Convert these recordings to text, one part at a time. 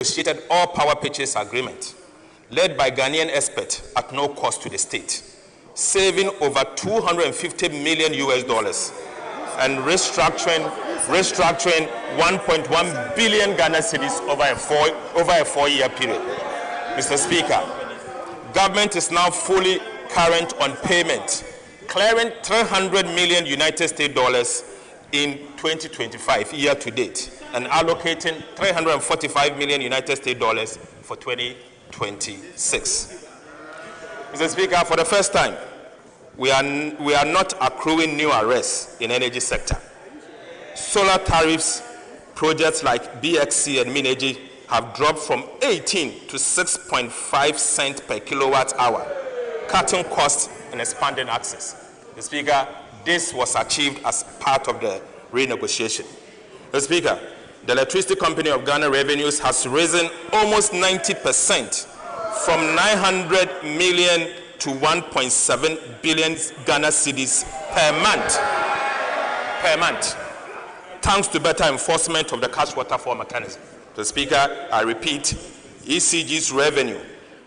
negotiated all power purchase agreement led by Ghanaian experts at no cost to the state, saving over $250 million and restructuring 1.1 billion Ghana cedis over a four-year period. Mr. Speaker, government is now fully current on payment, clearing $300 million in 2025 year to date, and allocating $345 million for 2026. Mr. Speaker, for the first time, we are not accruing new arrests in energy sector. Solar tariffs projects like BXC and Mineji have dropped from 18 to 6.5 cents per kilowatt hour, cutting costs and expanding access. Mr. Speaker, this was achieved as part of the renegotiation. Mr. Speaker, the Electricity Company of Ghana revenues has risen almost 90% from 900 million to 1.7 billion Ghana cedis per month, thanks to better enforcement of the cash waterfall mechanism. Mr. Speaker, I repeat, ECG's revenue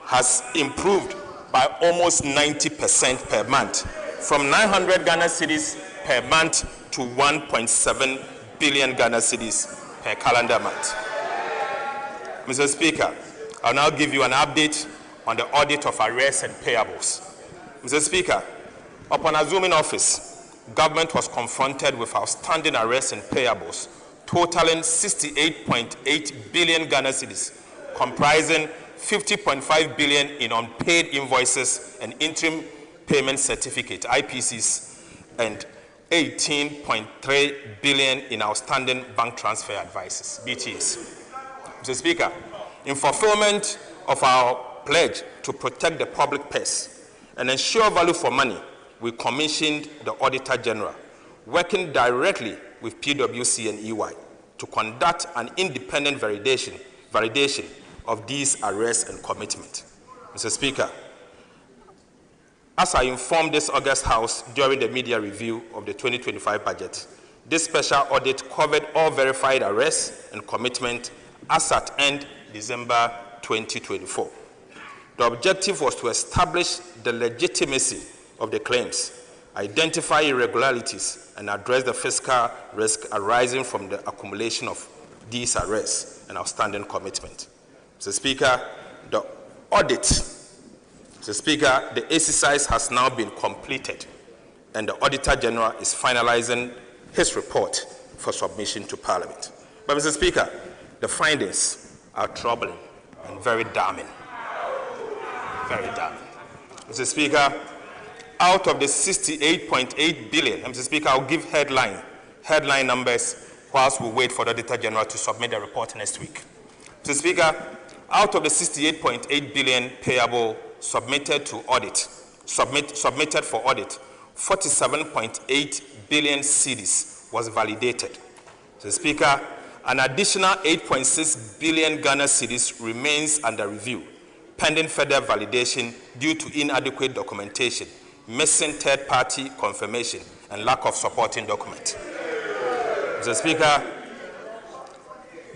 has improved by almost 90% per month, from 900 Ghana cedis per month to 1.7 billion Ghana cedis per calendar month. Mr. Speaker, I'll now give you an update on the audit of arrears and payables. Mr. Speaker, upon assuming office, government was confronted with outstanding arrears and payables totaling 68.8 billion Ghana cedis, comprising 50.5 billion in unpaid invoices and interim payment certificate, IPCs, and 18.3 billion in outstanding bank transfer advices, BTs. Mr. Speaker, in fulfillment of our pledge to protect the public purse and ensure value for money, we commissioned the Auditor General, working directly with PwC and EY, to conduct an independent validation of these arrests and commitment. Mr. Speaker, as I informed this August House during the media review of the 2025 budget, this special audit covered all verified arrests and commitment as at end December 2024. The objective was to establish the legitimacy of the claims, identify irregularities, and address the fiscal risk arising from the accumulation of these arrests and outstanding commitment. Mr. Speaker, the exercise has now been completed, and the Auditor General is finalizing his report for submission to Parliament. But, Mr. Speaker, the findings are troubling and very damning. Very damning. Mr. Speaker, out of the 68.8 billion, Mr. Speaker, I'll give headline numbers whilst we wait for the Auditor General to submit the report next week. Mr. Speaker, out of the 68.8 billion payable submitted for audit, 47.8 billion cedis was validated. Mr. Speaker, an additional 8.6 billion Ghana cedis remains under review, pending further validation due to inadequate documentation, missing third-party confirmation, and lack of supporting document. Mr. Speaker,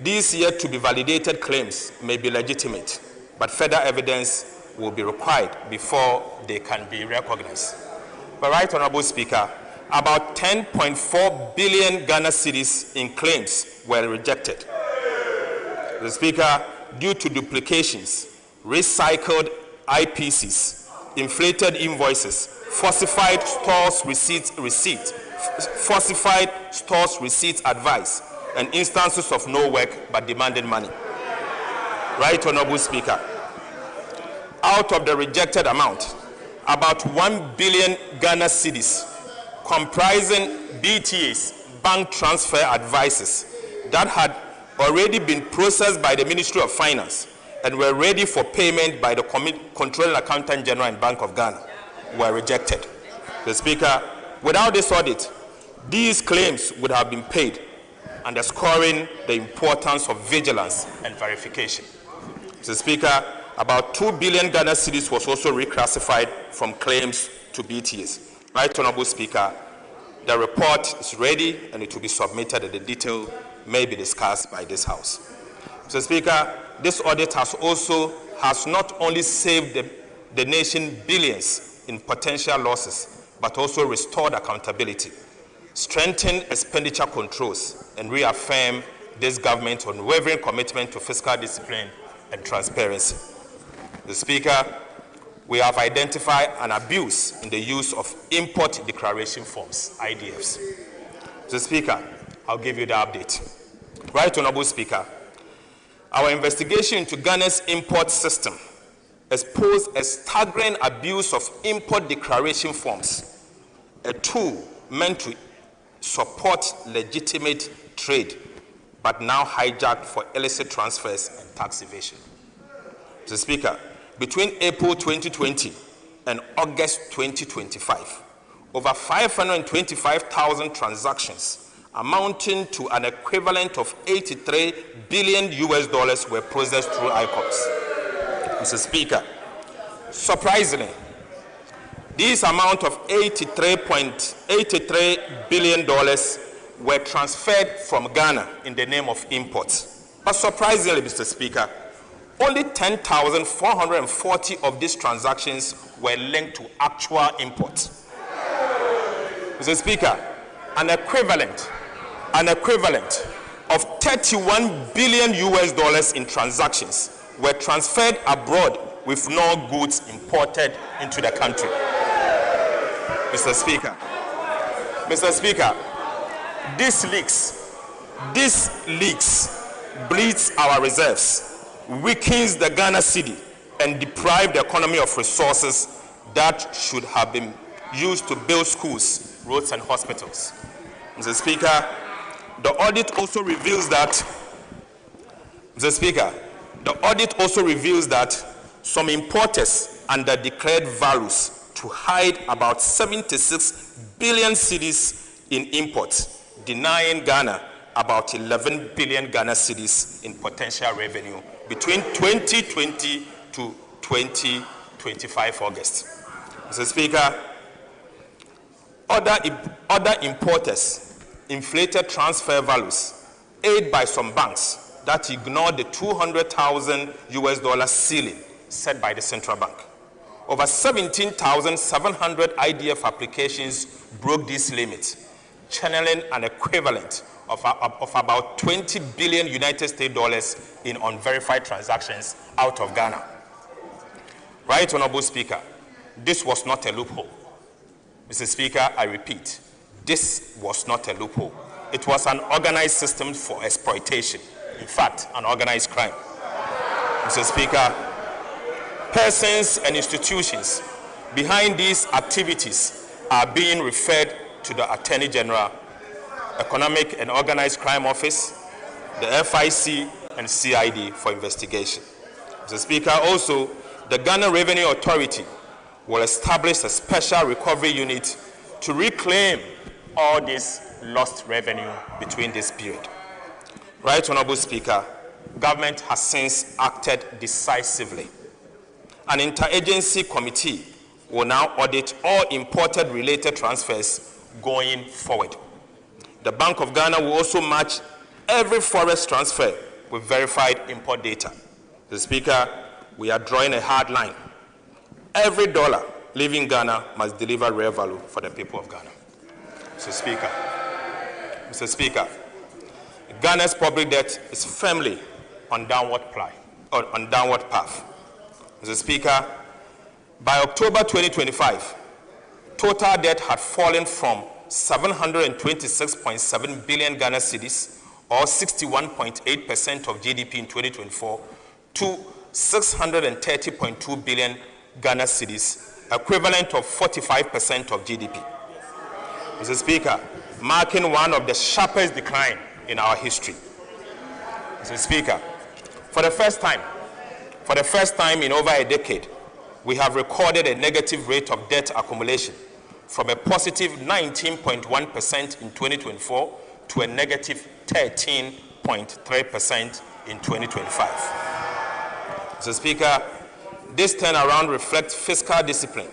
these yet to be validated claims may be legitimate, but further evidence will be required before they can be recognized. But, Right Honorable Speaker, about 10.4 billion Ghana cedis in claims were rejected. The Speaker, due to duplications, recycled IPCs, inflated invoices, falsified stores receipt advice, and instances of no work but demanding money. Right Honorable Speaker, out of the rejected amount, about 1 billion Ghana cedis, comprising BTAs, bank transfer advices, that had already been processed by the Ministry of Finance and were ready for payment by the Controlling Accountant General and Bank of Ghana, were rejected. The Speaker, without this audit, these claims would have been paid, underscoring the importance of vigilance and verification. Mr. Speaker, about 2 billion Ghana cedis was also reclassified from claims to BTAs. Right Honorable Speaker, the report is ready and it will be submitted and the detail may be discussed by this House. Mr. Speaker, this audit has not only saved the nation billions in potential losses, but also restored accountability, strengthened expenditure controls, and reaffirmed this government's unwavering commitment to fiscal discipline and transparency. Mr. Speaker, we have identified an abuse in the use of import declaration forms, IDFs. Mr. Speaker, I'll give you the update. Right Honorable Speaker, our investigation into Ghana's import system exposed a staggering abuse of import declaration forms, a tool meant to support legitimate trade, but now hijacked for illicit transfers and tax evasion. Mr. Speaker, between April 2020 and August 2025, over 525,000 transactions amounting to an equivalent of $83 billion were processed through ICOPS. Mr. Speaker, surprisingly, this amount of $83 billion were transferred from Ghana in the name of imports. But surprisingly, Mr. Speaker, only 10,440 of these transactions were linked to actual imports. Mr. Speaker, an equivalent of $31 billion in transactions were transferred abroad with no goods imported into the country. Mr. Speaker, this leaks bleeds our reserves, weakens the Ghana cedi, and deprive the economy of resources that should have been used to build schools, roads, and hospitals. Mr. Speaker, the audit also reveals that some importers underdeclared values to hide about 76 billion cedis in imports, denying Ghana about 11 billion Ghana cedis in potential revenue between 2020 to 2025 August. Mr. Speaker, other importers inflated transfer values, aided by some banks that ignored the $200,000 ceiling set by the central bank. Over 17,700 IDF applications broke this limit, channeling an equivalent of about 20 billion United States dollars in unverified transactions out of Ghana. Right Honorable Speaker, this was not a loophole. Mr. Speaker, I repeat, this was not a loophole. It was an organized system for exploitation. In fact, an organized crime. Mr. Speaker, persons and institutions behind these activities are being referred to the Attorney General, Economic and Organized Crime Office, the FIC, and CID for investigation. Mr. Speaker, also, the Ghana Revenue Authority will establish a special recovery unit to reclaim all this lost revenue between this period. Right Honorable Speaker, government has since acted decisively. An interagency committee will now audit all imported related transfers going forward. The Bank of Ghana will also match every forex transfer with verified import data. Mr. Speaker, we are drawing a hard line. Every dollar leaving Ghana must deliver real value for the people of Ghana. Mr. Speaker, Ghana's public debt is firmly on downward path. Mr. Speaker, by October 2025, total debt had fallen from 726.7 billion Ghana cedis, or 61.8% of GDP in 2024, to 630.2 billion Ghana cedis, equivalent of 45% of GDP. Mr. Speaker, marking one of the sharpest decline in our history. Mr. Speaker, for the first time in over a decade, we have recorded a negative rate of debt accumulation from a positive 19.1% in 2024 to a negative 13.3% in 2025. Mr. Speaker, this turnaround reflects fiscal discipline,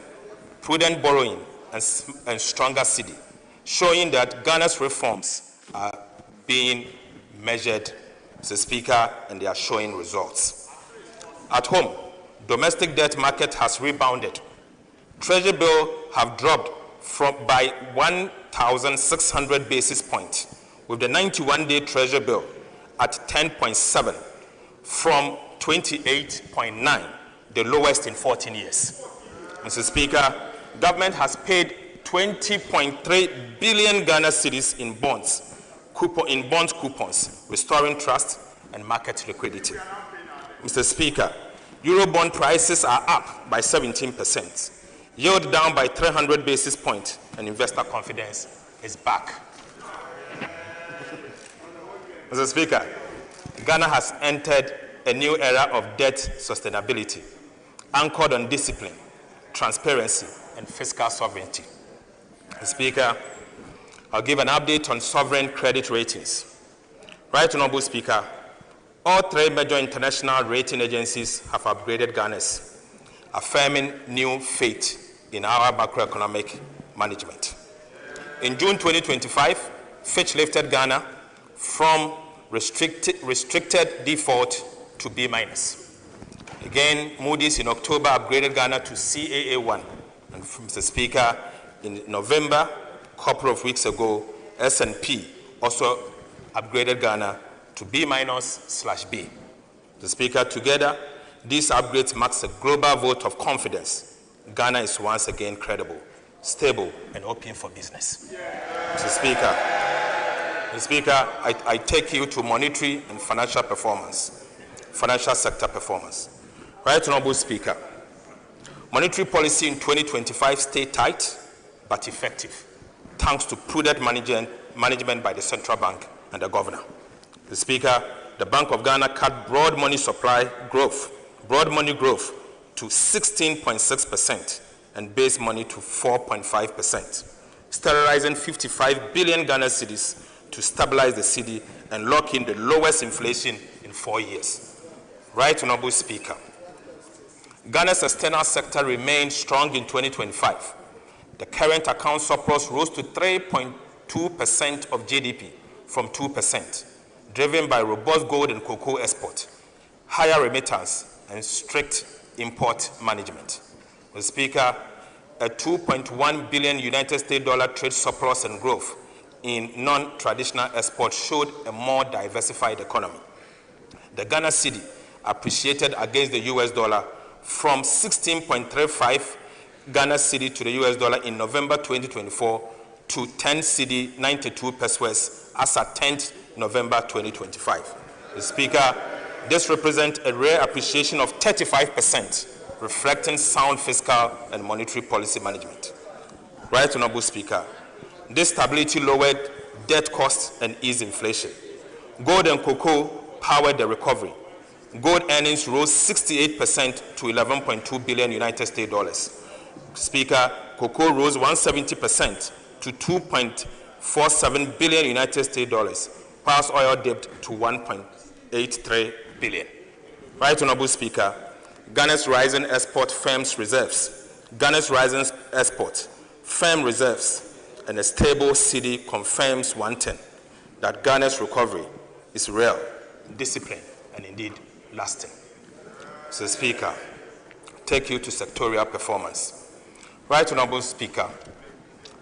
prudent borrowing, and stronger cedi, showing that Ghana's reforms are being measured, Mr. Speaker, and they are showing results. At home, domestic debt market has rebounded. Treasury bill have dropped by 1,600 basis points, with the 91-day Treasury bill at 10.7 from 28.9, the lowest in 14 years. Mr. Speaker, government has paid 20.3 billion Ghana cedis in bond coupons, restoring trust and market liquidity. Mr. Speaker, Eurobond prices are up by 17%, yield down by 300 basis points, and investor confidence is back. Mr. Speaker, Ghana has entered a new era of debt sustainability, anchored on discipline, transparency, and fiscal sovereignty. Mr. Speaker, I'll give an update on sovereign credit ratings. Right Honorable Speaker, all three major international rating agencies have upgraded Ghana's, affirming new faith in our macroeconomic management. In June 2025, Fitch lifted Ghana from restricted default to B-. Again, Moody's in October upgraded Ghana to CAA1. And Mr. Speaker, in November, a couple of weeks ago, S&P also upgraded Ghana to B-/B. Mr. Speaker, together, these upgrades marks a global vote of confidence. Ghana is once again credible, stable, and open for business. Mr. Speaker, I take you to monetary and financial sector performance. Right Honorable Speaker, monetary policy in 2025 stayed tight but effective, thanks to prudent management by the central bank and the governor. Mr. Speaker, the Bank of Ghana cut broad money growth to 16.6% and base money to 4.5%, sterilizing 55 billion Ghana cedis to stabilize the cedi and lock in the lowest inflation in 4 years. Right Honorable Speaker, Ghana's external sector remained strong in 2025. The current account surplus rose to 3.2% of GDP from 2%, driven by robust gold and cocoa export, higher remittance, and strict import management. Mr. Speaker, a $2.1 billion United States dollar trade surplus and growth in non-traditional exports showed a more diversified economy. The Ghana cedi appreciated against the US dollar from 16.35 Ghana cedi to the US dollar in November 2024 to 10 cedi 92 pesos as at 10th November 2025. Mr. Speaker, this represents a rare appreciation of 35%, reflecting sound fiscal and monetary policy management. Right Honorable Speaker, this stability lowered debt costs and eased inflation. Gold and cocoa powered the recovery. Gold earnings rose 68% to 11.2 billion United States dollars. Speaker, cocoa rose 170% to 2.47 billion United States dollars. Pulse oil dipped to 1.83 billion. Right Honorable Speaker, Ghana's rising export firms reserves, and a stable cedi confirms one thing, that Ghana's recovery is real, disciplined, and indeed lasting. Mr. Speaker, take you to sectorial performance. Right Honorable Speaker,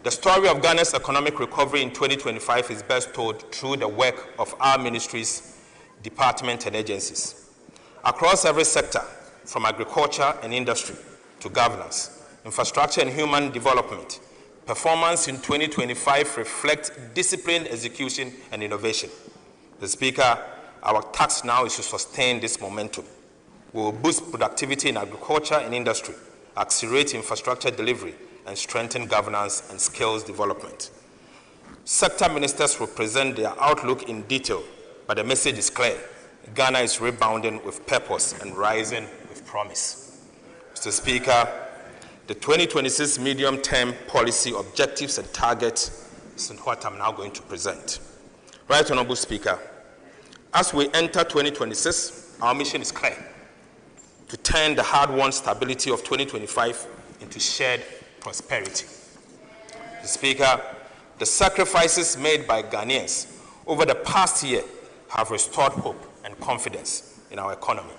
the story of Ghana's economic recovery in 2025 is best told through the work of our ministries, departments, and agencies. Across every sector, from agriculture and industry to governance, infrastructure and human development, performance in 2025 reflects disciplined execution and innovation. Mr. Speaker, our task now is to sustain this momentum. We will boost productivity in agriculture and industry, accelerate infrastructure delivery, and strengthen governance and skills development. Sector ministers will present their outlook in detail, but the message is clear. Ghana is rebounding with purpose and rising with promise. Mr. Speaker, the 2026 medium-term policy objectives and targets is what I'm now going to present. Right Honorable Speaker, as we enter 2026, our mission is clear: to turn the hard-won stability of 2025 into shared prosperity. Mr. Speaker, the sacrifices made by Ghanaians over the past year have restored hope and confidence in our economy.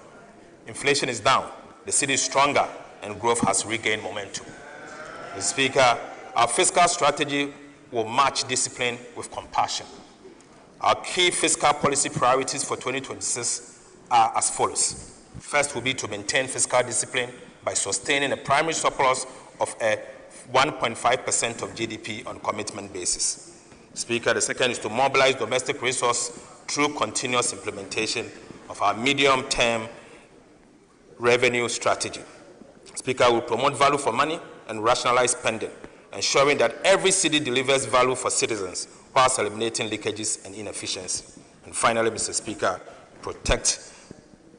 Inflation is down, the city is stronger, and growth has regained momentum. Mr. Speaker, our fiscal strategy will match discipline with compassion. Our key fiscal policy priorities for 2026 are as follows. First will be to maintain fiscal discipline by sustaining a primary surplus of 1.5% of GDP on commitment basis. Speaker, the second is to mobilize domestic resources through continuous implementation of our medium-term revenue strategy. Speaker, will promote value for money and rationalize spending, ensuring that every city delivers value for citizens whilst eliminating leakages and inefficiency. And finally, Mr. Speaker, protect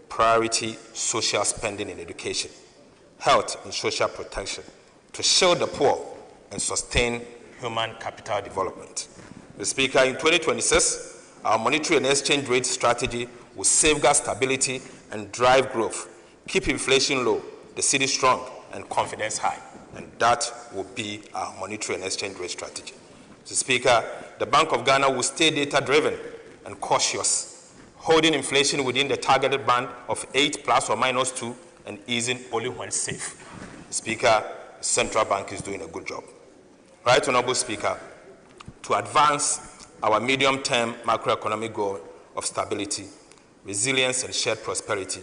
priority social spending in education, health and social protection to shield the poor and sustain human capital development. Mr. Speaker, in 2026, our monetary and exchange rate strategy will safeguard stability and drive growth, keep inflation low, the city strong, and confidence high. And that will be our monetary and exchange rate strategy. Mr. Speaker, the Bank of Ghana will stay data-driven and cautious, holding inflation within the targeted band of 8 ± 2 and easing only when safe. Speaker, the central bank is doing a good job. Right Honorable Speaker, to advance our medium-term macroeconomic goal of stability, resilience, and shared prosperity,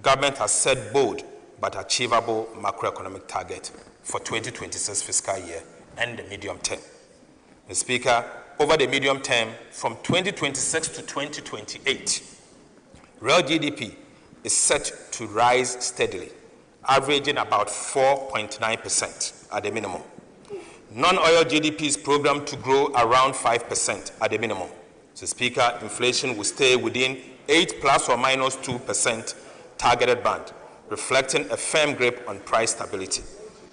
government has set bold but achievable macroeconomic target for 2026 fiscal year and the medium term. Mr. Speaker, over the medium term, from 2026 to 2028, real GDP is set to rise steadily, averaging about 4.9% at the minimum. Non-oil GDP is programmed to grow around 5% at the minimum. Mr. Speaker, inflation will stay within 8 ± 2% targeted band, reflecting a firm grip on price stability.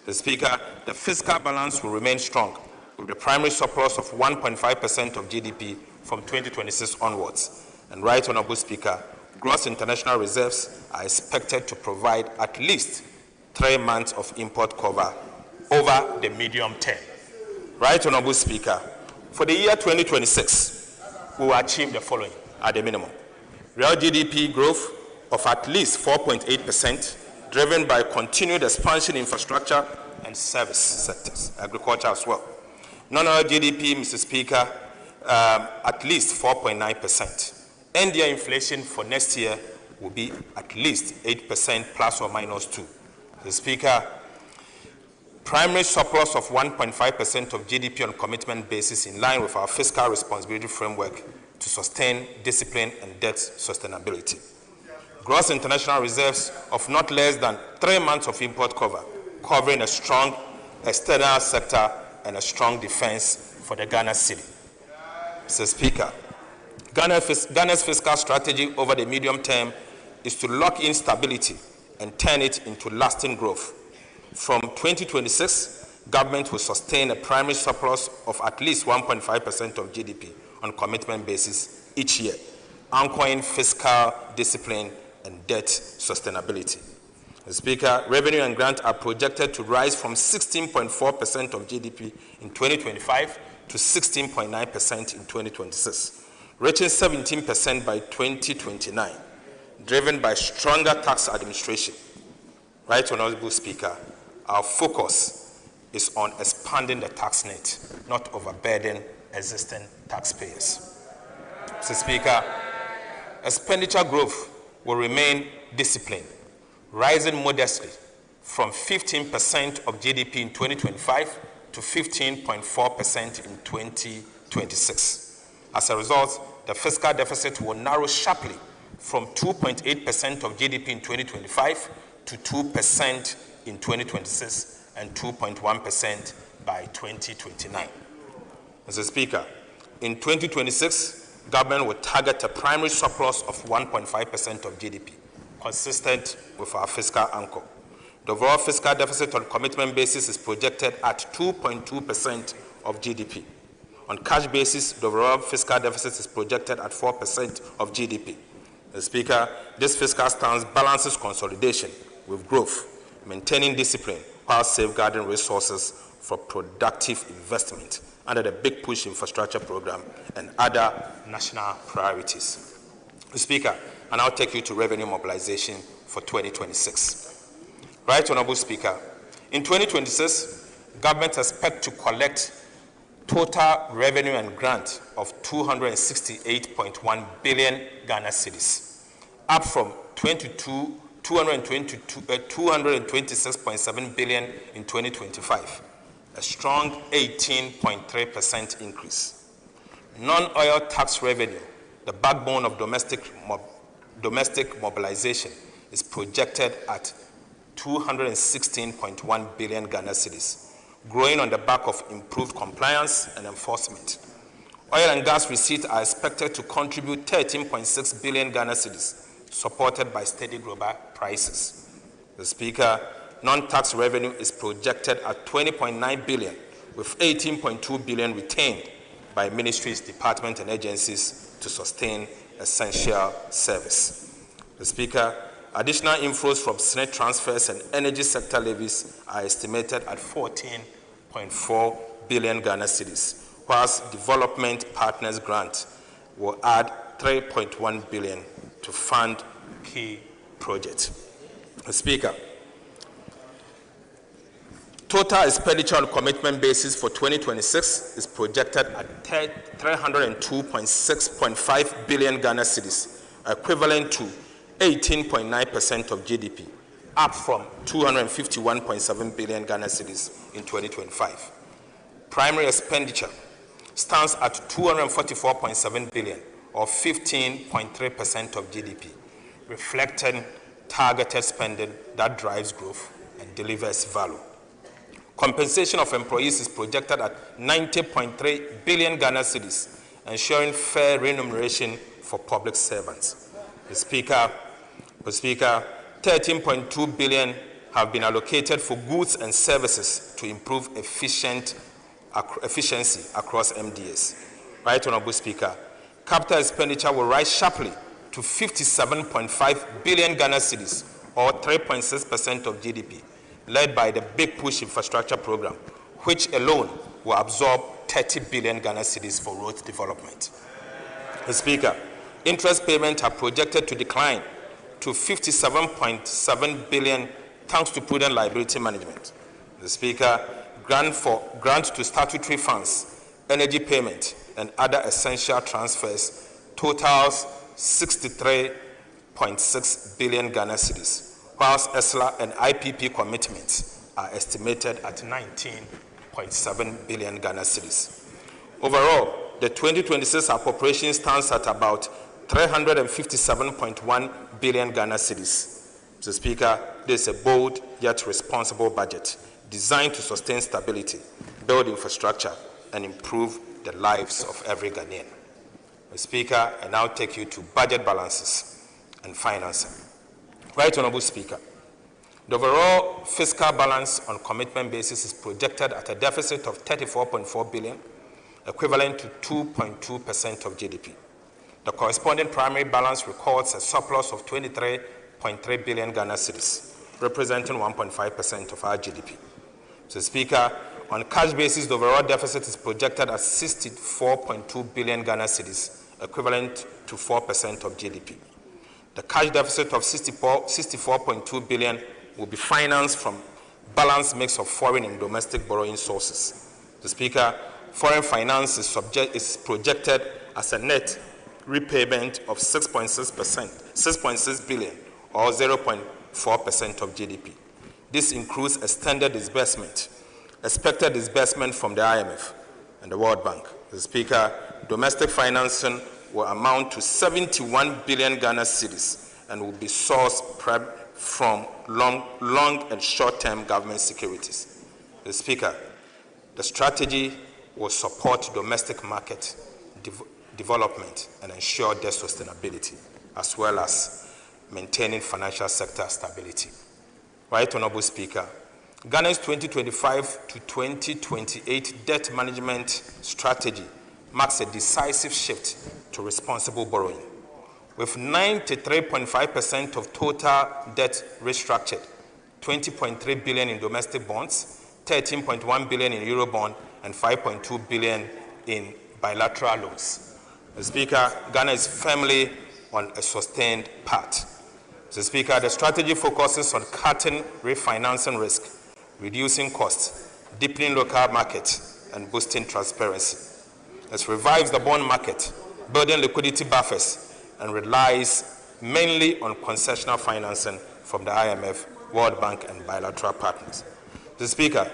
Mr. Speaker, the fiscal balance will remain strong, with the primary surplus of 1.5% of GDP from 2026 onwards. And right Honorable Speaker, gross international reserves are expected to provide at least 3 months of import cover over the medium term. Right Honorable Speaker, for the year 2026, we will achieve the following at the minimum. Real GDP growth of at least 4.8%, driven by continued expansion in infrastructure and service sectors, agriculture as well. Non-oil GDP, Mr. Speaker, at least 4.9%. NDI inflation for next year will be at least 8% ± 2. Mr. Speaker, primary surplus of 1.5% of GDP on commitment basis in line with our fiscal responsibility framework to sustain discipline and debt sustainability. Gross international reserves of not less than 3 months of import cover, covering a strong external sector and a strong defense for the Ghana city. Mr. Speaker, Ghana's fiscal strategy over the medium term is to lock in stability and turn it into lasting growth. From 2026, government will sustain a primary surplus of at least 1.5% of GDP on commitment basis each year, anchoring fiscal discipline and debt sustainability. Mr. Speaker, revenue and grant are projected to rise from 16.4% of GDP in 2025 to 16.9% in 2026, reaching 17% by 2029, driven by stronger tax administration. Right Honorable Speaker, our focus is on expanding the tax net, not overburden existing taxpayers. Mr. Speaker, expenditure growth will remain disciplined, rising modestly from 15% of GDP in 2025 to 15.4% in 2026. As a result, the fiscal deficit will narrow sharply from 2.8% of GDP in 2025 to 2% in 2026 and 2.1% by 2029. Mr. Speaker, in 2026, government will target a primary surplus of 1.5% of GDP, consistent with our fiscal anchor. The overall fiscal deficit on commitment basis is projected at 2.2% of GDP. On cash basis, the overall fiscal deficit is projected at 4% of GDP. Mr. Speaker, this fiscal stance balances consolidation with growth, maintaining discipline while safeguarding resources for productive investment under the Big Push Infrastructure Program and other national priorities. Mr. Speaker, I now take you to revenue mobilization for 2026. Right, Honorable Speaker, in 2026, government expects to collect total revenue and grant of 268.1 billion Ghana cedis, up from 226.7 billion in 2025, a strong 18.3% increase. Non-oil tax revenue, the backbone of domestic mobilization, is projected at 216.1 billion Ghana cedis, growing on the back of improved compliance and enforcement. Oil and gas receipts are expected to contribute 13.6 billion Ghana cedis, supported by steady global prices. The Speaker, non-tax revenue is projected at 20.9 billion, with 18.2 billion retained by ministries, departments, and agencies to sustain essential service. The Speaker, additional inflows from Senate transfers and energy sector levies are estimated at 14.4 billion Ghana cedis, whilst development partners grant will add 3.1 billion to fund key projects. The Speaker, total expenditure on commitment basis for 2026 is projected at 302.6.5 billion Ghana cedis, equivalent to 18.9% of GDP, up from 251.7 billion Ghana cedis in 2025. Primary expenditure stands at 244.7 billion, or 15.3% of GDP, reflecting targeted spending that drives growth and delivers value. Compensation of employees is projected at 90.3 billion Ghana cedis, ensuring fair remuneration for public servants. The Speaker, 13.2 billion have been allocated for goods and services to improve efficiency across MDAs. Right, Honorable Speaker, capital expenditure will rise sharply to 57.5 billion Ghana cedis, or 3.6% of GDP, led by the Big Push Infrastructure Program, which alone will absorb 30 billion Ghana cedis for road development. The Speaker, interest payments are projected to decline to 57.7 billion thanks to prudent liability management. The Speaker, grant to statutory funds, energy payment, and other essential transfers totals 63.6 billion Ghana cedis, whilst ESLA and IPP commitments are estimated at 19.7 billion Ghana cedis. Overall, the 2026 appropriation stands at about 357.1 billion Ghana cedis. Mr. Speaker, this is a bold yet responsible budget designed to sustain stability, build infrastructure, and improve the lives of every Ghanaian. Mr. Speaker, I now take you to budget balances and financing. Right, Honorable Speaker, the overall fiscal balance on commitment basis is projected at a deficit of 34.4 billion, equivalent to 2.2% of GDP. The corresponding primary balance records a surplus of 23.3 billion Ghana cedis, representing 1.5% of our GDP. Mr. Speaker, on cash basis, the overall deficit is projected at 64.2 billion Ghana cedis, equivalent to 4% of GDP. The cash deficit of 64.2 billion will be financed from balanced mix of foreign and domestic borrowing sources. Mr. Speaker, foreign finance is projected as a net repayment of 6.6 billion, or 0.4% of GDP. This includes extended disbursement, expected disbursement from the IMF and the World Bank. Mr. Speaker, domestic financing will amount to 71 billion Ghana cedis and will be sourced from long and short-term government securities. Mr. Speaker, the strategy will support domestic market development and ensure their sustainability, as well as maintaining financial sector stability. Right, Honorable Speaker, Ghana's 2025 to 2028 debt management strategy marks a decisive shift to responsible borrowing. With 93.5% of total debt restructured, 20.3 billion in domestic bonds, 13.1 billion in Eurobond, and 5.2 billion in bilateral loans. Mr. Speaker, Ghana is firmly on a sustained path. Mr. Speaker, the strategy focuses on cutting refinancing risk, reducing costs, deepening local markets, and boosting transparency. It revives the bond market, building liquidity buffers, and relies mainly on concessional financing from the IMF, World Bank, and bilateral partners. Mr. Speaker,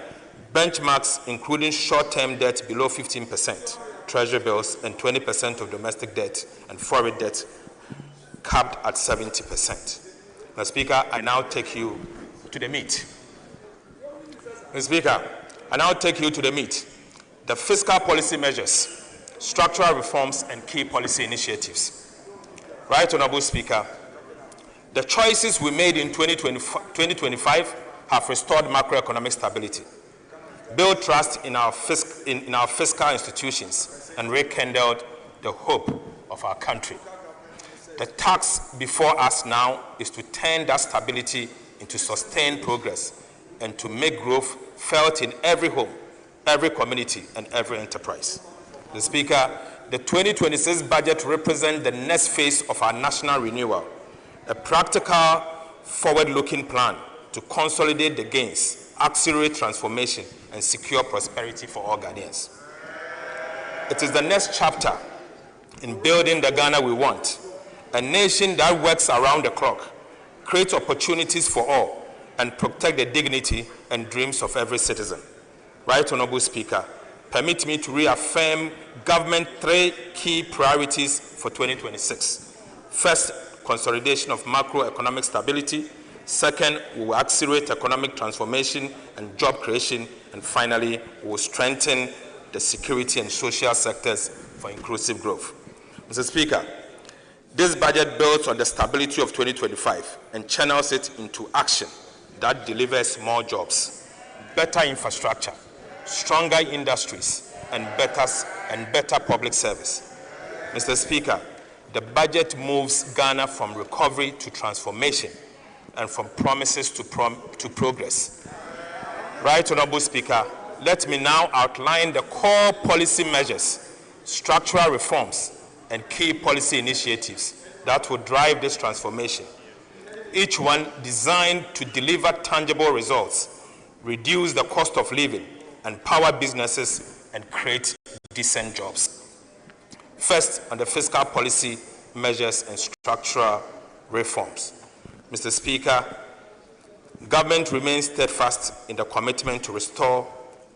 benchmarks including short-term debt below 15%, treasury bills, and 20% of domestic debt and foreign debt capped at 70%. Mr. Speaker, I now take you to the meat. Mr. Speaker, I now take you to the meat. The fiscal policy measures, structural reforms, and key policy initiatives. Right Honourable Speaker, the choices we made in 2025 have restored macroeconomic stability, built trust in our fiscal institutions, and rekindled the hope of our country. The task before us now is to turn that stability into sustained progress and to make growth felt in every home, every community, and every enterprise. Mr. Speaker, the 2026 budget represents the next phase of our national renewal, a practical, forward-looking plan to consolidate the gains, accelerate transformation, and secure prosperity for all Ghanaians. It is the next chapter in building the Ghana we want, a nation that works around the clock, creates opportunities for all, and protect the dignity and dreams of every citizen. Right Honourable Speaker, permit me to reaffirm government 3 key priorities for 2026. First, consolidation of macroeconomic stability. Second, we will accelerate economic transformation and job creation. And finally, we will strengthen the security and social sectors for inclusive growth. Mr. Speaker, this budget builds on the stability of 2025 and channels it into action that delivers more jobs, better infrastructure, stronger industries, and better public service. Mr. Speaker, the budget moves Ghana from recovery to transformation and from promises to progress. Right Honourable Speaker, let me now outline the core policy measures, structural reforms, and key policy initiatives that will drive this transformation, each one designed to deliver tangible results, reduce the cost of living, empower businesses, and create decent jobs. First, on the fiscal policy measures and structural reforms. Mr. Speaker, government remains steadfast in the commitment to restore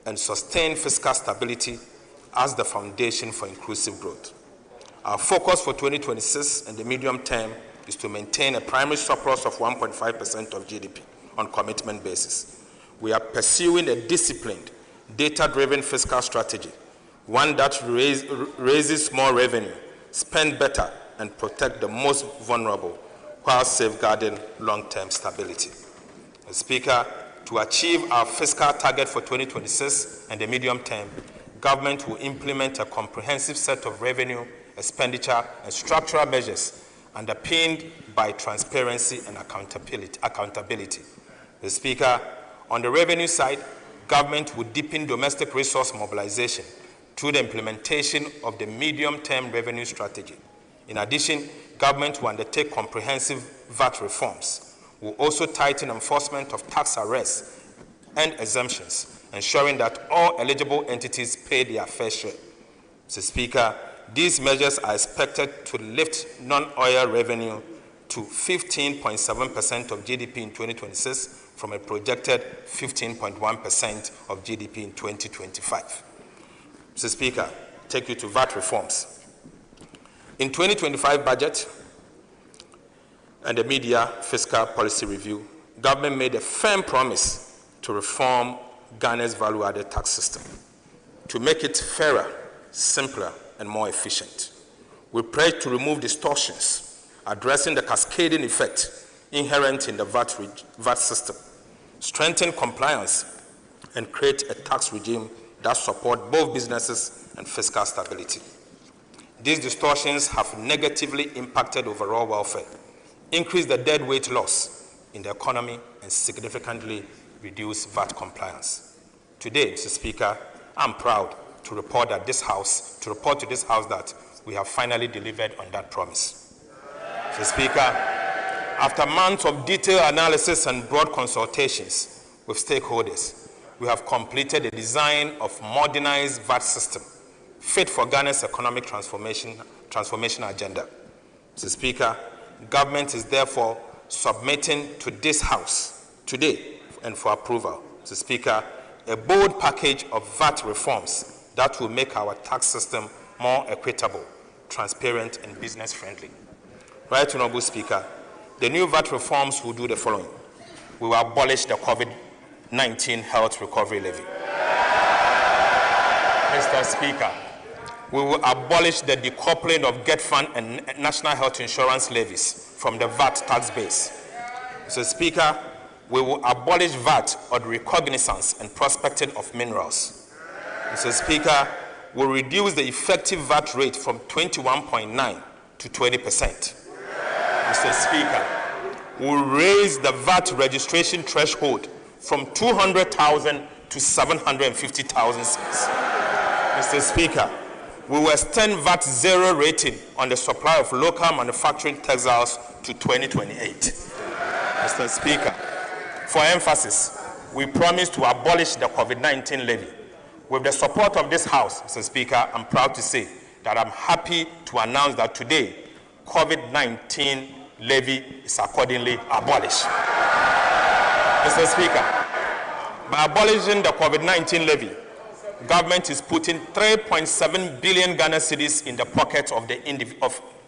and sustain fiscal stability as the foundation for inclusive growth. Our focus for 2026 and the medium term is to maintain a primary surplus of 1.5% of GDP on commitment basis. We are pursuing a disciplined, data-driven fiscal strategy, one that raises more revenue, spend better, and protect the most vulnerable while safeguarding long-term stability. Mr. Speaker, to achieve our fiscal target for 2026 and the medium term, government will implement a comprehensive set of revenue, expenditure, and structural measures underpinned by transparency and accountability. Mr. Speaker, on the revenue side, government will deepen domestic resource mobilization through the implementation of the medium-term revenue strategy. In addition, government will undertake comprehensive VAT reforms. Will also tighten enforcement of tax arrests and exemptions, ensuring that all eligible entities pay their fair share. Mr. Speaker, these measures are expected to lift non-oil revenue to 15.7% of GDP in 2026 from a projected 15.1% of GDP in 2025. Mr. Speaker, take you to VAT reforms. In 2025 budget and the media fiscal policy review, government made a firm promise to reform Ghana's value-added tax system, to make it fairer, simpler, and more efficient. We pledge to remove distortions, addressing the cascading effect inherent in the VAT system, strengthen compliance, and create a tax regime that supports both businesses and fiscal stability. These distortions have negatively impacted overall welfare, increased the deadweight loss in the economy, and significantly reduced VAT compliance. Today, Mr. Speaker, I'm proud to report to this House that we have finally delivered on that promise. Mr. Speaker, After months of detailed analysis and broad consultations with stakeholders, we have completed the design of modernized VAT system fit for Ghana's economic transformation agenda. Mr. Speaker, government is therefore submitting to this House today and for approval, Mr. Speaker, a bold package of VAT reforms that will make our tax system more equitable, transparent, and business-friendly. Right, Honorable Speaker, the new VAT reforms will do the following. We will abolish the COVID-19 health recovery levy. Mr. Speaker, we will abolish the decoupling of GET Fund and National Health Insurance levies from the VAT tax base. Mr. Speaker, we will abolish VAT on recognizance and prospecting of minerals. Mr. Speaker, we will reduce the effective VAT rate from 21.9% to 20%. Mr. Speaker, we will raise the VAT registration threshold from 200,000 to 750,000 cedis. Mr. Speaker, we will extend VAT zero rating on the supply of local manufacturing textiles to 2028. Mr. Speaker, for emphasis, we promise to abolish the COVID-19 levy. With the support of this House, Mr. Speaker, I'm proud to say that I'm happy to announce that today, COVID-19 levy is accordingly abolished. Mr. Speaker, by abolishing the COVID-19 levy, government is putting 3.7 billion Ghana cedis in the pockets of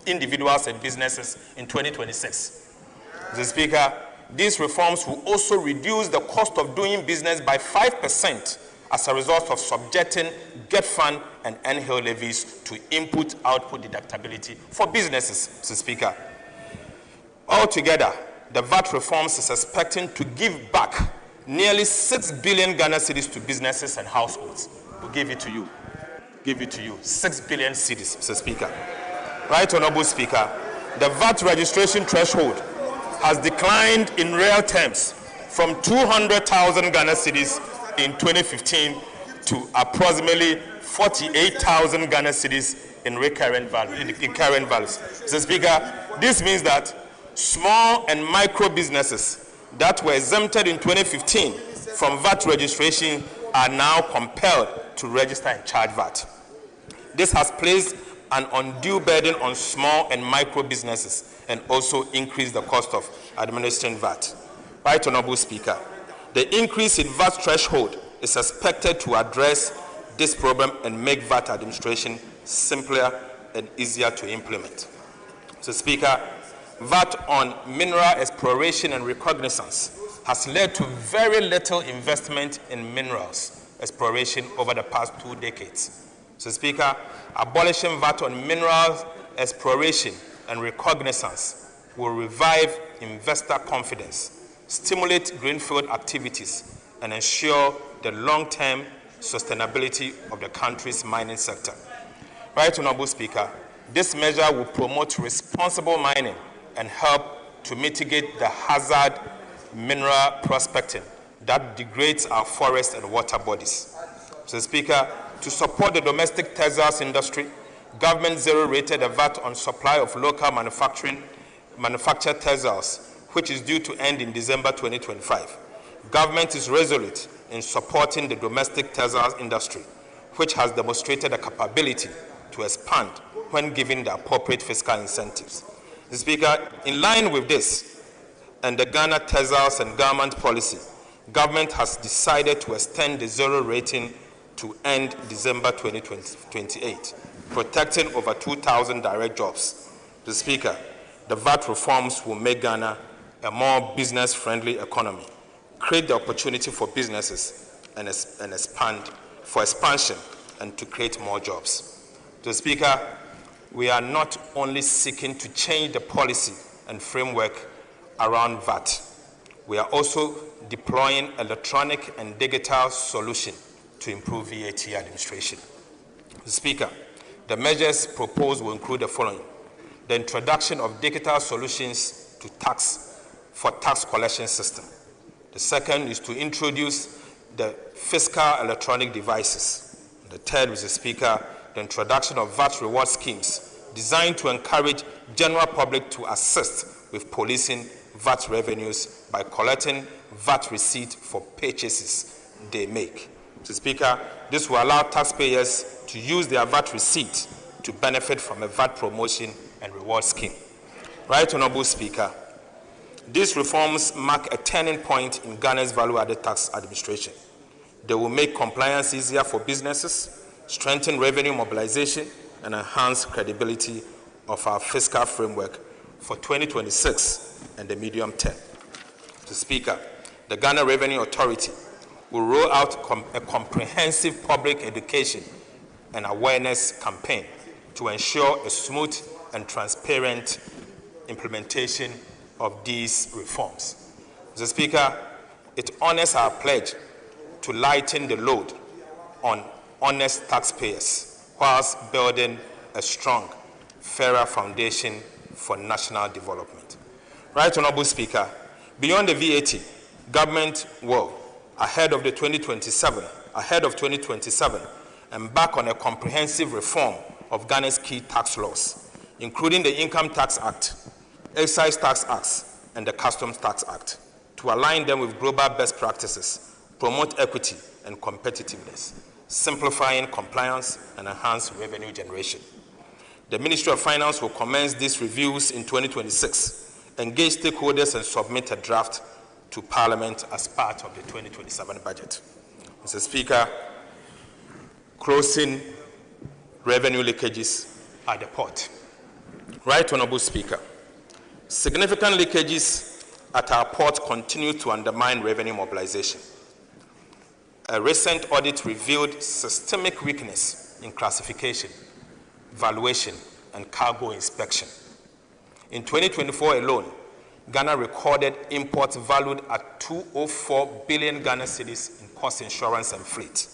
individuals and businesses in 2026. Mr. Speaker, these reforms will also reduce the cost of doing business by 5% as a result of subjecting GET Fund and NHIL levies to input-output deductibility for businesses, Mr. Speaker. Altogether, the VAT reforms is expecting to give back nearly 6 billion Ghana cedis to businesses and households. We'll give it to you. Give it to you. 6 billion cedis, Mr. Speaker. Right, Honorable Speaker, the VAT registration threshold has declined in real terms from 200,000 Ghana cedis in 2015 to approximately 48,000 Ghana cedis in current values. Mr. Speaker, this means that small and micro businesses that were exempted in 2015 from VAT registration are now compelled to register and charge VAT. This has placed an undue burden on small and micro businesses and also increased the cost of administering VAT. Right, Honorable Speaker, the increase in VAT threshold is expected to address this problem and make VAT administration simpler and easier to implement. So, Speaker, VAT on mineral exploration and reconnaissance has led to very little investment in minerals exploration over the past 2 decades. So, Speaker, abolishing VAT on minerals exploration and reconnaissance will revive investor confidence, stimulate greenfield activities, and ensure the long-term sustainability of the country's mining sector. Right, Honorable Speaker, this measure will promote responsible mining and help to mitigate the hazard mineral prospecting that degrades our forests and water bodies. So, Speaker, to support the domestic textiles industry, government zero-rated the VAT on supply of local manufactured textiles, which is due to end in December 2025. Government is resolute in supporting the domestic textiles industry, which has demonstrated a capability to expand when given the appropriate fiscal incentives. Mr. Speaker, in line with this and the Ghana Textiles and Garment Policy, government has decided to extend the zero rating to end December 2028, protecting over 2,000 direct jobs. Mr. Speaker, the VAT reforms will make Ghana a more business-friendly economy, create the opportunity for businesses and expansion, and to create more jobs. Mr. Speaker, we are not only seeking to change the policy and framework around VAT, we are also deploying electronic and digital solutions to improve VAT administration. Mr. Speaker, the measures proposed will include the following: the introduction of digital solutions to tax collection system. The second is to introduce the fiscal electronic devices. The third, Mr. Speaker, the introduction of VAT reward schemes designed to encourage general public to assist with policing VAT revenues by collecting VAT receipt for purchases they make. Mr. Speaker, this will allow taxpayers to use their VAT receipt to benefit from a VAT promotion and reward scheme. Right Honourable Speaker, these reforms mark a turning point in Ghana's value-added tax administration. They will make compliance easier for businesses, strengthen revenue mobilization, and enhance credibility of our fiscal framework for 2026 and the medium term. Mr. Speaker, the Ghana Revenue Authority will roll out a comprehensive public education and awareness campaign to ensure a smooth and transparent implementation of these reforms. Mr. Speaker, it honors our pledge to lighten the load on honest taxpayers whilst building a strong, fairer foundation for national development. Right Honourable Speaker, beyond the VAT, government will, ahead of 2027, embark on a comprehensive reform of Ghana's key tax laws, including the Income Tax Act, Excise Tax Acts, and the Customs Tax Act, to align them with global best practices, promote equity and competitiveness, simplifying compliance and enhance revenue generation. The Ministry of Finance will commence these reviews in 2026, engage stakeholders and submit a draft to Parliament as part of the 2027 budget. Mr. Speaker, closing revenue leakages at the port. Right Honourable Speaker, significant leakages at our port continue to undermine revenue mobilization. A recent audit revealed systemic weakness in classification, valuation, and cargo inspection. In 2024 alone, Ghana recorded imports valued at 204 billion Ghana cedis in cost insurance and fleet.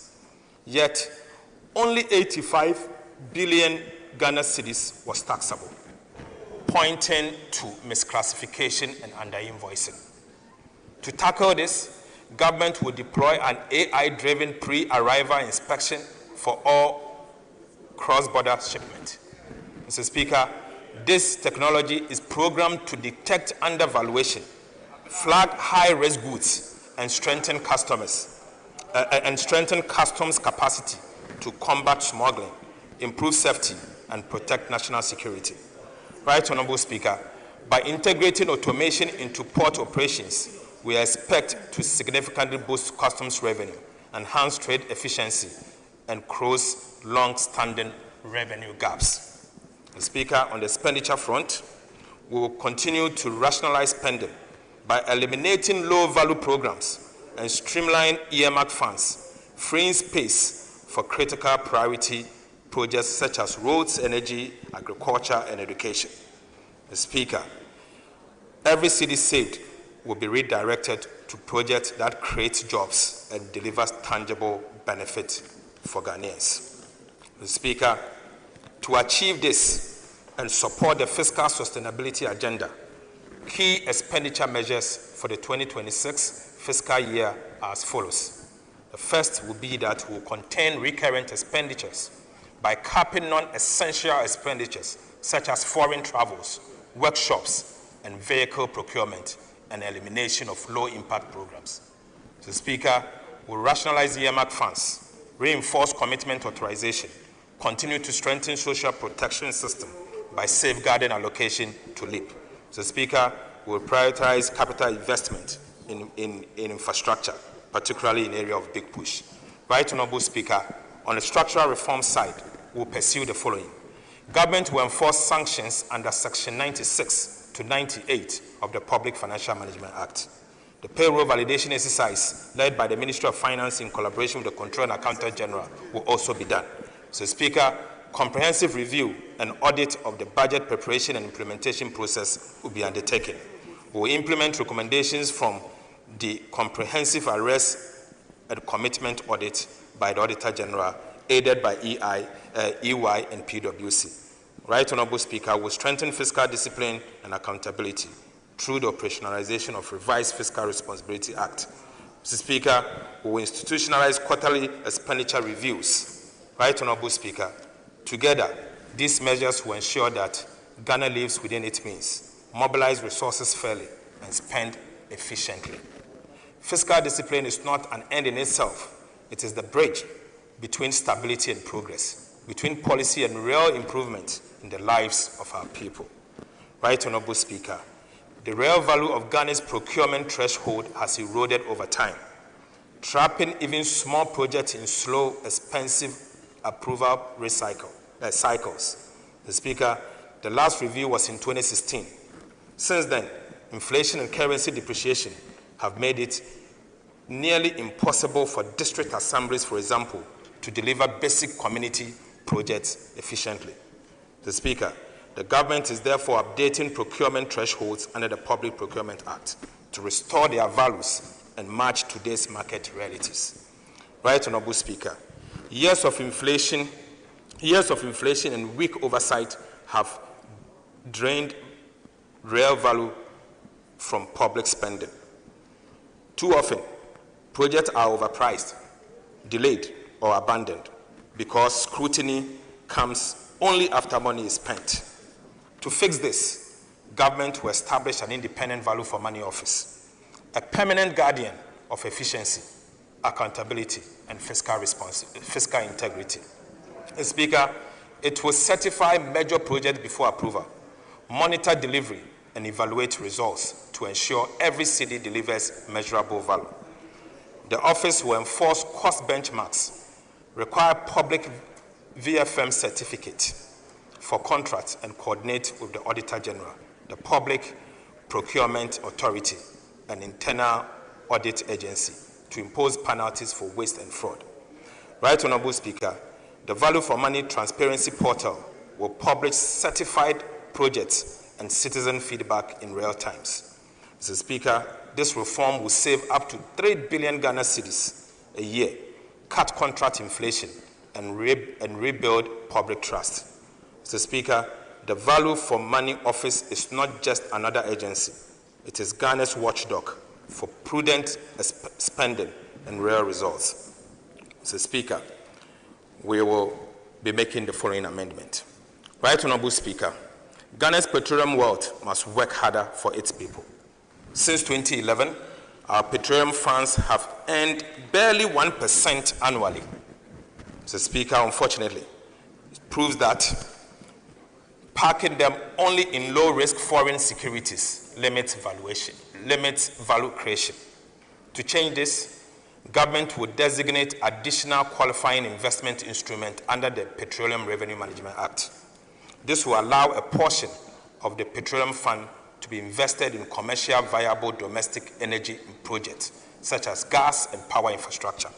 Yet, only 85 billion Ghana cedis was taxable, pointing to misclassification and underinvoicing. To tackle this, government will deploy an AI-driven pre-arrival inspection for all cross-border shipment. Mr. Speaker, this technology is programmed to detect undervaluation, flag high-risk goods, and strengthen customs capacity to combat smuggling, improve safety, and protect national security. Right Honourable Speaker, by integrating automation into port operations, we expect to significantly boost customs revenue, enhance trade efficiency, and close long-standing revenue gaps. Mr. Speaker, on the expenditure front, we will continue to rationalize spending by eliminating low-value programs and streamline earmarked funds, freeing space for critical priority projects such as roads, energy, agriculture, and education. Mr. Speaker, every cedi saved will be redirected to projects that create jobs and delivers tangible benefit for Ghanaians. Mr. Speaker, to achieve this and support the fiscal sustainability agenda, key expenditure measures for the 2026 fiscal year are as follows. The first will be that we will contain recurrent expenditures by capping non-essential expenditures such as foreign travels, workshops, and vehicle procurement, and elimination of low-impact programs. Mr. Speaker, we will rationalize earmarked funds, reinforce commitment authorization, continue to strengthen social protection system by safeguarding allocation to LEAP. Mr. Speaker, we will prioritize capital investment in infrastructure, particularly in the area of big push. Right Honourable Speaker, on the structural reform side, we will pursue the following. Government will enforce sanctions under Section 96 to 98 of the Public Financial Management Act. The payroll validation exercise led by the Ministry of Finance in collaboration with the Controller and Accountant General will also be done. So, Speaker, comprehensive review and audit of the budget preparation and implementation process will be undertaken. We will implement recommendations from the comprehensive arrest and commitment audit by the Auditor General, aided by EY and PwC. Right Honourable Speaker, will strengthen fiscal discipline and accountability through the operationalization of Revised Fiscal Responsibility Act. Mr. Speaker, we will institutionalize quarterly expenditure reviews. Right Honourable Speaker, together, these measures will ensure that Ghana lives within its means, mobilize resources fairly, and spend efficiently. Fiscal discipline is not an end in itself. It is the bridge between stability and progress, between policy and real improvement in the lives of our people. Right Honorable Speaker, the real value of Ghana's procurement threshold has eroded over time, trapping even small projects in slow, expensive approval cycles. The Speaker, the last review was in 2016. Since then, inflation and currency depreciation have made it nearly impossible for district assemblies, for example, to deliver basic community projects efficiently. The Speaker, the government is therefore updating procurement thresholds under the Public Procurement Act to restore their values and match today's market realities. Right Honorable Speaker, years of inflation and weak oversight have drained real value from public spending. Too often, projects are overpriced, delayed, or abandoned because scrutiny comes only after money is spent. To fix this, government will establish an independent value for money office, a permanent guardian of efficiency, accountability, and fiscal integrity. Speaker, it will certify major projects before approval, monitor delivery, and evaluate results to ensure every city delivers measurable value. The office will enforce cost benchmarks, require public VFM certificate for contracts, and coordinate with the Auditor General, the Public Procurement Authority, and Internal Audit Agency to impose penalties for waste and fraud. Right Honorable Speaker, the Value for Money Transparency Portal will publish certified projects and citizen feedback in real times. Mr. Speaker, this reform will save up to 3 billion Ghana cedis a year, cut contract inflation, and rebuild public trust. Mr. Speaker, the Value for Money Office is not just another agency. It is Ghana's watchdog for prudent spending and real results. Mr. Speaker, we will be making the following amendment. Right Honorable Speaker, Ghana's petroleum wealth must work harder for its people. Since 2011, our petroleum funds have earned barely 1% annually. Mr. Speaker, unfortunately, it proves that parking them only in low-risk foreign securities limits value creation. To change this, government would designate additional qualifying investment instrument under the Petroleum Revenue Management Act. This will allow a portion of the petroleum fund to be invested in commercial viable domestic energy projects, such as gas and power infrastructure,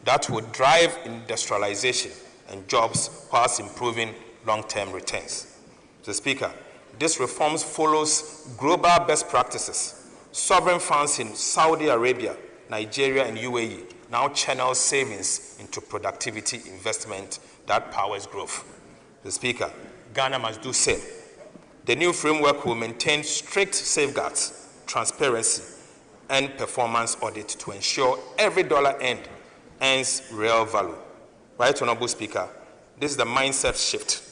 that will drive industrialization and jobs whilst improving long-term returns. Mr. Speaker, this reforms follows global best practices. Sovereign funds in Saudi Arabia, Nigeria, and UAE now channel savings into productivity investment that powers growth. Mr. Speaker, Ghana must do same. The new framework will maintain strict safeguards, transparency, and performance audit to ensure every dollar earns real value. Right Honorable Speaker, this is the mindset shift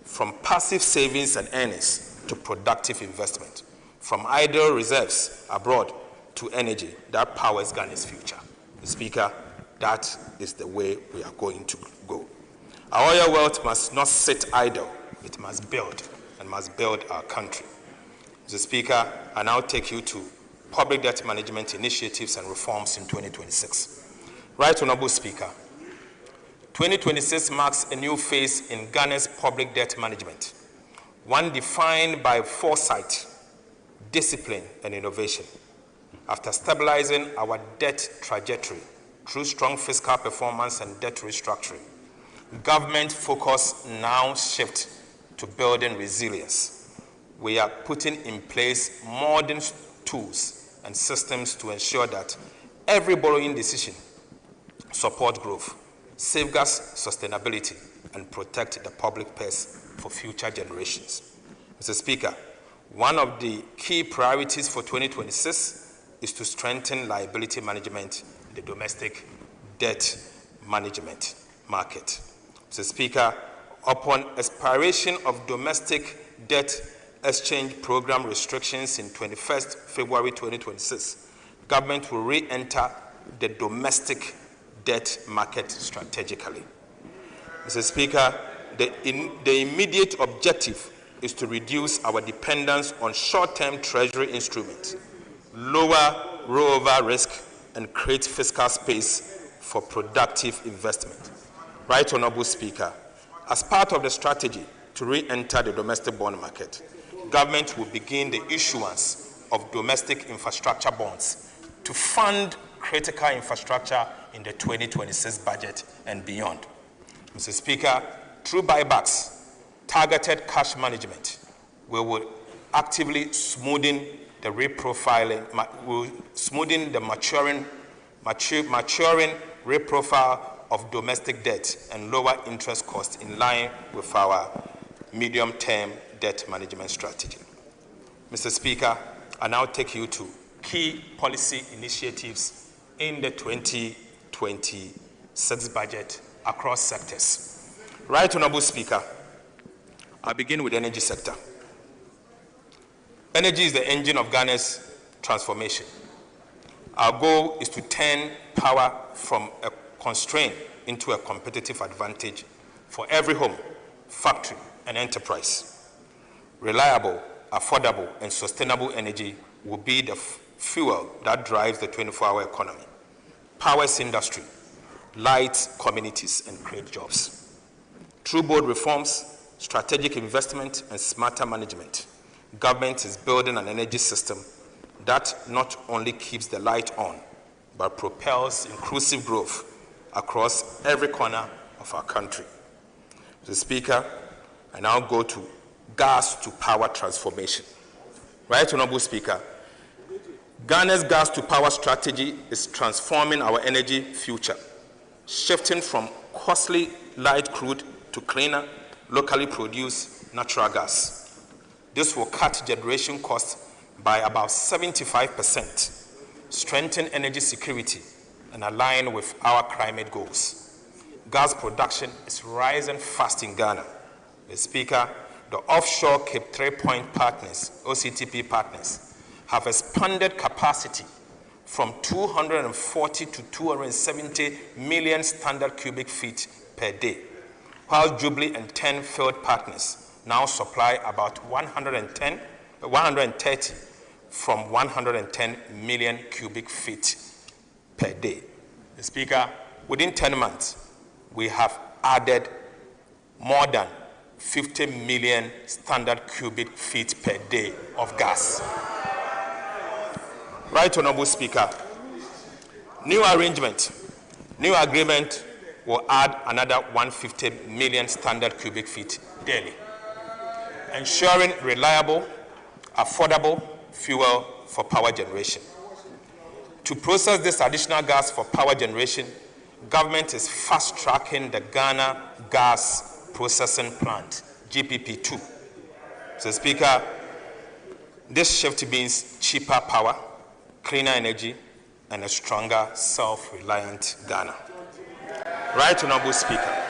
from passive savings and earnings to productive investment, from idle reserves abroad to energy that powers Ghana's future. Mr. Speaker, that is the way we are going to go. Our oil wealth must not sit idle. It must build, and must build our country. Mr. Speaker, I now take you to public debt management initiatives and reforms in 2026. Right Honorable Speaker, 2026 marks a new phase in Ghana's public debt management, one defined by foresight, discipline, and innovation. After stabilizing our debt trajectory through strong fiscal performance and debt restructuring, government focus now shifts to building resilience. We are putting in place modern tools and systems to ensure that every borrowing decision supports growth, safeguards sustainability, and protects the public purse for future generations. Mr. Speaker, one of the key priorities for 2026 is to strengthen liability management in the domestic debt management market. Mr. Speaker, upon expiration of domestic debt exchange program restrictions in 21st February 2026, government will re-enter the domestic debt market strategically. Mr. Speaker, the immediate objective is to reduce our dependence on short-term treasury instruments, lower rollover risk, and create fiscal space for productive investment. Right Honourable Speaker, as part of the strategy to re-enter the domestic bond market, government will begin the issuance of domestic infrastructure bonds to fund critical infrastructure in the 2026 budget and beyond. Mr. Speaker, through buybacks, targeted cash management, we will actively smoothing the reprofiling, smoothing the maturing reprofile of domestic debt and lower interest costs in line with our medium-term debt management strategy. Mr. Speaker, I now take you to key policy initiatives in the 2026 budget across sectors. Right Honourable Speaker, I begin with the energy sector. Energy is the engine of Ghana's transformation. Our goal is to turn power from a constraint into a competitive advantage for every home, factory, and enterprise. Reliable, affordable, and sustainable energy will be the fuel that drives the 24-hour economy, powers industry, lights communities, and create jobs. Through bold reforms, strategic investment, and smarter management, government is building an energy system that not only keeps the light on, but propels inclusive growth across every corner of our country. Mr. Speaker, I now go to gas to power transformation. Right Honourable Speaker, Ghana's gas to power strategy is transforming our energy future, shifting from costly light crude to cleaner, locally produced natural gas. This will cut generation costs by about 75%, strengthen energy security, and align with our climate goals. Gas production is rising fast in Ghana. Mr. Speaker, the offshore Cape 3 Point partners, OCTP partners, have expanded capacity from 240 to 270 million standard cubic feet per day, while Jubilee and 10 field partners now supply about 130 from 110 million cubic feet per day. Mr. Speaker, within 10 months, we have added more than 50 million standard cubic feet per day of gas. Right Honourable Speaker, new agreement will add another 150 million standard cubic feet daily, ensuring reliable, affordable fuel for power generation. To process this additional gas for power generation, government is fast-tracking the Ghana Gas Processing Plant, GPP2. Mr. Speaker, this shift means cheaper power, cleaner energy, and a stronger, self-reliant Ghana. Right Honourable Speaker,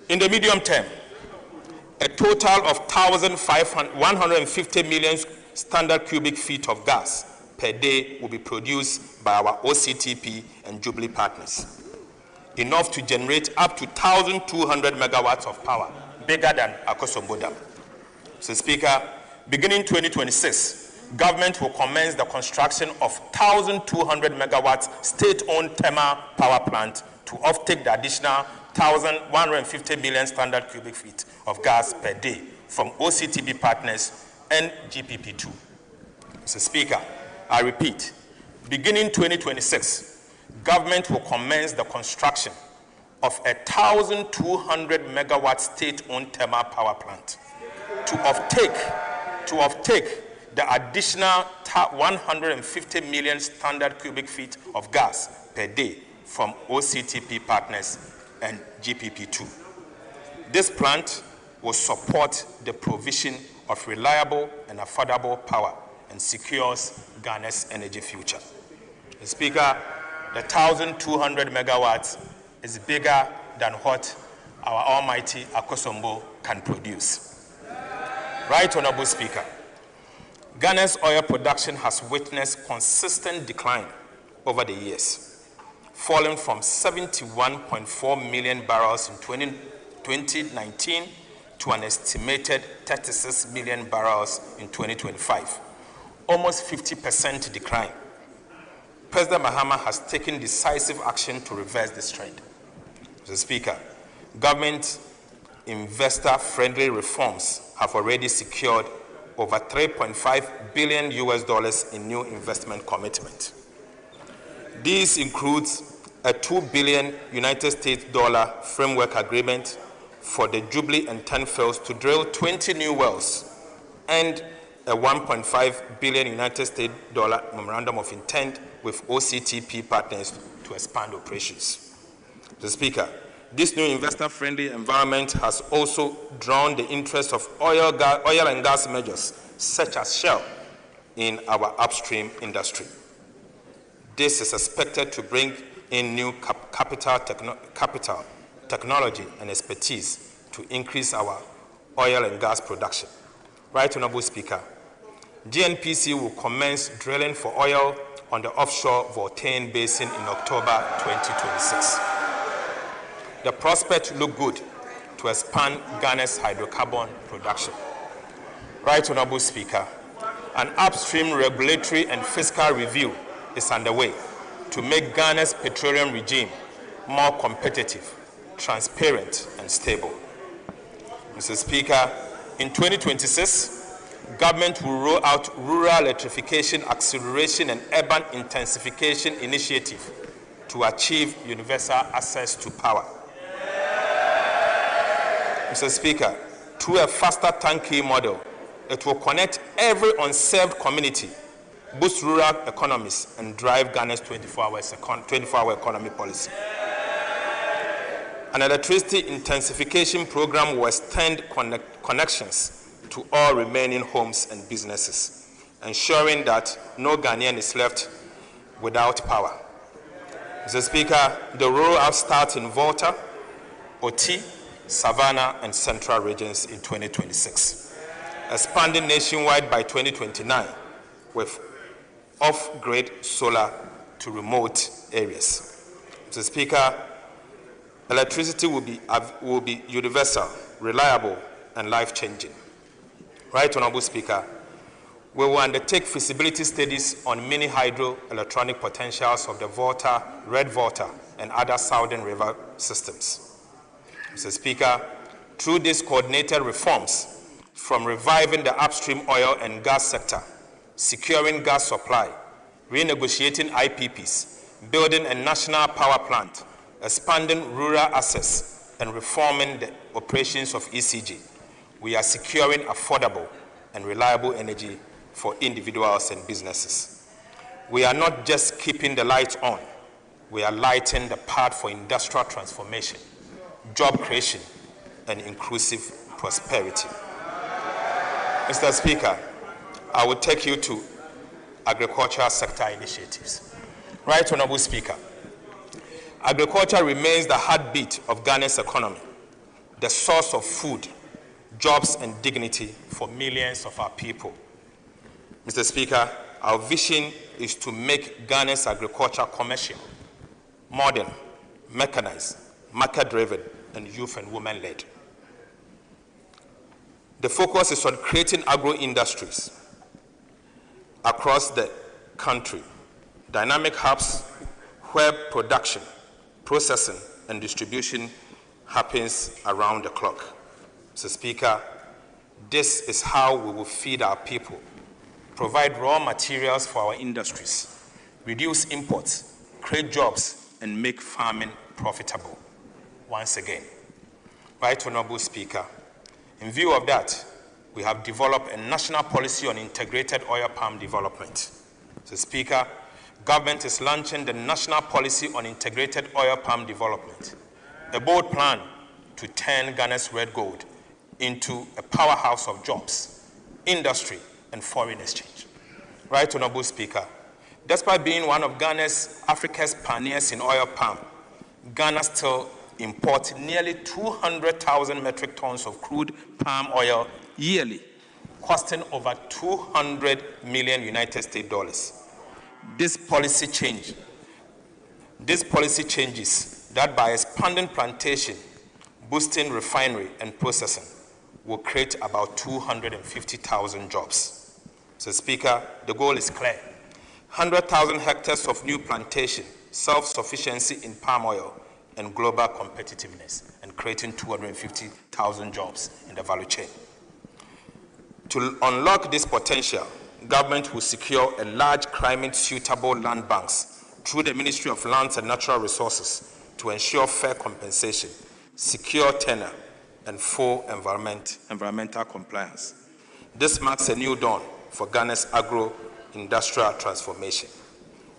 in the medium term, a total of 150 million standard cubic feet of gas per day will be produced by our OCTP and Jubilee partners, enough to generate up to 1,200 megawatts of power, bigger than Akosombo Dam. Mr. Speaker, beginning 2026, government will commence the construction of 1,200 megawatts state-owned thermal power plant to offtake the additional 150 million standard cubic feet of gas per day from OCTP partners and GPP2. Mr. Speaker, I repeat, beginning 2026, government will commence the construction of a 1,200 megawatt state-owned thermal power plant to offtake the additional 150 million standard cubic feet of gas per day from OCTP partners and GPP2. This plant will support the provision of reliable and affordable power and secures Ghana's energy future. Mr. Speaker, the 1,200 megawatts is bigger than what our almighty Akosombo can produce. Right Honorable Speaker, Ghana's oil production has witnessed consistent decline over the years, falling from 71.4 million barrels in 2019 to an estimated 36 million barrels in 2025, almost 50% decline. President Mahama has taken decisive action to reverse this trend. Mr. Speaker, government investor-friendly reforms have already secured over $3.5 billion in new investment commitment. This includes a $2 billion United States dollar framework agreement for the Jubilee and 10 fields to drill 20 new wells and a $1.5 billion United States dollar memorandum of intent with OCTP partners to expand operations. Mr. Speaker, this new investor-friendly environment has also drawn the interest of oil and gas majors such as Shell in our upstream industry. This is expected to bring in new capital, technology, and expertise to increase our oil and gas production. Right Honorable Speaker, GNPC will commence drilling for oil on the offshore Voltaire Basin in October 2026. The prospects look good to expand Ghana's hydrocarbon production. Right Honorable Speaker, an upstream regulatory and fiscal review is underway to make Ghana's petroleum regime more competitive, transparent, and stable. Mr. Speaker, in 2026, government will roll out Rural Electrification Acceleration and Urban Intensification Initiative to achieve universal access to power. Mr. Speaker, through a faster turnkey model, it will connect every unserved community, boost rural economies, and drive Ghana's 24-hour economy policy. An electricity intensification program will extend connections to all remaining homes and businesses, ensuring that no Ghanaian is left without power. Mr. Speaker, the rollout starts in Volta, Oti, Savannah, and Central regions in 2026, expanding nationwide by 2029 with off-grid solar to remote areas. Mr. Speaker, electricity will be universal, reliable, and life-changing. Right Honorable Speaker, we will undertake feasibility studies on mini hydroelectronic potentials of the Volta, Red Volta, and other Southern River systems. Mr. Speaker, through these coordinated reforms, from reviving the upstream oil and gas sector, securing gas supply, renegotiating IPPs, building a national power plant, expanding rural access, and reforming the operations of ECG, we are securing affordable and reliable energy for individuals and businesses. We are not just keeping the lights on, we are lighting the path for industrial transformation, job creation, and inclusive prosperity. Mr. Speaker, I will take you to agricultural sector initiatives. Right Honorable Speaker, agriculture remains the heartbeat of Ghana's economy, the source of food, jobs, and dignity for millions of our people. Mr. Speaker, our vision is to make Ghana's agriculture commercial, modern, mechanized, market-driven, and youth and women-led. The focus is on creating agro-industries across the country, dynamic hubs where production, processing, and distribution happens around the clock. Mr. Speaker, this is how we will feed our people, provide raw materials for our industries, reduce imports, create jobs, and make farming profitable. Once again, Right Honorable Speaker, in view of that, we have developed a national policy on integrated oil palm development. Mr. Speaker, government is launching the National Policy on Integrated Oil Palm Development, a bold plan to turn Ghana's red gold into a powerhouse of jobs, industry, and foreign exchange. Right Honorable Speaker, despite being one of Africa's pioneers in oil palm, Ghana still imports nearly 200,000 metric tons of crude palm oil yearly, costing over 200 million United States dollars. This policy changes that by expanding plantation, boosting refinery and processing, will create about 250,000 jobs. So, Speaker, the goal is clear. 100,000 hectares of new plantation, self-sufficiency in palm oil, and global competitiveness, and creating 250,000 jobs in the value chain. To unlock this potential, government will secure a large climate-suitable land banks through the Ministry of Lands and Natural Resources to ensure fair compensation, secure tenure, and full environmental compliance. This marks a new dawn for Ghana's agro-industrial transformation.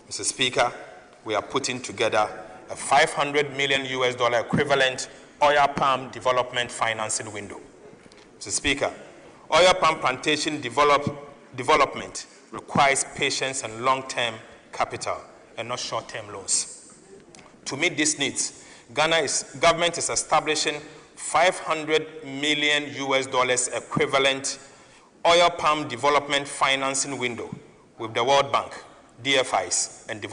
Mr. Speaker, we are putting together a $500 million equivalent oil palm development financing window. Mr. Speaker, oil palm plantation development requires patience and long-term capital and not short-term loans. To meet these needs, government is establishing $500 million equivalent oil palm development financing window with the World Bank, DFIs, and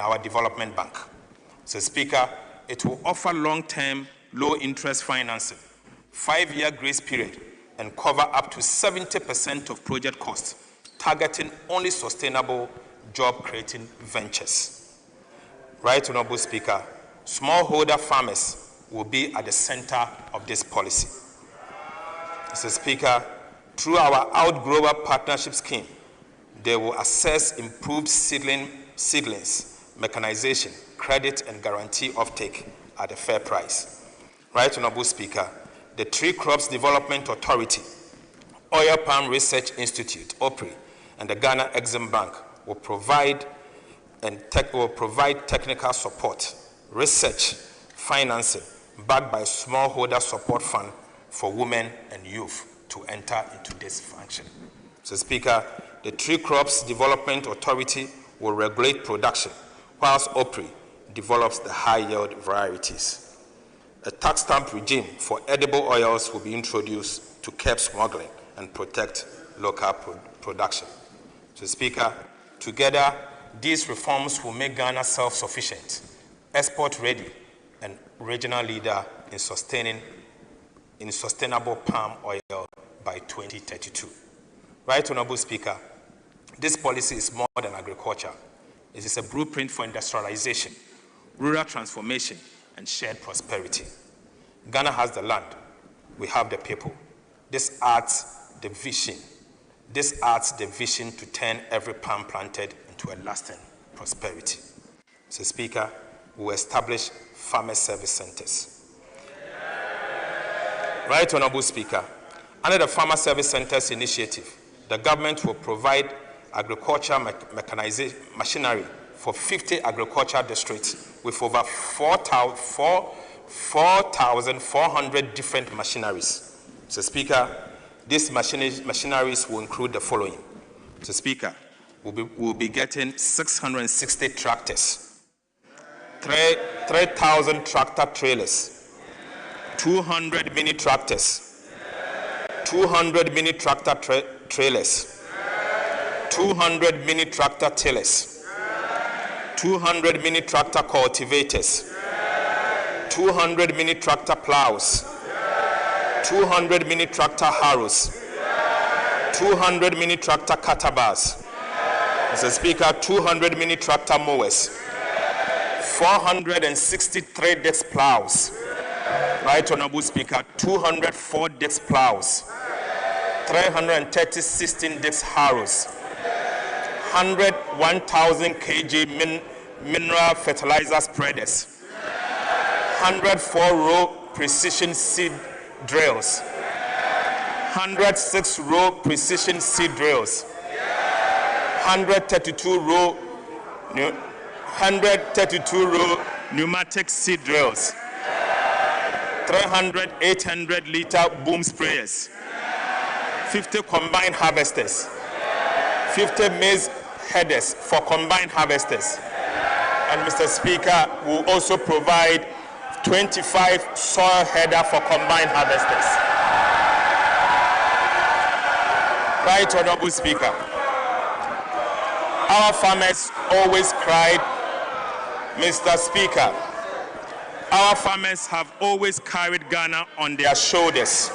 our development bank. So, Speaker, it will offer long-term, low-interest financing, 5-year grace period, and cover up to 70% of project costs, targeting only sustainable, job-creating ventures. Right, Honorable Speaker, smallholder farmers will be at the center of this policy. Mr. Speaker, through our Outgrower Partnership Scheme, they will access improved seedlings, mechanization, credit, and guarantee offtake at a fair price. Right, Honorable Speaker, the Tree Crops Development Authority, Oil Palm Research Institute, OPRI, and the Ghana Exim Bank will provide technical support, research, financing, backed by smallholder support fund for women and youth to enter into this function. So, Speaker, the Tree Crops Development Authority will regulate production, whilst OPRI develops the high-yield varieties. A tax stamp regime for edible oils will be introduced to curb smuggling and protect local production. So, Speaker, together, these reforms will make Ghana self-sufficient, export-ready, and regional leader in sustainable palm oil by 2032. Right, Honorable Speaker, this policy is more than agriculture. It is a blueprint for industrialization, rural transformation, and shared prosperity. Ghana has the land. We have the people. This adds the vision. This adds the vision to turn every palm planted into a lasting prosperity. So, Speaker, we will establish farmer service centers. Right, Honorable Speaker, under the Farmer Service Centers initiative, the government will provide agriculture mechanization machinery for 50 agricultural districts with over 4,400 different machineries. So, Speaker, these machineries will include the following. So, Speaker, we'll be getting 660 tractors, 3,000 tractor trailers, 200 mini tractors, 200 mini tractor trailers, 200 mini tractor tillers, 200 mini tractor cultivators, 200 mini tractor plows, 200 mini tractor harrows, 200 mini tractor catabars, Mr. Speaker, 200 mini tractor mowers, 463 disc plows, Right, Honorable Speaker, 204 disc plows, 330 16 disc harrows, 1,000 kg mineral fertilizer spreaders, 104 row precision seed drills, 106 row precision seed drills, 132 row pneumatic seed drills, 300 800-liter boom sprayers, 50 combined harvesters, 50 maize headers for combined harvesters, and Mr. Speaker, will also provide 25 soil header for combined harvesters. Right Honorable Speaker, our farmers always cried, Mr. Speaker, our farmers have always carried Ghana on their shoulders.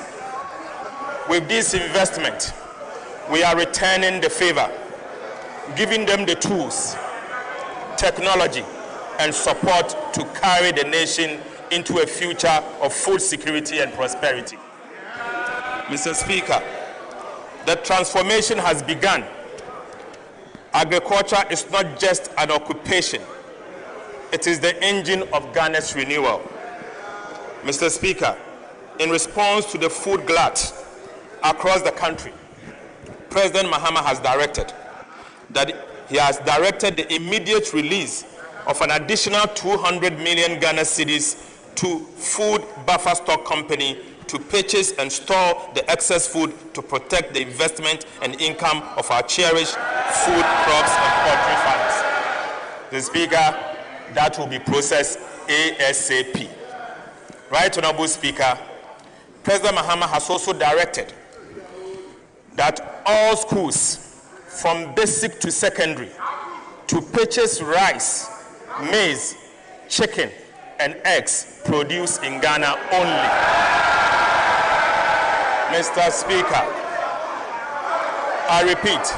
With this investment, we are returning the favor, giving them the tools, technology, and support to carry the nation into a future of food security and prosperity. Mr. Speaker, the transformation has begun. Agriculture is not just an occupation. It is the engine of Ghana's renewal. Mr. Speaker, in response to the food glut across the country, President Mahama has directed the immediate release of an additional 200 million Ghana cedis to Food Buffer Stock Company to purchase and store the excess food to protect the investment and income of our cherished food, crops, and poultry farmers. The Speaker, that will be processed ASAP. Right Honorable Speaker, President Mahama has also directed that all schools from basic to secondary to purchase rice, maize, chicken, and eggs produced in Ghana only. Mr. Speaker, I repeat,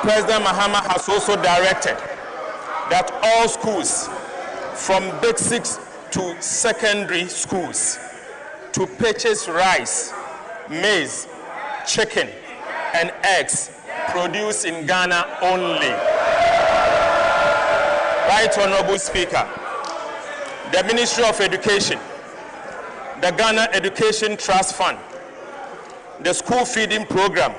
President Mahama has also directed that all schools from basic to secondary schools to purchase rice, maize, chicken, and eggs produced in Ghana only. Right Honorable Speaker, the Ministry of Education, the Ghana Education Trust Fund, the School Feeding Program,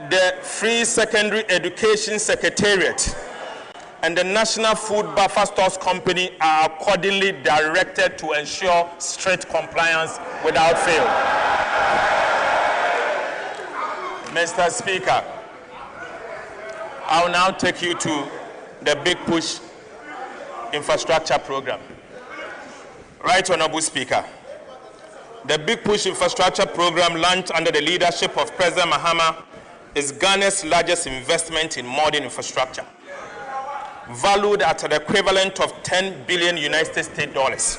the Free Secondary Education Secretariat, and the National Food Buffer Stocks Company are accordingly directed to ensure strict compliance without fail. Mr. Speaker, I will now take you to the Big Push Infrastructure Program. Right Honorable Speaker, the Big Push Infrastructure Program, launched under the leadership of President Mahama, is Ghana's largest investment in modern infrastructure, valued at the equivalent of $10 billion United States dollars.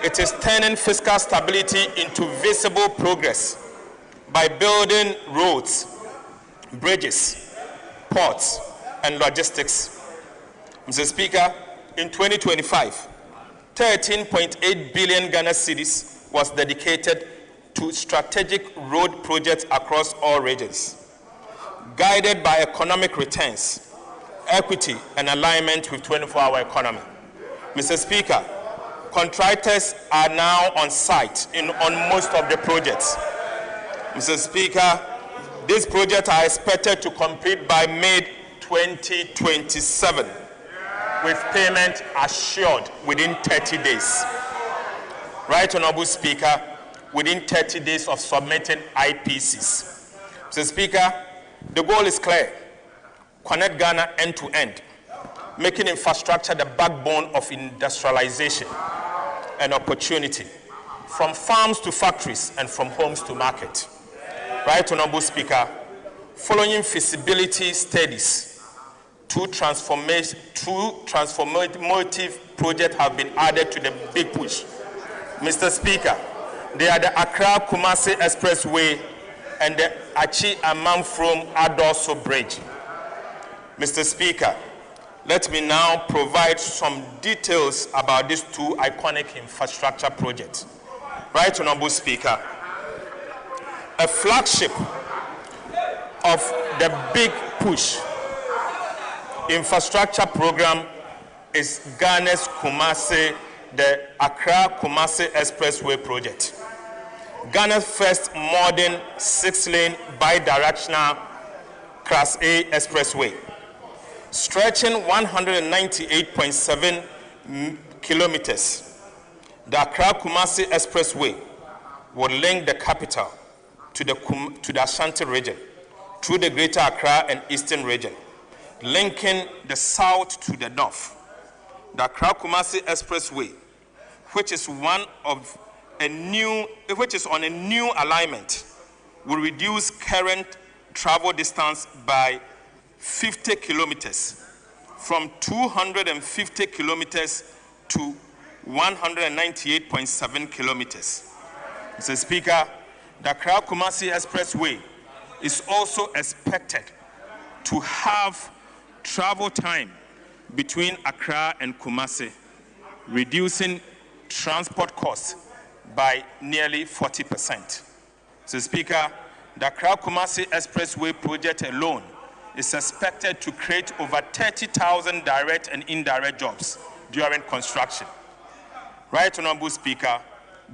It is turning fiscal stability into visible progress by building roads, bridges, ports, and logistics. Mr. Speaker, in 2025, 13.8 billion Ghana cedis was dedicated to strategic road projects across all regions, guided by economic returns, equity, and alignment with 24-hour economy. Mr. Speaker, contractors are now on site on most of the projects. Mr. Speaker, these projects are expected to complete by May 2027, with payment assured within 30 days. Right Honorable Speaker, within 30 days of submitting IPCs. Mr. Speaker, the goal is clear: connect Ghana end to end, making infrastructure the backbone of industrialization and opportunity, from farms to factories and from homes to market. Right Honorable Speaker, following feasibility studies, two transformative projects have been added to the Big Push. Mr. Speaker, they are the Accra-Kumasi Expressway and the Achi-Amamfrom-Adoso Bridge. Mr. Speaker, let me now provide some details about these two iconic infrastructure projects. Right Honorable Speaker, a flagship of the Big Push infrastructure program is Ghana's the Accra-Kumasi Expressway project, Ghana's first modern 6-lane bi-directional Class A expressway, stretching 198.7 kilometers. The Accra-Kumasi Expressway will link the capital to the Ashanti region through the Greater Accra and Eastern region, linking the south to the north. The Accra-Kumasi Expressway, which is on a new alignment, will reduce current travel distance by 50 kilometers, from 250 kilometers to 198.7 kilometers. Mr. Speaker, the Accra-Kumasi Expressway is also expected to have travel time between Accra and Kumasi, reducing transport costs by nearly 40%. Mr. Speaker, the Accra-Kumasi Expressway project alone is expected to create over 30,000 direct and indirect jobs during construction. Right, Honorable Speaker,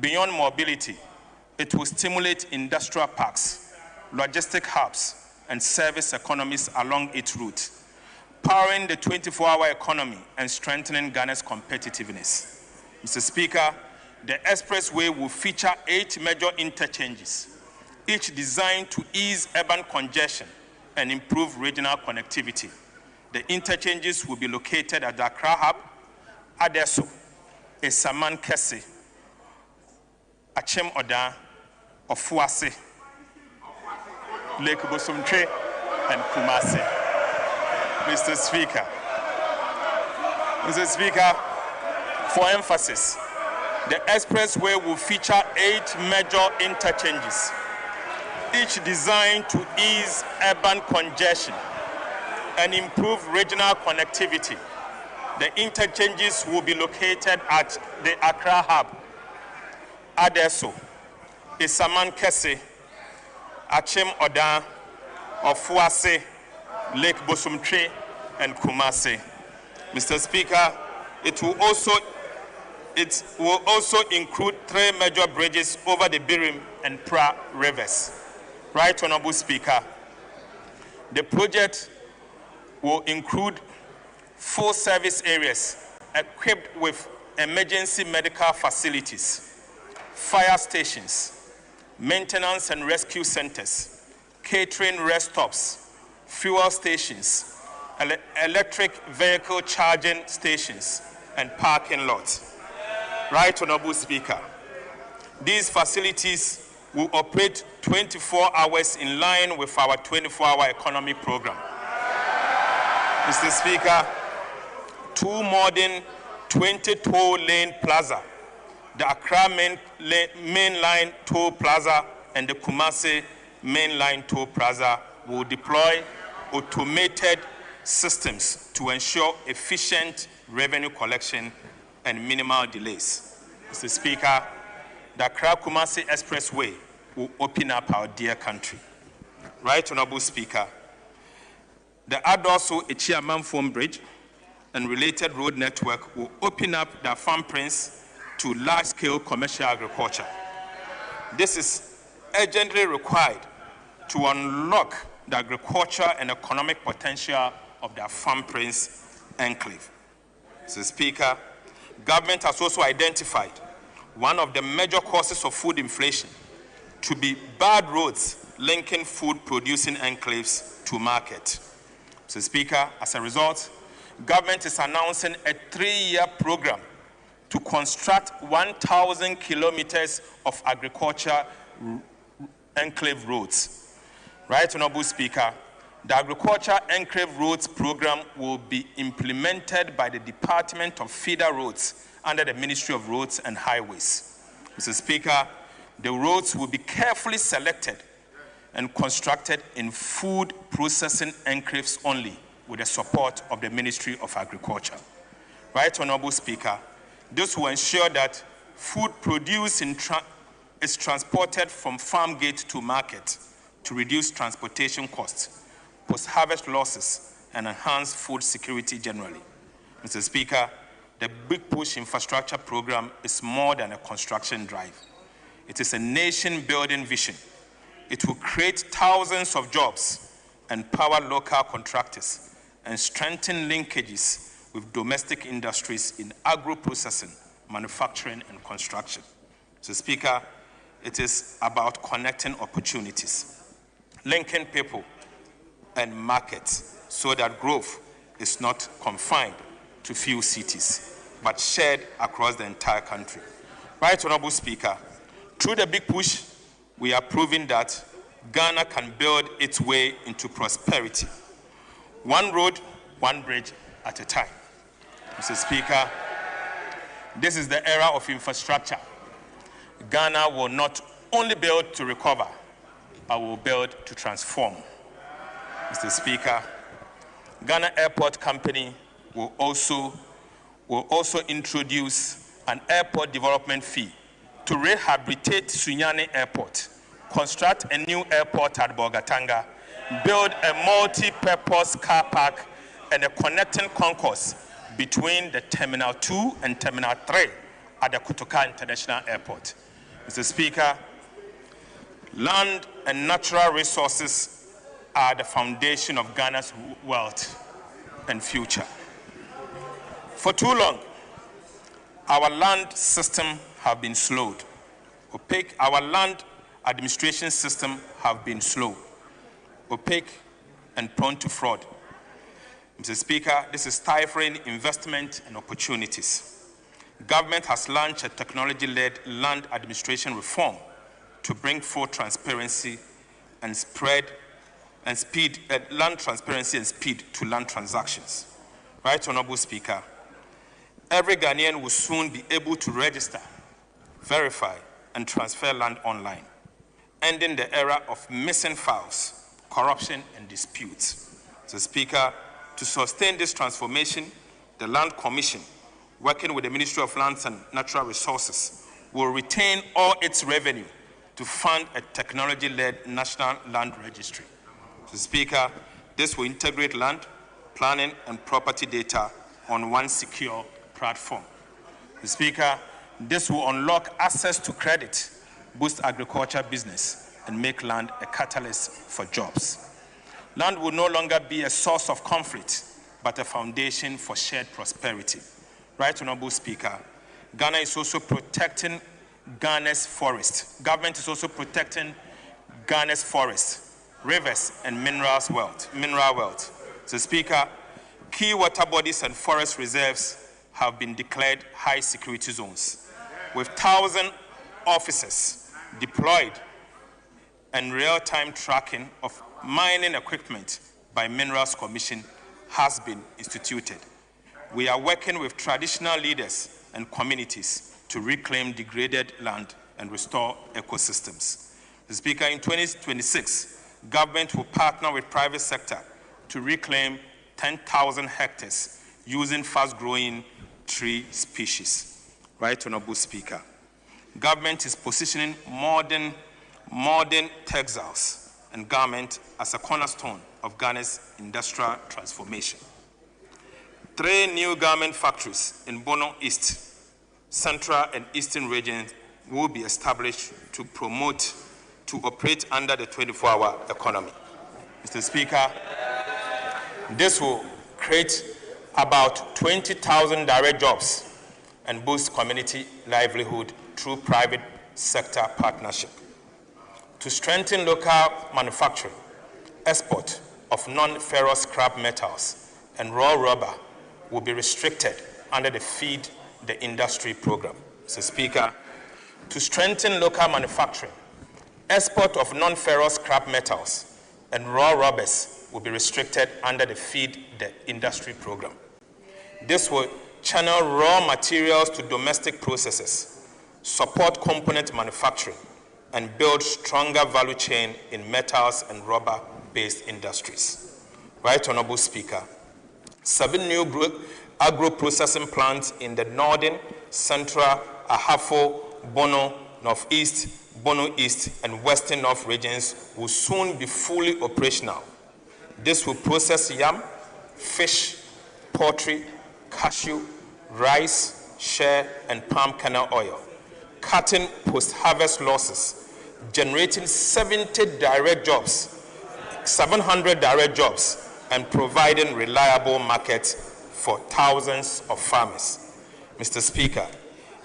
beyond mobility, it will stimulate industrial parks, logistic hubs, and service economies along its route, powering the 24-hour economy and strengthening Ghana's competitiveness. Mr. Speaker, the expressway will feature 8 major interchanges, each designed to ease urban congestion and improve regional connectivity. The interchanges will be located at the Accra Hub, Adesso, Esaman Kese, Achem Oda, Ofuase, Lake Bosumtre, and Kumasi. Mr. Speaker, for emphasis, the expressway will feature 8 major interchanges, each designed to ease urban congestion and improve regional connectivity. The interchanges will be located at the Accra Hub, Adesso, Esaman Kese, Achem Oda, Ofuase, Lake Bosumtre, and Kumasi. Mr. Speaker, it will also include 3 major bridges over the Birim and Pra rivers. Right, Honorable Speaker, the project will include 4 service areas equipped with emergency medical facilities, fire stations, maintenance and rescue centers, catering rest stops, fuel stations, electric vehicle charging stations, and parking lots. Right, Honorable Speaker, these facilities will operate 24 hours in line with our 24-hour economy program. Mr. Speaker, 2 modern 20-toll lane plaza, the Accra Mainline Toll Plaza and the Kumasi Mainline Toll Plaza will deploy automated systems to ensure efficient revenue collection and minimal delays. Mr. Speaker, the Accra-Kumasi Expressway will open up our dear country. Right, Honorable Speaker, the Adoso Echiamanfom Bridge and related road network will open up the farm prince to large-scale commercial agriculture. This is urgently required to unlock the agriculture and economic potential of the farm prince enclave. Mr. Speaker, government has also identified one of the major causes of food inflation to be bad roads linking food-producing enclaves to market. Mr. Speaker, as a result, government is announcing a 3-year program to construct 1,000 kilometers of agriculture enclave roads. Right, Honorable Speaker, the Agriculture Enclave Roads Program will be implemented by the Department of Feeder Roads under the Ministry of Roads and Highways. Mr. Speaker, the roads will be carefully selected and constructed in food processing enclaves only with the support of the Ministry of Agriculture. Right, Honorable Speaker, this will ensure that food produced is transported from farm gate to market to reduce transportation costs, post-harvest losses, and enhance food security generally. Mr. Speaker, the Big Push Infrastructure Program is more than a construction drive. It is a nation-building vision. It will create thousands of jobs, empower local contractors, and strengthen linkages with domestic industries in agro-processing, manufacturing, and construction. Mr. Speaker, it is about connecting opportunities, linking people and markets so that growth is not confined to few cities, but shared across the entire country. Right, Honorable Speaker, through the Big Push, we are proving that Ghana can build its way into prosperity. One road, one bridge at a time. Mr. Speaker, this is the era of infrastructure. Ghana will not only build to recover, but will build to transform. Mr. Speaker, Ghana Airport Company will also introduce an airport development fee to rehabilitate Sunyani Airport, construct a new airport at Bolgatanga, build a multi-purpose car park and a connecting concourse between the Terminal 2 and Terminal 3 at the Kotoka International Airport. Mr. Speaker, land and natural resources are the foundation of Ghana's wealth and future. For too long, our land system have been slowed. Opaque, our land administration system have been slow, opaque, and prone to fraud. Mr. Speaker, this is stifling investment and opportunities. Government has launched a technology-led land administration reform to bring forth transparency and land transparency and speed to land transactions. Right Honorable Speaker, every Ghanaian will soon be able to register, verify, and transfer land online, ending the era of missing files, corruption, and disputes. So, Speaker, to sustain this transformation, the Land Commission, working with the Ministry of Lands and Natural Resources, will retain all its revenue to fund a technology-led national land registry. So, Speaker, this will integrate land, planning, and property data on one secure platform. So, Speaker, this will unlock access to credit, boost agriculture business, and make land a catalyst for jobs. Land will no longer be a source of conflict, but a foundation for shared prosperity. Right Honorable Speaker, Ghana is also protecting Ghana's forest. Government is also protecting Ghana's forests, rivers, and mineral wealth. So, Speaker, key water bodies and forest reserves have been declared high security zones, with 1,000 officers deployed and real-time tracking of mining equipment by Minerals Commission has been instituted. We are working with traditional leaders and communities to reclaim degraded land and restore ecosystems. Mr. Speaker, in 2026, government will partner with private sector to reclaim 10,000 hectares using fast-growing tree species. Right Honorable Speaker, government is positioning modern textiles and garment as a cornerstone of Ghana's industrial transformation. 3 new garment factories in Bono East, Central and Eastern regions will be established to operate under the 24-hour economy. Mr. Speaker, this will create about 20,000 direct jobs and boost community livelihood through private sector partnership. To strengthen local manufacturing, export of non-ferrous scrap metals and raw rubber will be restricted under the Feed the Industry program. Mr. Speaker, to strengthen local manufacturing, export of non-ferrous scrap metals and raw rubbers will be restricted under the Feed the Industry program. This will channel raw materials to domestic processes, support component manufacturing, and build stronger value chain in metals and rubber-based industries. Right Honorable Speaker, 7 new agro-processing plants in the Northern, Central, Ahafo, Bono, Northeast, Bono East, and Western North regions will soon be fully operational. This will process yam, fish, poultry, cashew, rice, shea, and palm kernel oil, cutting post-harvest losses, generating 700 direct jobs, and providing reliable markets for thousands of farmers. Mr. Speaker,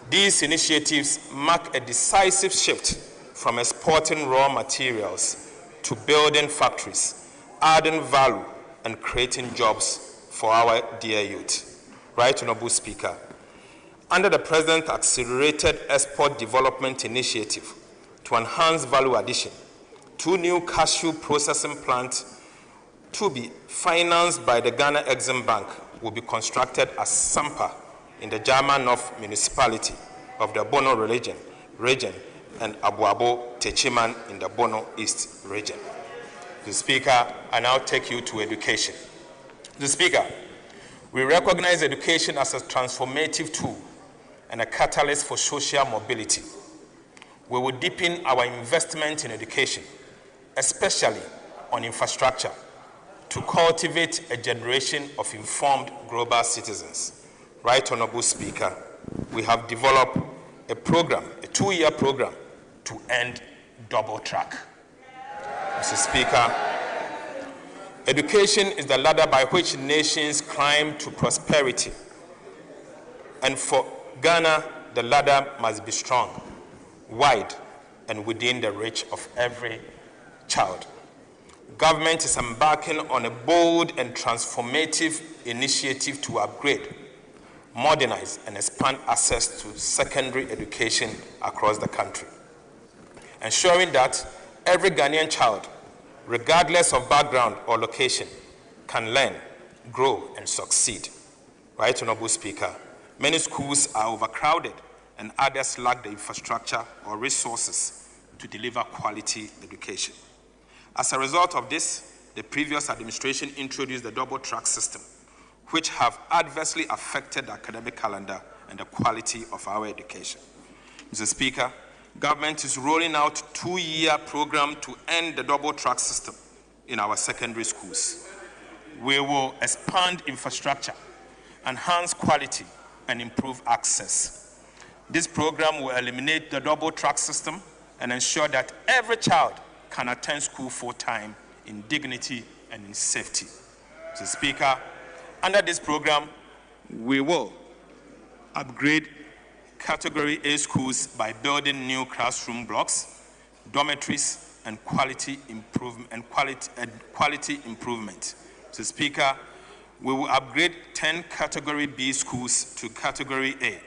these initiatives mark a decisive shift from exporting raw materials to building factories, adding value, and creating jobs for our dear youth. Right Honorable Speaker, under the President's Accelerated Export Development Initiative to enhance value addition, 2 new cashew processing plants to be financed by the Ghana Exim Bank will be constructed at Sampa in the Jama North municipality of the Bono region and Abuabo Techiman in the Bono East region. The Speaker, I now take you to education. The Speaker, we recognize education as a transformative tool and a catalyst for social mobility. We will deepen our investment in education, especially on infrastructure, to cultivate a generation of informed global citizens. Right Honorable Speaker, we have developed a program, a 2-year program, to end double track. Mr. Speaker, education is the ladder by which nations climb to prosperity. And for Ghana, the ladder must be strong, wide, and within the reach of every child. Government is embarking on a bold and transformative initiative to upgrade, modernize, and expand access to secondary education across the country, ensuring that every Ghanaian child, regardless of background or location, can learn, grow, and succeed. Right Honorable Speaker, many schools are overcrowded and others lack the infrastructure or resources to deliver quality education. As a result of this, the previous administration introduced the double-track system, which have adversely affected the academic calendar and the quality of our education. Mr. Speaker, government is rolling out a 2-year program to end the double-track system in our secondary schools. We will expand infrastructure, enhance quality, and improve access. This program will eliminate the double-track system and ensure that every child can attend school full-time in dignity and in safety. Mr. Speaker, under this program, we will upgrade Category A schools by building new classroom blocks, dormitories, and quality improvement. Mr. Speaker, we will upgrade 10 Category B schools to Category A,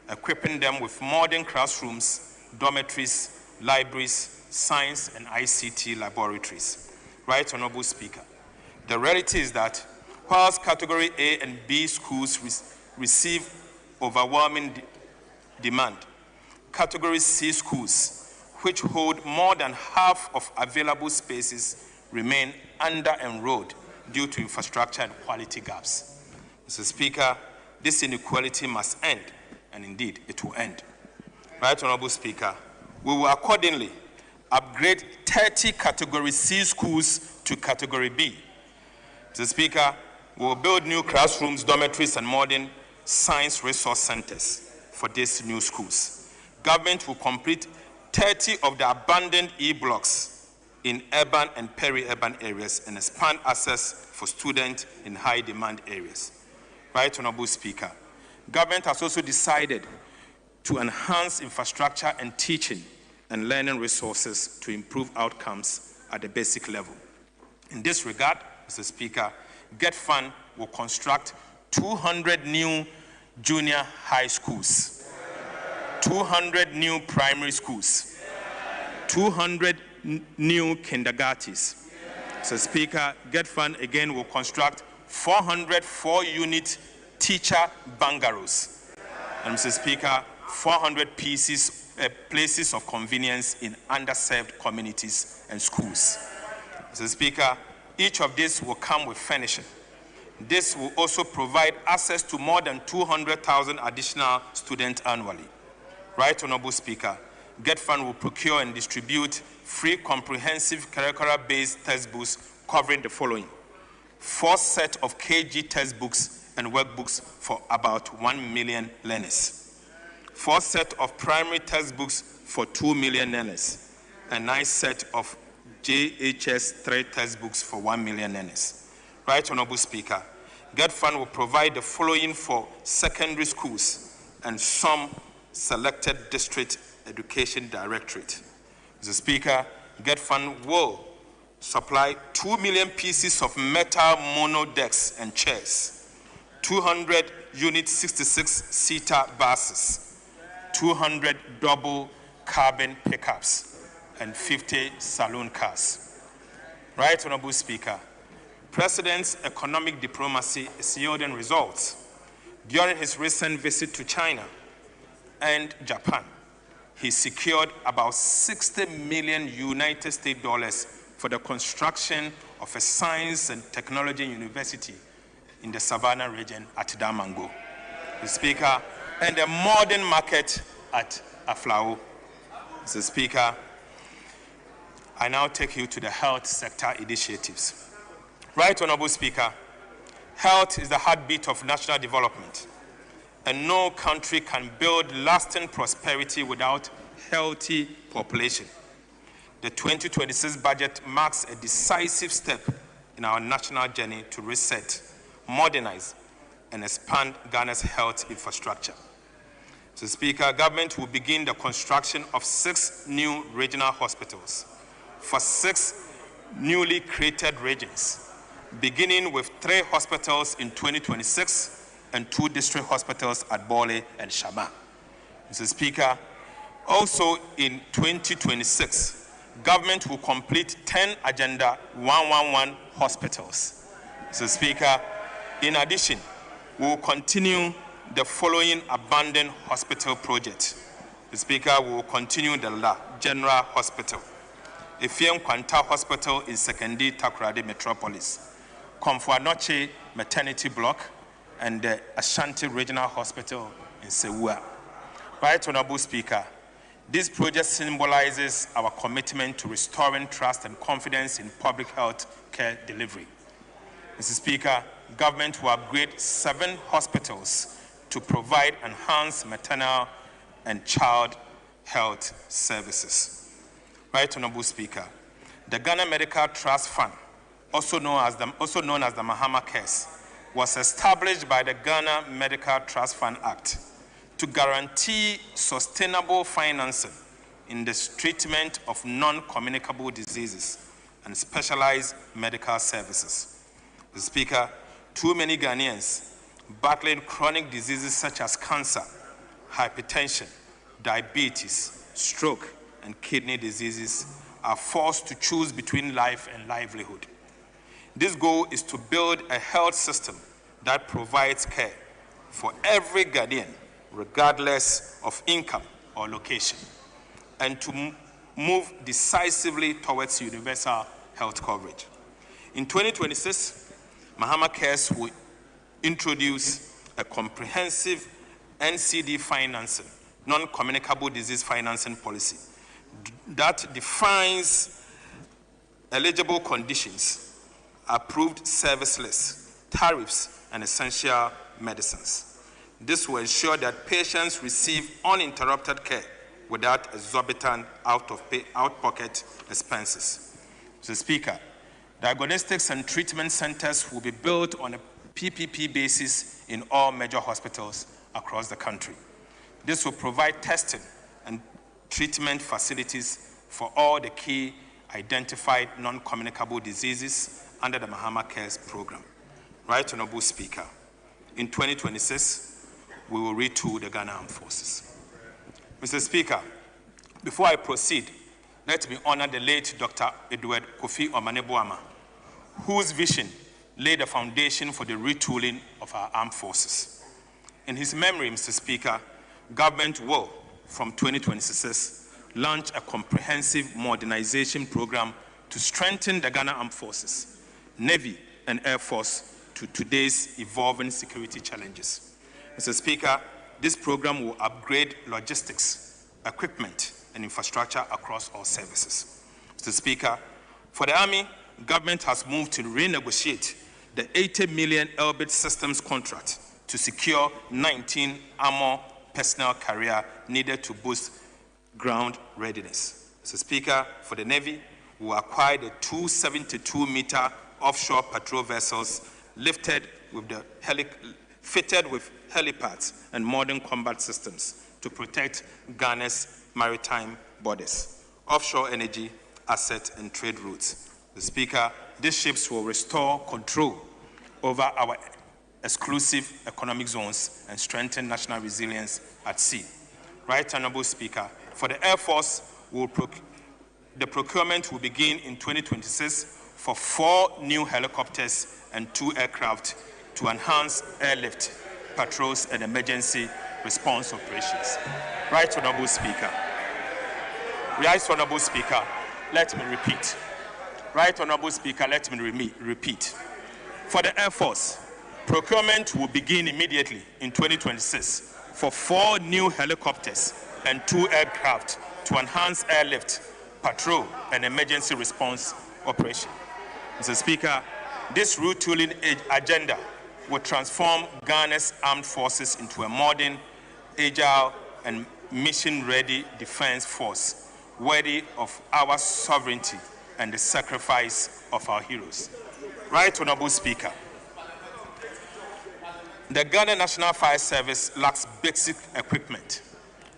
equipping them with modern classrooms, dormitories, libraries, science and ICT laboratories. Right Honorable Speaker, the reality is that whilst Category A and B schools receive overwhelming demand, Category C schools, which hold more than half of available spaces, remain under-enrolled due to infrastructure and quality gaps. Mr. Speaker, this inequality must end, and indeed it will end. Right Honorable Speaker, we will accordingly upgrade 30 Category C schools to Category B. Mr. Speaker, we will build new classrooms, dormitories, and modern science resource centers for these new schools. Government will complete 30 of the abandoned E-blocks in urban and peri-urban areas and expand access for students in high-demand areas. Right Honorable Speaker, government has also decided to enhance infrastructure and teaching and learning resources to improve outcomes at the basic level. In this regard, Mr. Speaker, Get Fund will construct 200 new junior high schools, 200 new primary schools, 200 new kindergartens. Mr. Speaker, Get Fund again will construct 400 4-unit teacher bungalows. And Mr. Speaker, 400 places of convenience in underserved communities and schools. Mr. Speaker, each of these will come with furnishing. This will also provide access to more than 200,000 additional students annually. Right Honorable Speaker, Get Fund will procure and distribute free comprehensive curricular-based textbooks covering the following: 4 sets of KG textbooks and workbooks for about 1 million learners, 4 sets of primary textbooks for 2 million learners, and 9 sets of JHS 3 textbooks for 1 million learners. Right Honorable Speaker, Get Fund will provide the following for secondary schools and some selected district education directorate. Mr. Speaker, Get Fund will supply 2 million pieces of metal mono decks and chairs, 200 unit 66-seater buses, 200 double cabin pickups, and 50 saloon cars. Right Honorable Speaker, President's economic diplomacy is yielding results. During his recent visit to China and Japan, he secured about 60 million United States dollars for the construction of a science and technology university in the Savannah region at Damango, Mr. Speaker, and a modern market at Aflao. Mr. Speaker, I now take you to the health sector initiatives. Right Honorable Speaker, health is the heartbeat of national development, and no country can build lasting prosperity without healthy population. The 2026 budget marks a decisive step in our national journey to reset, modernize, and expand Ghana's health infrastructure. Mr. Speaker, government will begin the construction of 6 new regional hospitals for 6 newly created regions, beginning with 3 hospitals in 2026 and 2 district hospitals at Bole and Shama. Mr. Speaker, also in 2026, government will complete 10 Agenda 111 hospitals. Mr. Speaker, in addition, we will continue the following abandoned hospital project. Mr. Speaker, we will continue the La General Hospital, Efiem Kwanta Hospital in Sekendi Takoradi Metropolis, Komfo-Anokye Maternity Block, and the Ashanti Regional Hospital in Sewua. Right Honorable Speaker, this project symbolizes our commitment to restoring trust and confidence in public health care delivery. Mr. Speaker, government will upgrade 7 hospitals to provide enhanced maternal and child health services. Right Honorable Speaker, the Ghana Medical Trust Fund, also known as the Mahama Cares, was established by the Ghana Medical Trust Fund Act to guarantee sustainable financing in the treatment of non-communicable diseases and specialized medical services. Mr. Speaker, too many Ghanaians battling chronic diseases such as cancer, hypertension, diabetes, stroke, and kidney diseases are forced to choose between life and livelihood. This goal is to build a health system that provides care for every Ghanaian, regardless of income or location, and to move decisively towards universal health coverage. In 2026, Mahama Cares will introduce a comprehensive NCD financing, non-communicable disease financing policy that defines eligible conditions, approved service lists, tariffs, and essential medicines. This will ensure that patients receive uninterrupted care without exorbitant out-of-pocket expenses. Mr. Speaker, diagnostics and treatment centers will be built on a PPP basis in all major hospitals across the country. This will provide testing and treatment facilities for all the key identified non-communicable diseases under the Mahama Cares program. Right Honorable Speaker, in 2026, we will retool the Ghana Armed Forces. Mr. Speaker, before I proceed, let me honor the late Dr. Edward Kofi Omanebuama, whose vision laid the foundation for the retooling of our armed forces. In his memory, Mr. Speaker, government will, from 2026, launch a comprehensive modernization program to strengthen the Ghana Armed Forces, Navy, and Air Force to today's evolving security challenges. Mr. Speaker, this program will upgrade logistics, equipment, and infrastructure across all services. Mr. Speaker, for the Army, government has moved to renegotiate the 80 million Elbit Systems contract to secure 19 armor personnel carrier needed to boost ground readiness. Mr. Speaker, for the Navy, we will acquire the 272-meter offshore patrol vessels fitted with helipads and modern combat systems to protect Ghana's maritime borders, offshore energy, asset, and trade routes. The Speaker, these ships will restore control over our exclusive economic zones and strengthen national resilience at sea. Right Honorable Speaker, for the Air Force, The procurement will begin in 2026 for 4 new helicopters and 2 aircraft to enhance airlift, patrols, and emergency response operations. Right Honorable Speaker. Right Honorable Speaker, let me repeat. Right Honorable Speaker, let me repeat. For the Air Force, procurement will begin immediately in 2026 for 4 new helicopters and 2 aircraft to enhance airlift, patrol, and emergency response operation. Mr. Speaker, this retooling agenda will transform Ghana's armed forces into a modern, agile, and mission-ready defense force worthy of our sovereignty and the sacrifice of our heroes. Right Honorable Speaker, the Ghana National Fire Service lacks basic equipment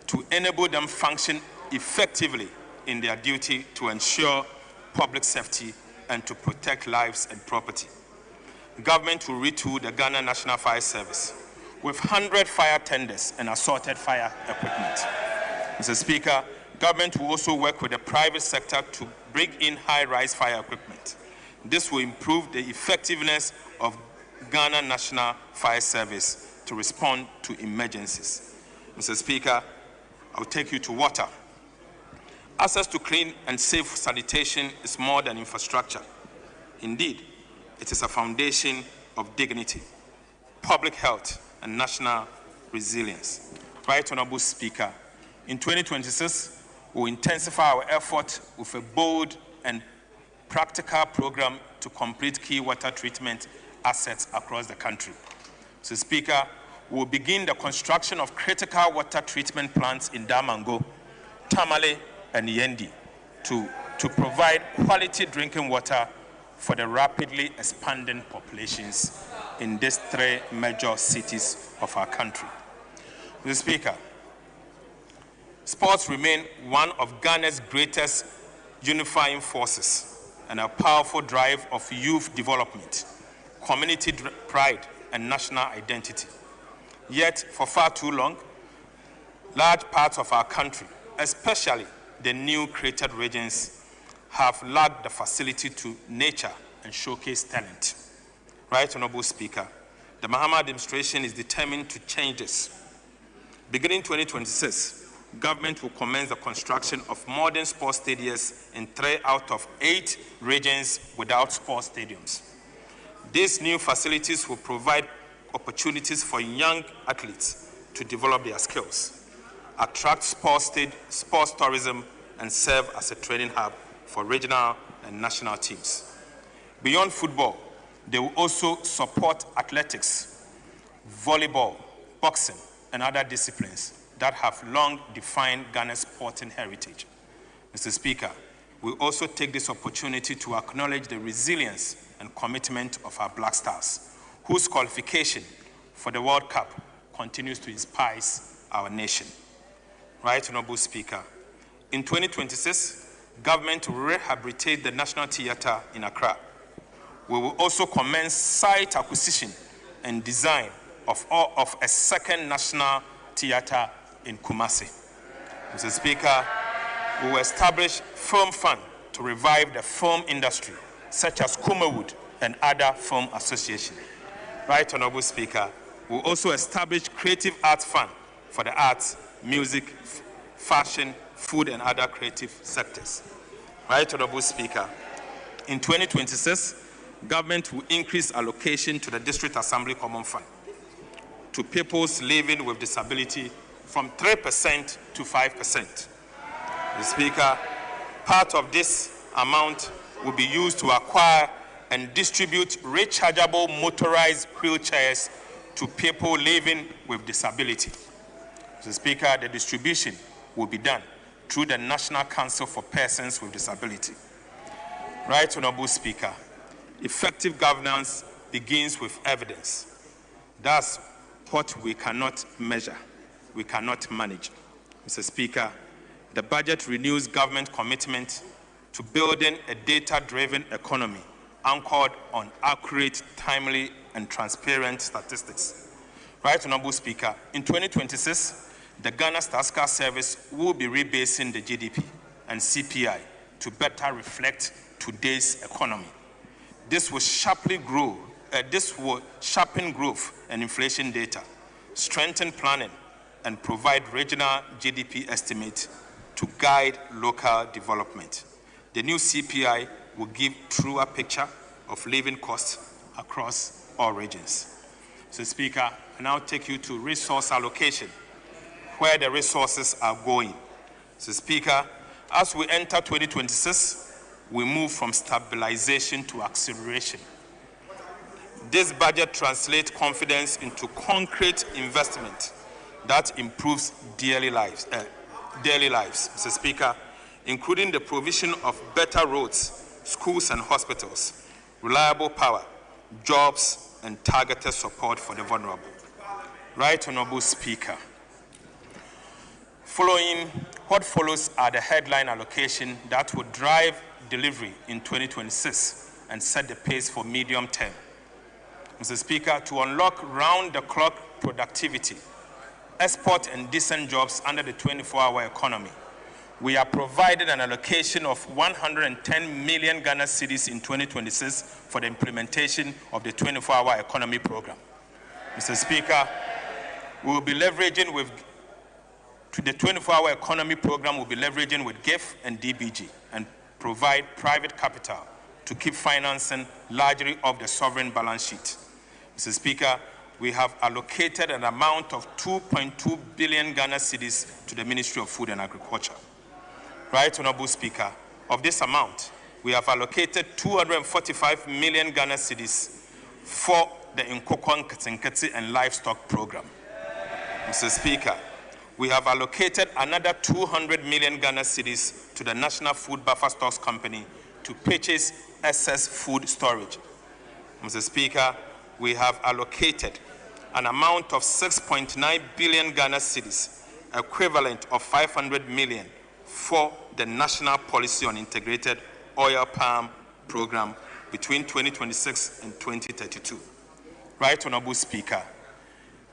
to enable them function effectively in their duty to ensure public safety and to protect lives and property. Government will retool the Ghana National Fire Service with 100 fire tenders and assorted fire equipment. Mr. Speaker, government will also work with the private sector to bring in high-rise fire equipment. This will improve the effectiveness of Ghana National Fire Service to respond to emergencies. Mr. Speaker, I'll take you to water. Access to clean and safe sanitation is more than infrastructure. Indeed, it is a foundation of dignity, public health, and national resilience. Right Honorable Speaker, in 2026, we will intensify our effort with a bold and practical program to complete key water treatment assets across the country. Mr. Speaker, we will begin the construction of critical water treatment plants in Damango, Tamale, and Yendi to provide quality drinking water for the rapidly expanding populations in these 3 major cities of our country. Mr. Speaker, sports remain one of Ghana's greatest unifying forces and a powerful drive of youth development, community pride, and national identity. Yet, for far too long, large parts of our country, especially the new created regions, have lacked the facility to nurture and showcase talent. Right Honorable Speaker, the Mahama administration is determined to change this. Beginning 2026, government will commence the construction of modern sports stadiums in 3 out of 8 regions without sports stadiums. These new facilities will provide opportunities for young athletes to develop their skills, attract sports tourism, and serve as a training hub for regional and national teams. Beyond football, they will also support athletics, volleyball, boxing, and other disciplines that have long defined Ghana's sporting heritage. Mr. Speaker, we also take this opportunity to acknowledge the resilience and commitment of our Black Stars, whose qualification for the World Cup continues to inspire our nation. Right Honorable Speaker, in 2026, government will rehabilitate the National Theatre in Accra. We will also commence site acquisition and design of a second National Theatre in Kumasi. Mr. Speaker, we will establish film fund to revive the film industry, such as Kumawood and other film associations. Right Honorable Speaker, we will also establish creative arts fund for the arts, music, fashion, food, and other creative sectors. Right Honorable Speaker, in 2026, government will increase allocation to the District Assembly Common Fund to peoples living with disability from 3% to 5%. The Speaker, part of this amount will be used to acquire and distribute rechargeable motorized wheelchairs to people living with disability. Mr. Speaker, the distribution will be done through the National Council for Persons with Disability. Right Honorable Speaker, effective governance begins with evidence. That's what we cannot measure, we cannot manage. Mr. Speaker, the budget renews government commitment to building a data-driven economy anchored on accurate, timely, and transparent statistics. Right Honorable Speaker, in 2026, the Ghana Statistical Service will be rebasing the GDP and CPI to better reflect today's economy. This will sharpen growth and inflation data, strengthen planning, and provide regional GDP estimates to guide local development. The new CPI will give truer picture of living costs across all regions. So, Speaker, I now take you to resource allocation, where the resources are going. So, Speaker, as we enter 2026, we move from stabilization to acceleration. This budget translates confidence into concrete investment that improves daily lives. Mr. Speaker, including the provision of better roads, schools and hospitals, reliable power, jobs, and targeted support for the vulnerable. Right Honorable Speaker, what follows are the headline allocation that will drive delivery in 2026 and set the pace for medium term. Mr. Speaker, to unlock round-the-clock productivity, export and decent jobs under the 24-hour economy, we are provided an allocation of 110 million Ghana cedis in 2026 for the implementation of the 24-hour economy program. Mr. Speaker, we will be leveraging the 24-hour economy program will be leveraging with GIF and DBG and provide private capital to keep financing largely off the sovereign balance sheet. Mr. Speaker, we have allocated an amount of 2.2 billion Ghana cedis to the Ministry of Food and Agriculture. Right Honorable Speaker, of this amount, we have allocated 245 million Ghana cedis for the Nkokon Ketenkete and Livestock Program. Mr. Speaker, we have allocated another 200 million Ghana cedis to the National Food Buffer Stocks Company to purchase excess food storage. Mr. Speaker, we have allocated an amount of 6.9 billion Ghana cedis, equivalent of 500 million, for the National Policy on Integrated Oil Palm Program between 2026 and 2032. Right Honorable Speaker,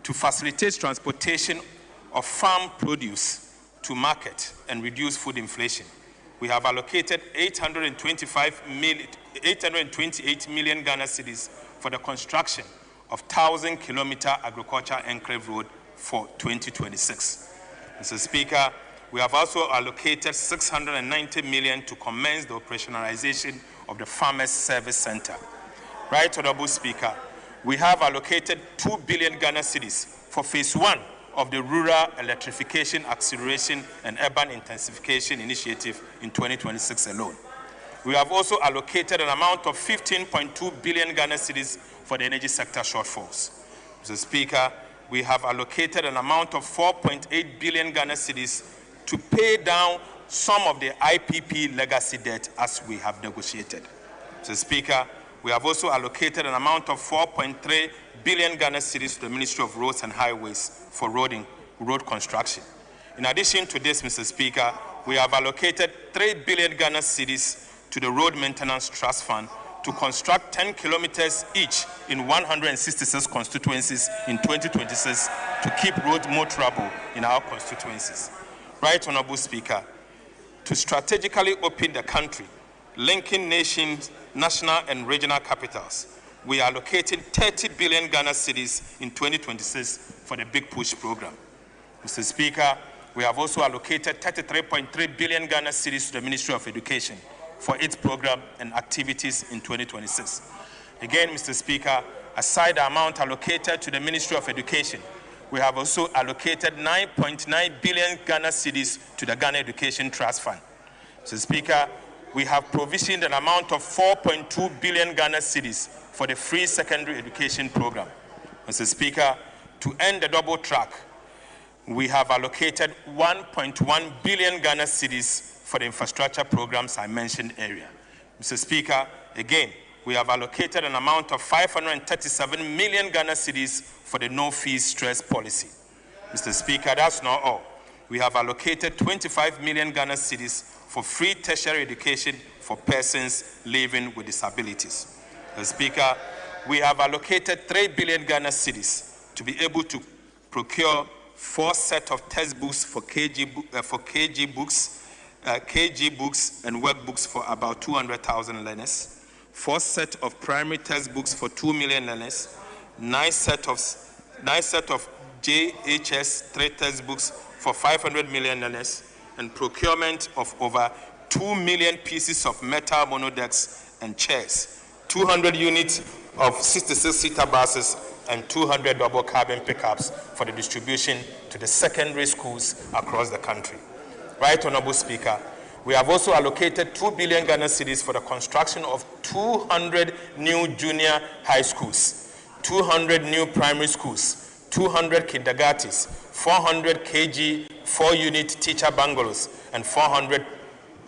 to facilitate transportation of farm produce to market and reduce food inflation, we have allocated 828 million Ghana cedis for the construction of 1,000-kilometer agriculture enclave road for 2026. Mr. Speaker, we have also allocated 690 million to commence the operationalization of the Farmers Service Center. Right Honorable Speaker, we have allocated 2 billion Ghana cedis for phase 1 of the Rural Electrification Acceleration and Urban Intensification Initiative in 2026 alone. We have also allocated an amount of 15.2 billion Ghana cedis for the energy sector shortfalls. Mr. Speaker, we have allocated an amount of 4.8 billion Ghana cedis to pay down some of the IPP legacy debt as we have negotiated. Mr. Speaker, we have also allocated an amount of 4.3 billion Ghana cedis to the Ministry of Roads and Highways for road construction. In addition to this, Mr. Speaker, we have allocated 3 billion Ghana cedis to the Road Maintenance Trust Fund to construct 10 kilometers each in 166 constituencies in 2026 to keep roads more trouble in our constituencies. Right Honorable Speaker, to strategically open the country, linking nations, national and regional capitals, we are allocating 30 billion Ghana cedis in 2026 for the Big Push program. Mr. Speaker, we have also allocated 33.3 billion Ghana cedis to the Ministry of Education for its program and activities in 2026. Again, Mr. Speaker, aside the amount allocated to the Ministry of Education, we have also allocated 9.9 billion Ghana cedis to the Ghana Education Trust Fund. Mr. Speaker, we have provisioned an amount of 4.2 billion Ghana cedis for the free secondary education program. Mr. Speaker, to end the double track, we have allocated 1.1 billion Ghana cedis for the infrastructure programs I mentioned earlier. Mr. Speaker, again, we have allocated an amount of 537 million Ghana cedis for the no-fees stress policy. Mr. Speaker, that's not all. We have allocated 25 million Ghana cedis for free tertiary education for persons living with disabilities. Mr. Speaker, we have allocated 3 billion Ghana cedis to be able to procure 4 sets of textbooks for KG books KG books and workbooks for about 200,000 learners, 4 sets of primary textbooks for 2 million learners, 9 sets of JHS 3 textbooks for 500 million learners, and procurement of over 2 million pieces of metal monodecks and chairs, 200 units of 66-seater buses, and 200 double cabin pickups for the distribution to the secondary schools across the country. Right, Honorable Speaker, we have also allocated 2 billion Ghana cedis for the construction of 200 new junior high schools, 200 new primary schools, 200 kindergartens, 400 KG 4-unit teacher bungalows, and 400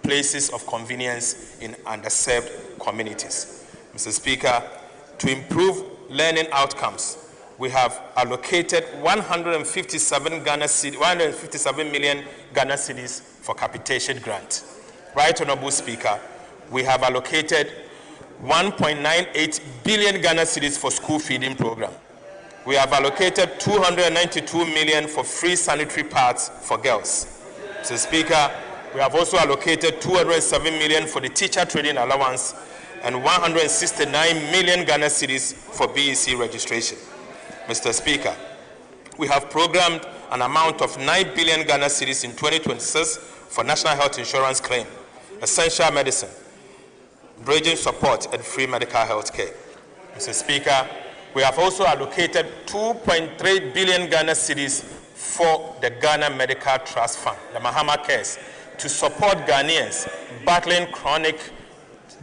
places of convenience in underserved communities. Mr. Speaker, to improve learning outcomes, we have allocated 157 million Ghana cedis for capitation grant. Right, Honorable Speaker, we have allocated 1.98 billion Ghana cedis for school feeding program. We have allocated 292 million for free sanitary pads for girls. Mr. Speaker, we have also allocated 207 million for the teacher training allowance and 169 million Ghana cedis for BEC registration. Mr. Speaker, we have programmed an amount of 9 billion Ghana cedis in 2026 for national health insurance claim, essential medicine, bridging support, and free medical health care. Mr. Speaker, we have also allocated 2.3 billion Ghana cedis for the Ghana Medical Trust Fund, the Mahama Cares, to support Ghanaians battling chronic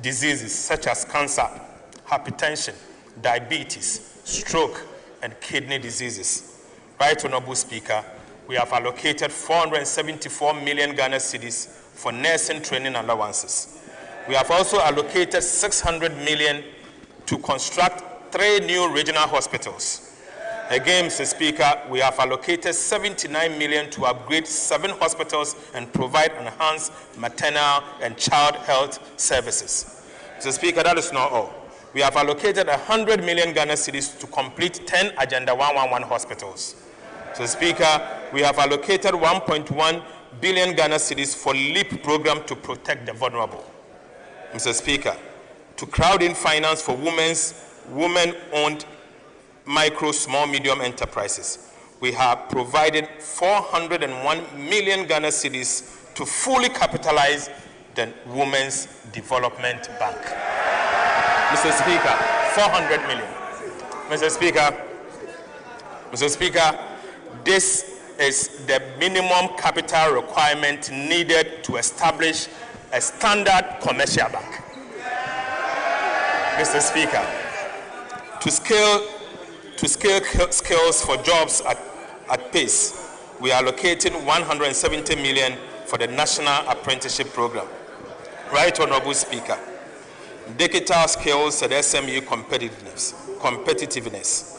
diseases such as cancer, hypertension, diabetes, stroke, and kidney diseases. Right, Honorable Speaker, we have allocated 474 million Ghana cedis for nursing training allowances. We have also allocated 600 million to construct 3 new regional hospitals. Again, Mr. Speaker, we have allocated 79 million to upgrade 7 hospitals and provide enhanced maternal and child health services. Mr. Speaker, that is not all. We have allocated 100 million Ghana cedis to complete 10 Agenda 111 hospitals. Mr. Speaker, we have allocated 1.1 billion Ghana cedis for LEAP program to protect the vulnerable. Mr. Speaker, to crowd in finance for women-owned micro, small, medium enterprises, we have provided 401 million Ghana cedis to fully capitalize the Women's Development Bank. Mr. Speaker, 400 million. Mr. Speaker, this is the minimum capital requirement needed to establish a standard commercial bank. Mr. Speaker, to scale skills for jobs at pace, we are allocating 170 million for the National Apprenticeship Program. Right, Honorable Speaker, digital skills and SME competitiveness.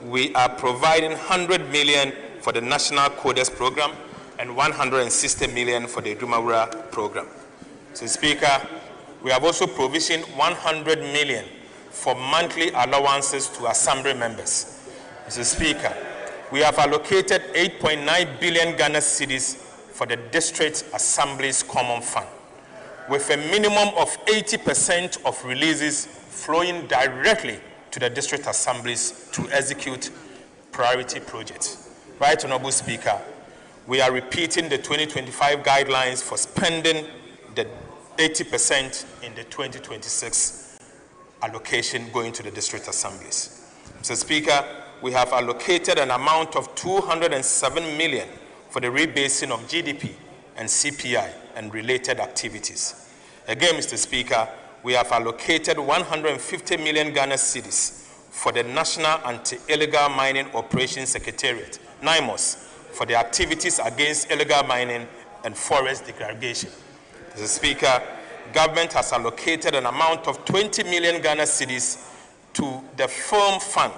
We are providing 100 million for the National Coders Program and 160 million for the Dumawura Program. So, Speaker, we have also provisioned 100 million for monthly allowances to Assembly members. Mr. Speaker, we have allocated 8.9 billion Ghana cedis for the District Assembly's Common Fund, with a minimum of 80% of releases flowing directly to the District Assemblies to execute priority projects. Right, Honorable Speaker, we are repeating the 2025 guidelines for spending the 80% in the 2026 allocation going to the District Assemblies. Mr. Speaker, we have allocated an amount of 207 million for the rebasing of GDP and CPI and related activities. Again, Mr. Speaker, we have allocated 150 million Ghana cedis for the National Anti-Illegal Mining Operations Secretariat, NIMOS, for the activities against illegal mining and forest degradation. Mr. Speaker, government has allocated an amount of 20 million Ghana cedis to the film fund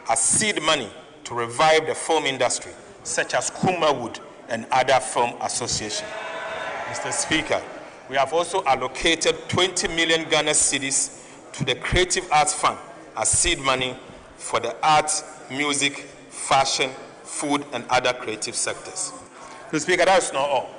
as seed money to revive the film industry, such as Kuma Wood and other film associations. Mr. Speaker, we have also allocated 20 million Ghana cedis to the Creative Arts Fund as seed money for the arts, music, fashion, food, and other creative sectors. Mr. Speaker, that is not all.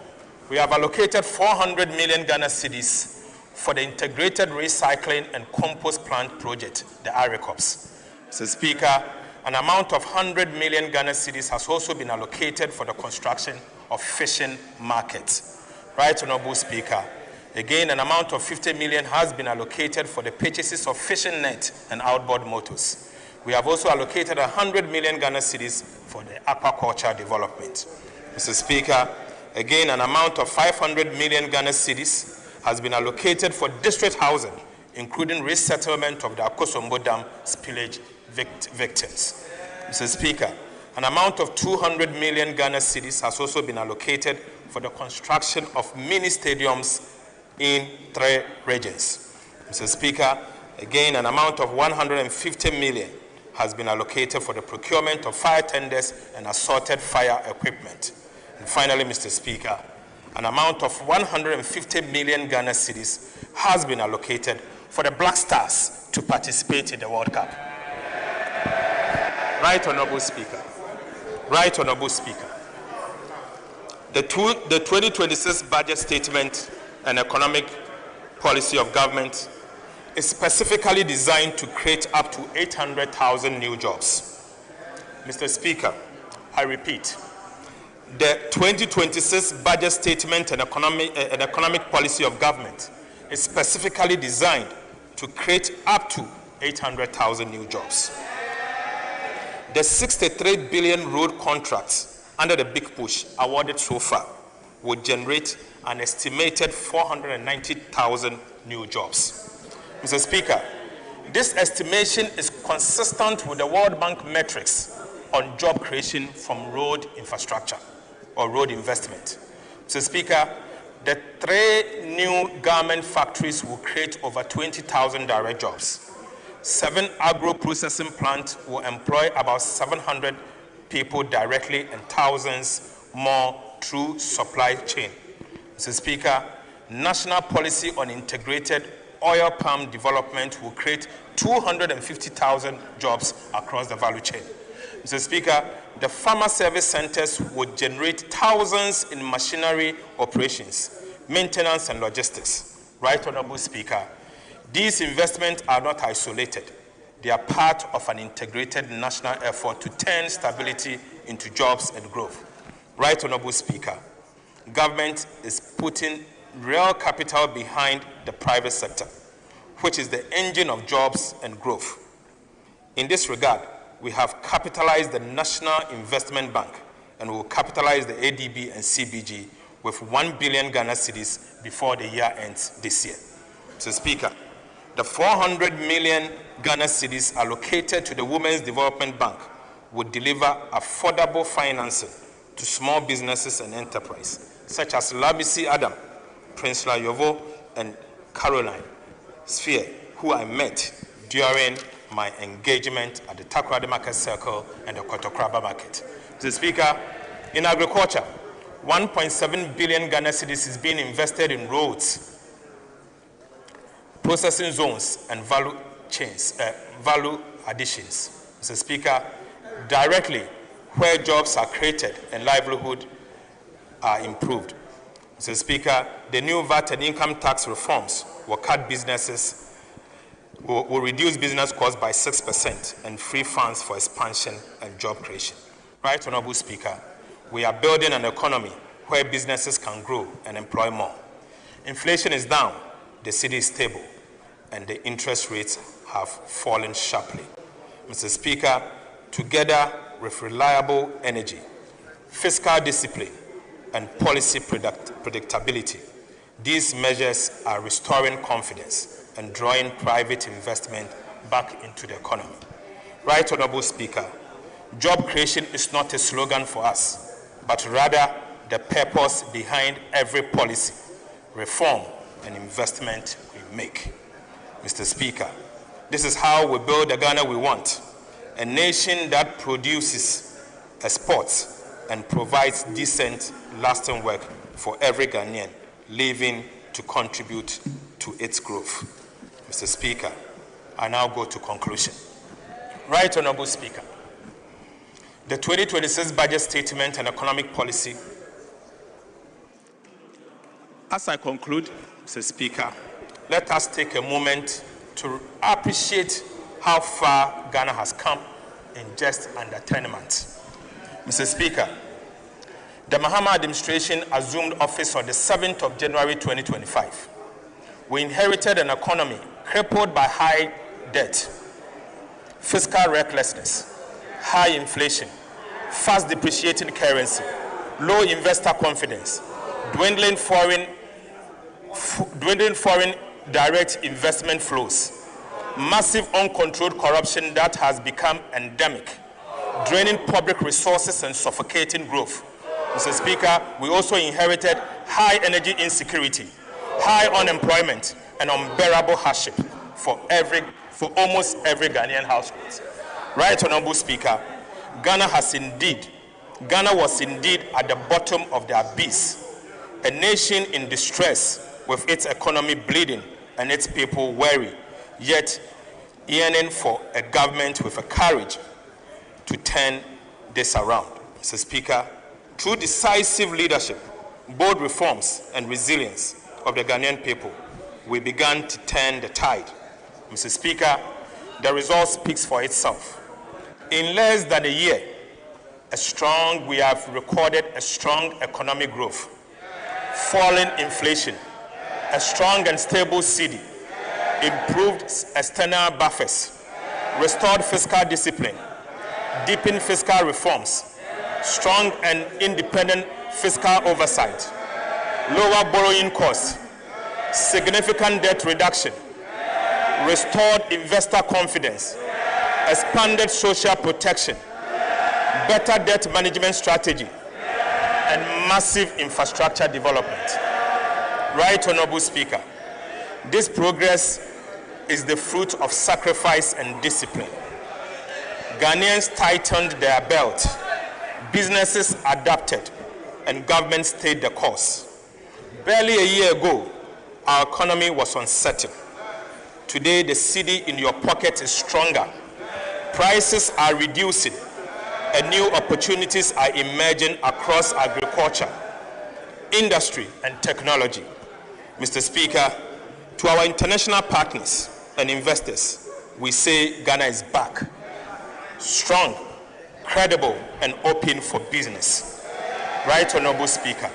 We have allocated 400 million Ghana cedis for the Integrated Recycling and Compost Plant Project, the IRECOPS. Mr. Speaker, an amount of 100 million Ghana cedis has also been allocated for the construction of fishing markets. Right, Honorable Speaker. Again, an amount of 50 million has been allocated for the purchases of fishing net and outboard motors. We have also allocated 100 million Ghana cedis for the aquaculture development. Mr. Speaker, again, an amount of 500 million Ghana cedis has been allocated for district housing, including resettlement of the Akosombo Dam spillage victims. Mr. Speaker, an amount of 200 million Ghana cedis has also been allocated for the construction of mini stadiums in 3 regions. Mr. Speaker, again, an amount of 150 million has been allocated for the procurement of fire tenders and assorted fire equipment. And finally, Mr. Speaker, an amount of 150 million Ghana cedis has been allocated for the Black Stars to participate in the World Cup. Right, Honorable Speaker. Right, Honorable Speaker. The 2026 budget statement and economic policy of government is specifically designed to create up to 800,000 new jobs. Mr. Speaker, I repeat, the 2026 budget statement and economic policy of government is specifically designed to create up to 800,000 new jobs. The 63 billion road contracts under the Big Push awarded so far would generate an estimated 490,000 new jobs. Mr. Speaker, this estimation is consistent with the World Bank metrics on job creation from road infrastructure or road investment. Mr. Speaker, the 3 new garment factories will create over 20,000 direct jobs. 7 agro-processing plants will employ about 700 people directly and thousands more through supply chain. Mr. Speaker, national policy on integrated oil palm development will create 250,000 jobs across the value chain. Mr. Speaker, the farmer service centers would generate thousands in machinery operations, maintenance, and logistics. Right, Honorable Speaker, these investments are not isolated. They are part of an integrated national effort to turn stability into jobs and growth. Right, Honorable Speaker, government is putting real capital behind the private sector, which is the engine of jobs and growth. In this regard, we have capitalized the National Investment Bank and will capitalize the ADB and CBG with 1 billion Ghana cedis before the year ends this year. Mr. Speaker, the 400 million Ghana cedis allocated to the Women's Development Bank would deliver affordable financing to small businesses and enterprise, such as Labisi Adam, Prince Layovo, and Caroline Sphere, who I met during my engagement at the Takoradi Market Circle and the Kotokraba Market. Mr. Speaker, in agriculture, 1.7 billion Ghana cedis is being invested in roads, processing zones, and value chains, value additions. Mr. Speaker, directly where jobs are created and livelihood are improved. Mr. Speaker, the new VAT and income tax reforms will cut businesses, will reduce business costs by 6% and free funds for expansion and job creation. Right, Honorable Speaker, we are building an economy where businesses can grow and employ more. Inflation is down, the city is stable, and the interest rates have fallen sharply. Mr. Speaker, together with reliable energy, fiscal discipline, and policy predictability, these measures are restoring confidence and drawing private investment back into the economy. Right, Honorable Speaker, job creation is not a slogan for us, but rather the purpose behind every policy, reform, and investment we make. Mr. Speaker, this is how we build the Ghana we want, a nation that produces, exports, and provides decent, lasting work for every Ghanaian living to contribute to its growth. Mr. Speaker, I now go to conclusion. Right, Honorable Speaker, the 2026 budget statement and economic policy As I conclude, Mr. Speaker, let us take a moment to appreciate how far Ghana has come in just under 10 months. Mr. Speaker, the Mahama administration assumed office on the 7th of January 2025. We inherited an economy crippled by high debt, fiscal recklessness, high inflation, fast depreciating currency, low investor confidence, dwindling foreign direct investment flows, massive uncontrolled corruption that has become endemic, draining public resources and suffocating growth. Mr. Speaker, we also inherited high energy insecurity, high unemployment, and unbearable hardship for almost every Ghanaian household. Right, Honorable Speaker, Ghana was indeed at the bottom of the abyss, a nation in distress with its economy bleeding and its people weary, yet yearning for a government with a courage to turn this around. Mr. Speaker, through decisive leadership, bold reforms, and resilience of the Ghanaian people, we began to turn the tide. Mr. Speaker, the result speaks for itself. In less than a year, we have recorded a strong economic growth, falling inflation, a strong and stable cedi, improved external buffers, restored fiscal discipline, deepened fiscal reforms, strong and independent fiscal oversight, lower borrowing costs, significant debt reduction, restored investor confidence, expanded social protection, better debt management strategy, and massive infrastructure development. Right, Honorable Speaker, this progress is the fruit of sacrifice and discipline. Ghanaians tightened their belt, businesses adapted, and government stayed the course. Barely a year ago, our economy was uncertain. Today, the cedi in your pocket is stronger. Prices are reducing, and new opportunities are emerging across agriculture, industry, and technology. Mr. Speaker, to our international partners and investors, we say Ghana is back, strong, credible, and open for business. Right, Honorable Speaker,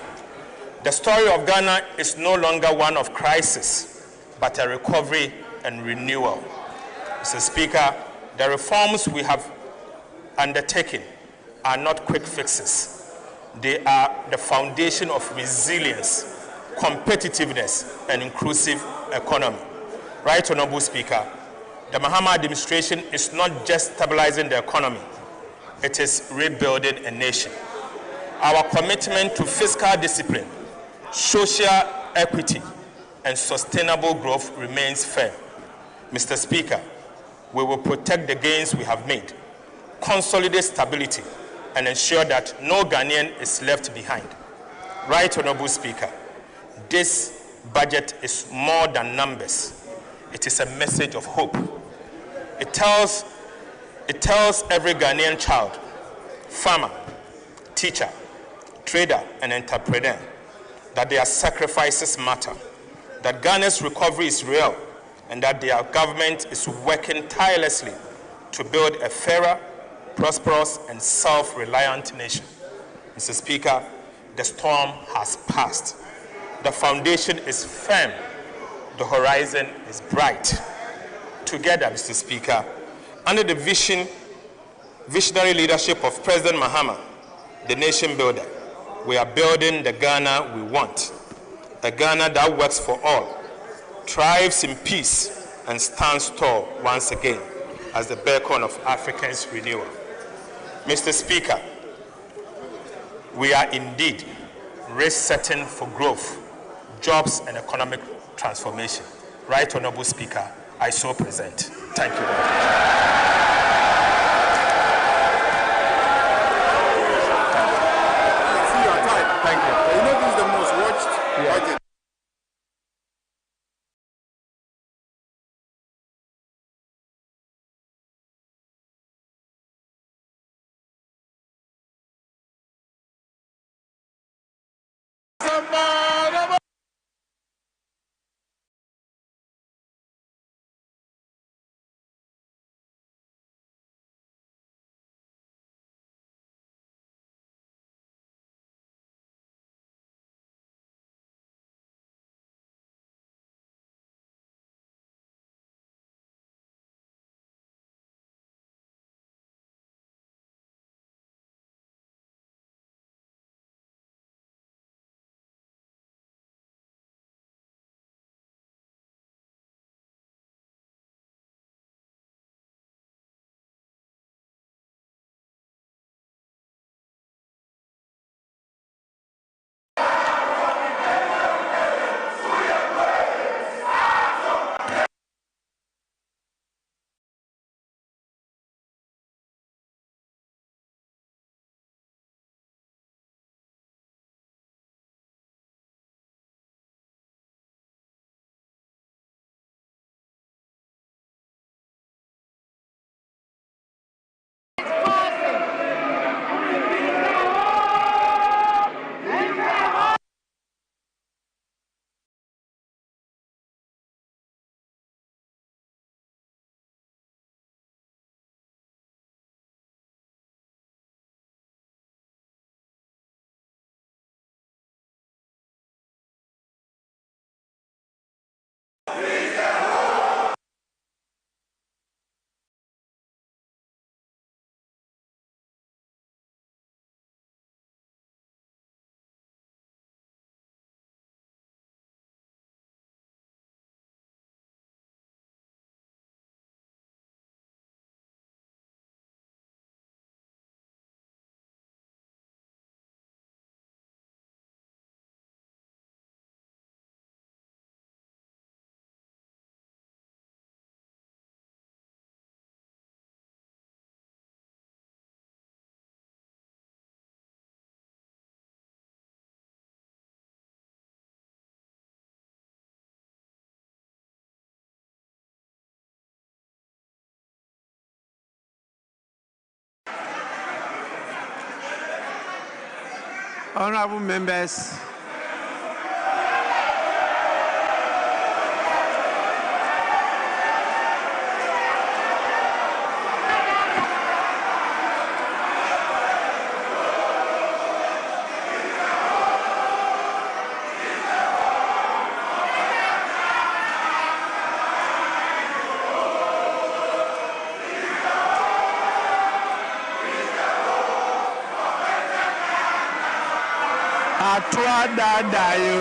the story of Ghana is no longer one of crisis, but a recovery and renewal. Mr. Speaker, the reforms we have undertaken are not quick fixes. They are the foundation of resilience, competitiveness, and inclusive economy. Right, Honorable Speaker, the Mahama administration is not just stabilizing the economy, it is rebuilding a nation. Our commitment to fiscal discipline, social equity, and sustainable growth remains firm. Mr. Speaker, we will protect the gains we have made, consolidate stability, and ensure that no Ghanaian is left behind. Right, Honorable Speaker, this budget is more than numbers. It is a message of hope. It tells every Ghanaian child, farmer, teacher, trader, and entrepreneur that their sacrifices matter, that Ghana's recovery is real, and that their government is working tirelessly to build a fairer, prosperous, and self-reliant nation. Mr. Speaker, the storm has passed. The foundation is firm. The horizon is bright. Together, Mr. Speaker, under the visionary leadership of President Mahama, the nation builder, we are building the Ghana we want, a Ghana that works for all, thrives in peace, and stands tall once again as the beacon of Africa's renewal. Mr. Speaker, we are indeed race-setting for growth, jobs, and economic transformation. Right, Honorable Speaker, I so present. Thank you very much. Thank you. You know, this is the most watched budget. Honorable members, Atwa Dadayo.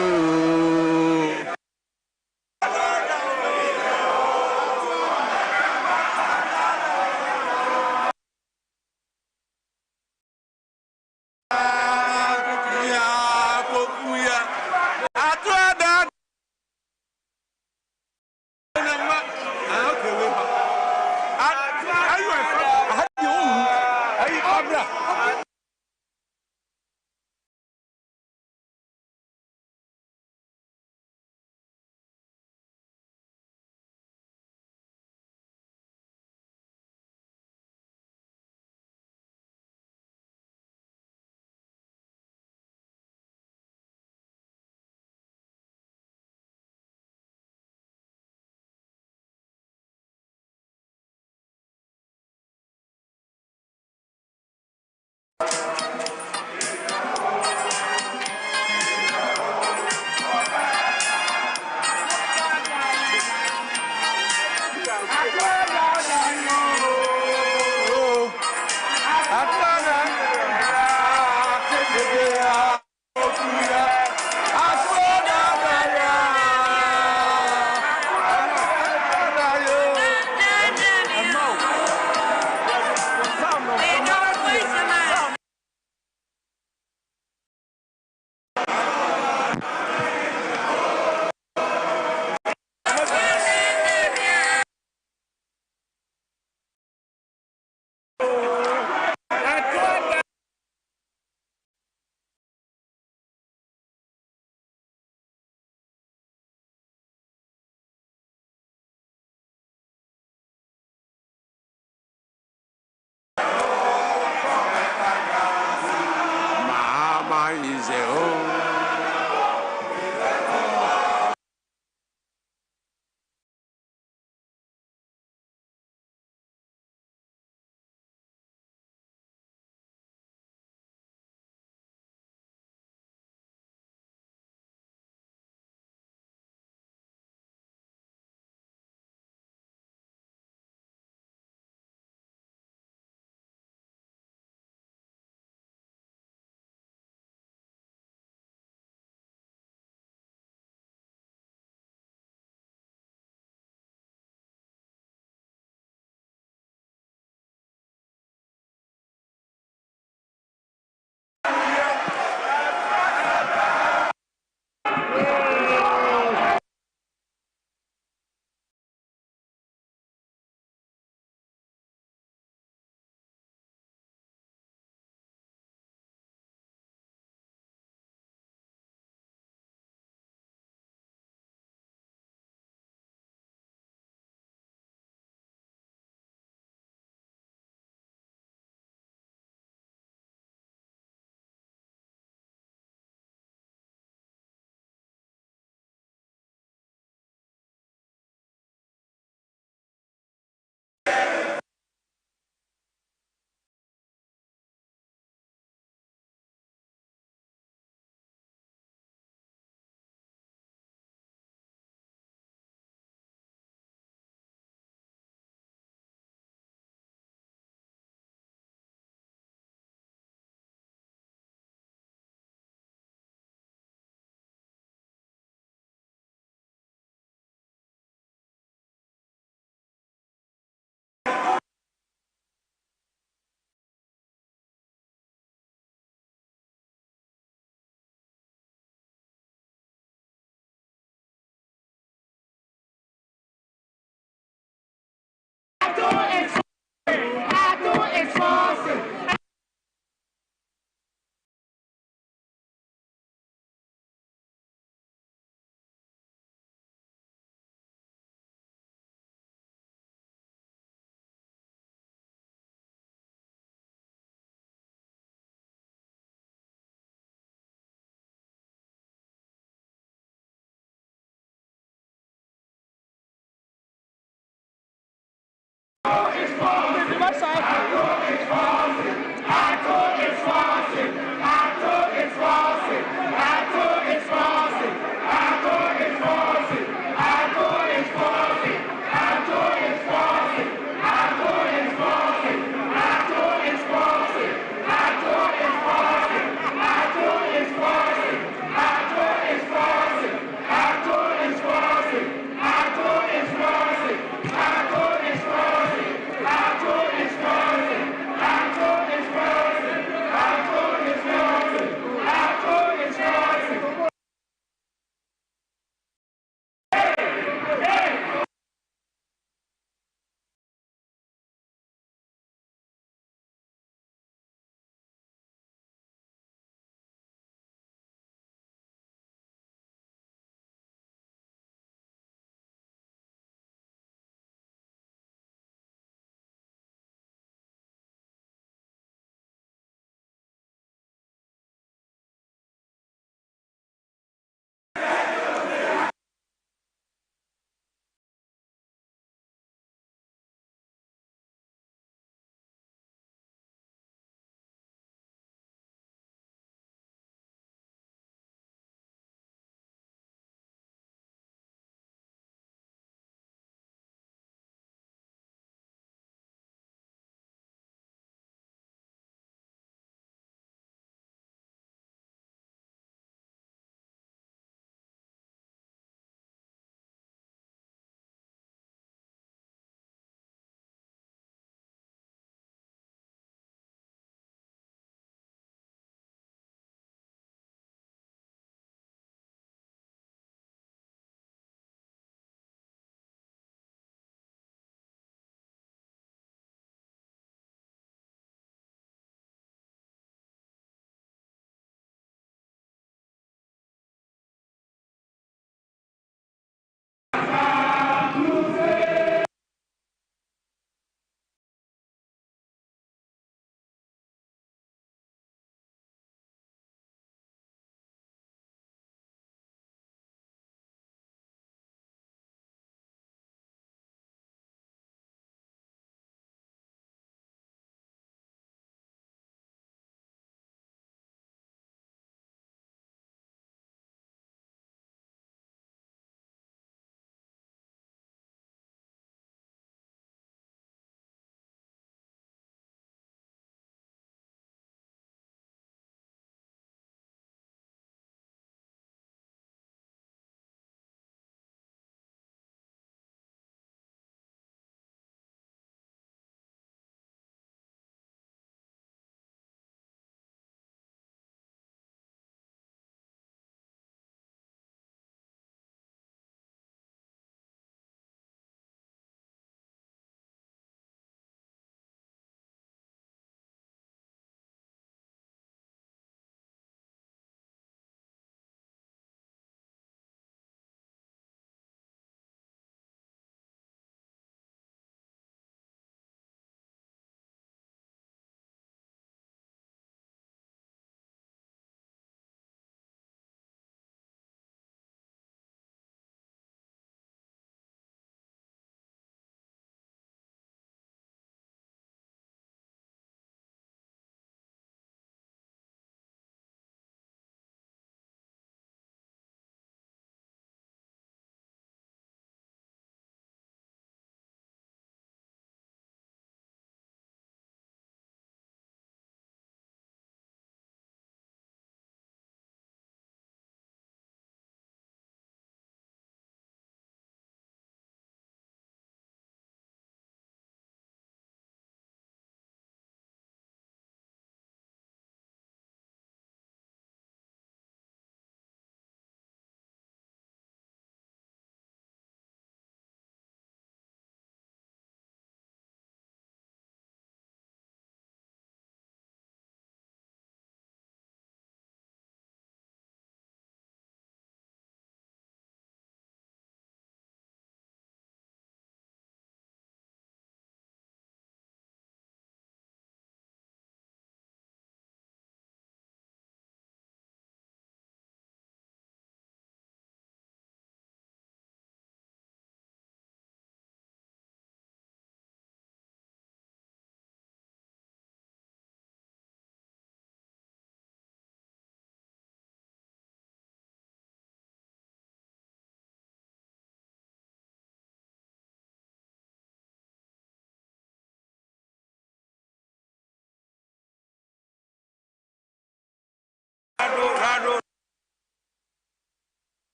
Mama is a home.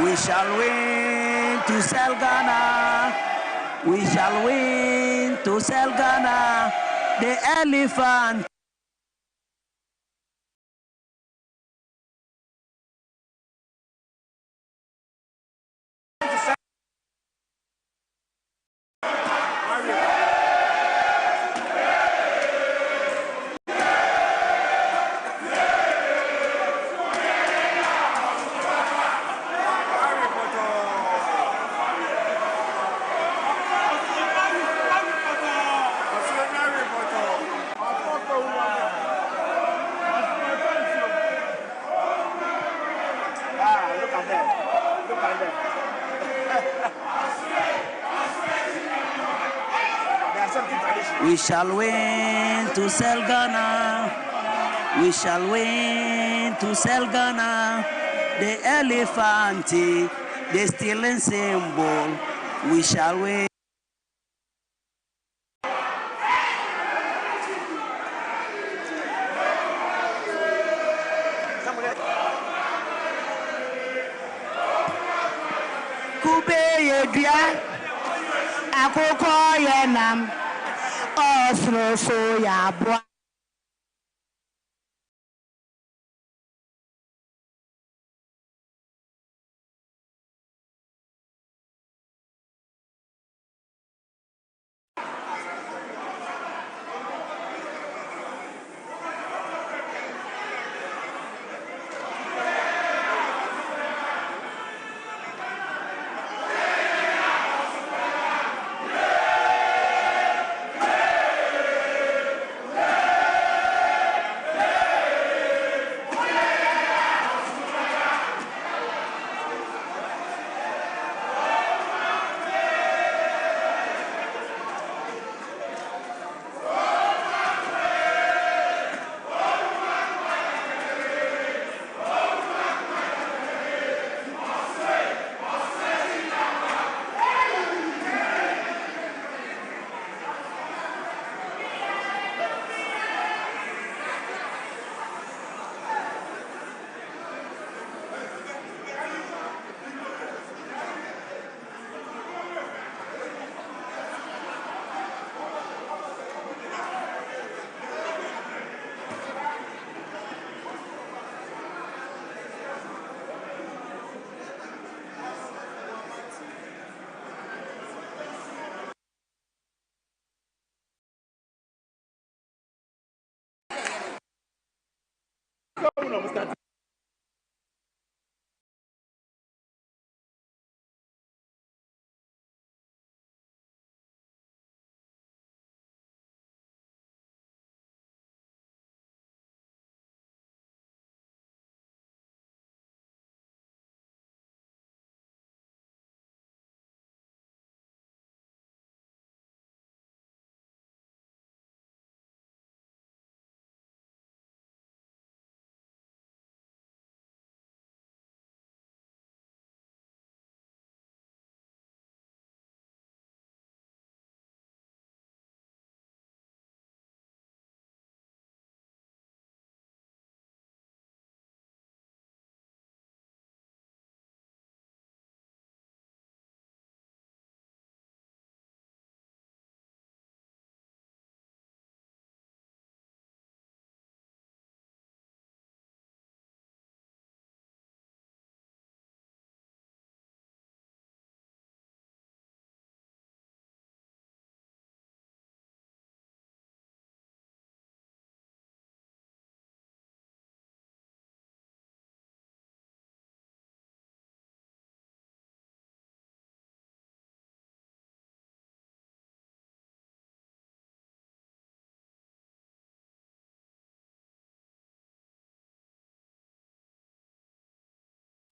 We shall win to sell Ghana. We shall win to sell Ghana. The elephant. We shall win to sell Ghana. We shall win to sell Ghana. The elephant, the stealing symbol. We shall win. Kube yedua, akoko yenam. Osro so ya boy.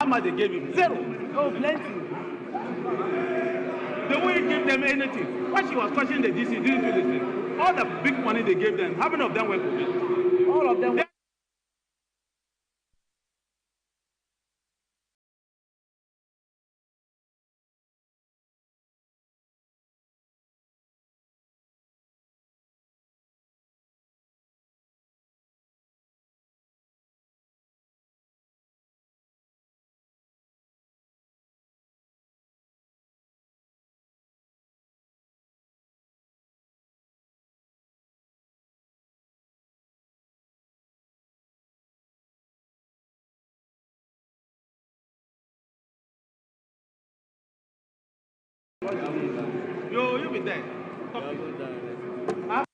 How much they gave him? Zero. Oh, plenty. They wouldn't give them anything. When she was questioning the GC, didn't do this thing. All the big money they gave them, how many of them were for it? All of them. Yo, you be there. Huh?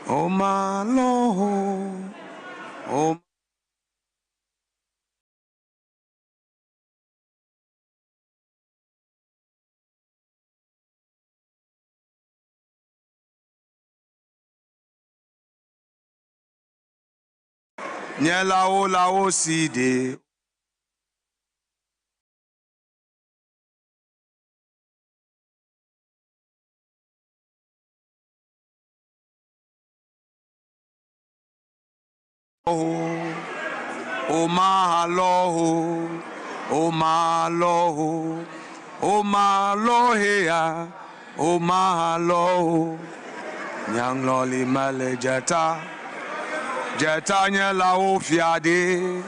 Oh my Lord, oh Nyelao lao side. O mahalo, o malo, o malohea, o mahalo. Nyang loli male jeta, jeta nyelao fiade,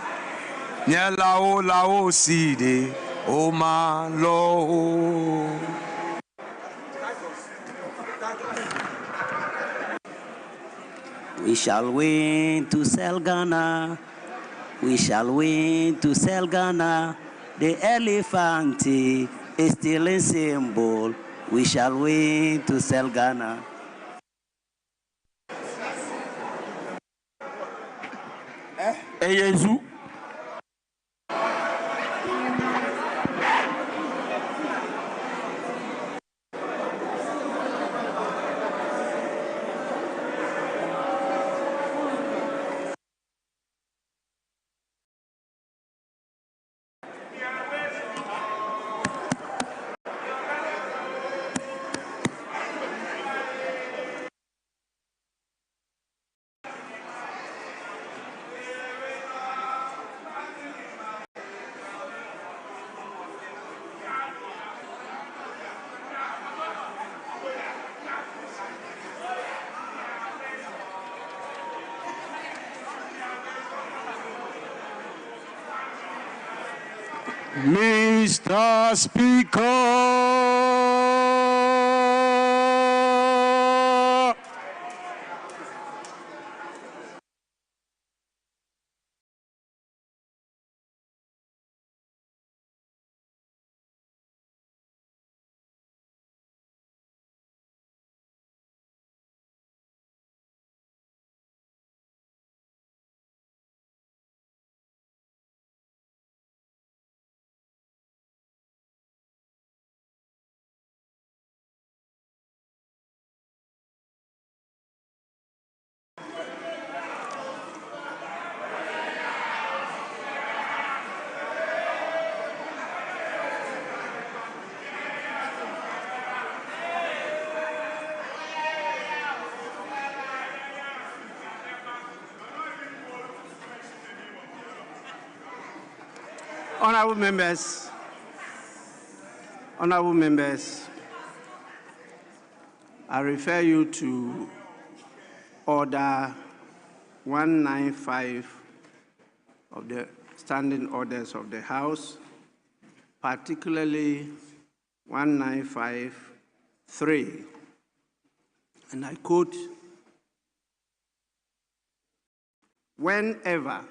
nyelao lao side, o malo. We shall win to sell Ghana. We shall win to sell Ghana. The elephant is still a symbol. We shall win to sell Ghana. Eyezu. Mr. Speaker. Honorable members, I refer you to Order 195 of the Standing Orders of the House, particularly 195.3, and I quote, "Whenever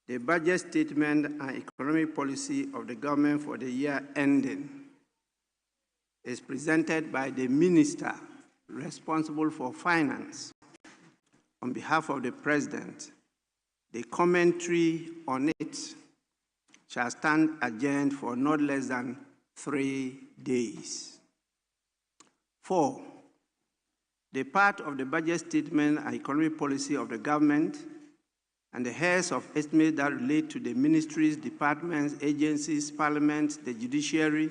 the budget statement and economic policy of the government for the year ending is presented by the minister responsible for finance on behalf of the president, the commentary on it shall stand adjourned for not less than 3 days. 4, the part of the budget statement and economic policy of the government and the heads of estimates that relate to the ministries, departments, agencies, parliament, the judiciary,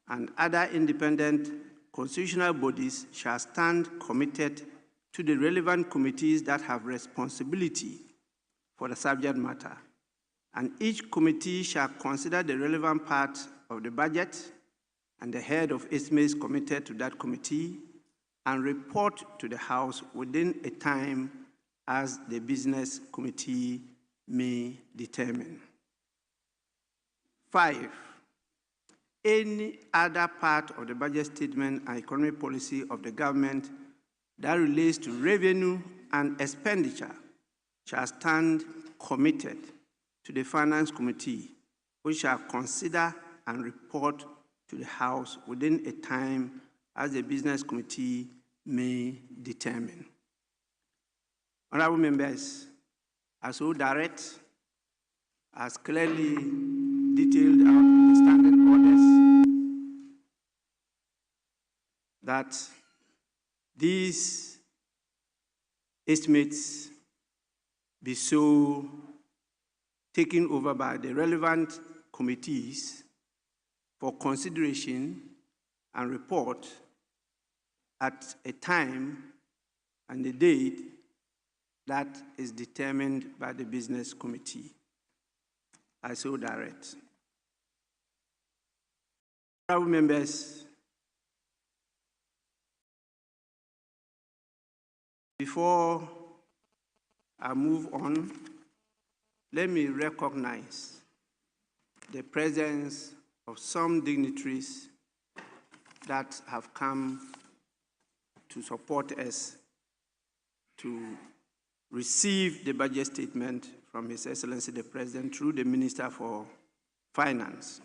and other independent constitutional bodies shall stand committed to the relevant committees that have responsibility for the subject matter, and each committee shall consider the relevant part of the budget and the head of estimates committed to that committee and report to the House within a time as the business committee may determine. 5, any other part of the budget statement and economic policy of the government that relates to revenue and expenditure shall stand committed to the Finance Committee, which shall consider and report to the House within a time as the Business Committee may determine. Honorable members, as who direct, as clearly detailed out in the standing orders, that these estimates be so taken over by the relevant committees for consideration and report at a time and a date that is determined by the business committee. I so direct. Honorable members, before I move on, let me recognize the presence of some dignitaries that have come to support us to receive the budget statement from His Excellency the President through the Minister for Finance.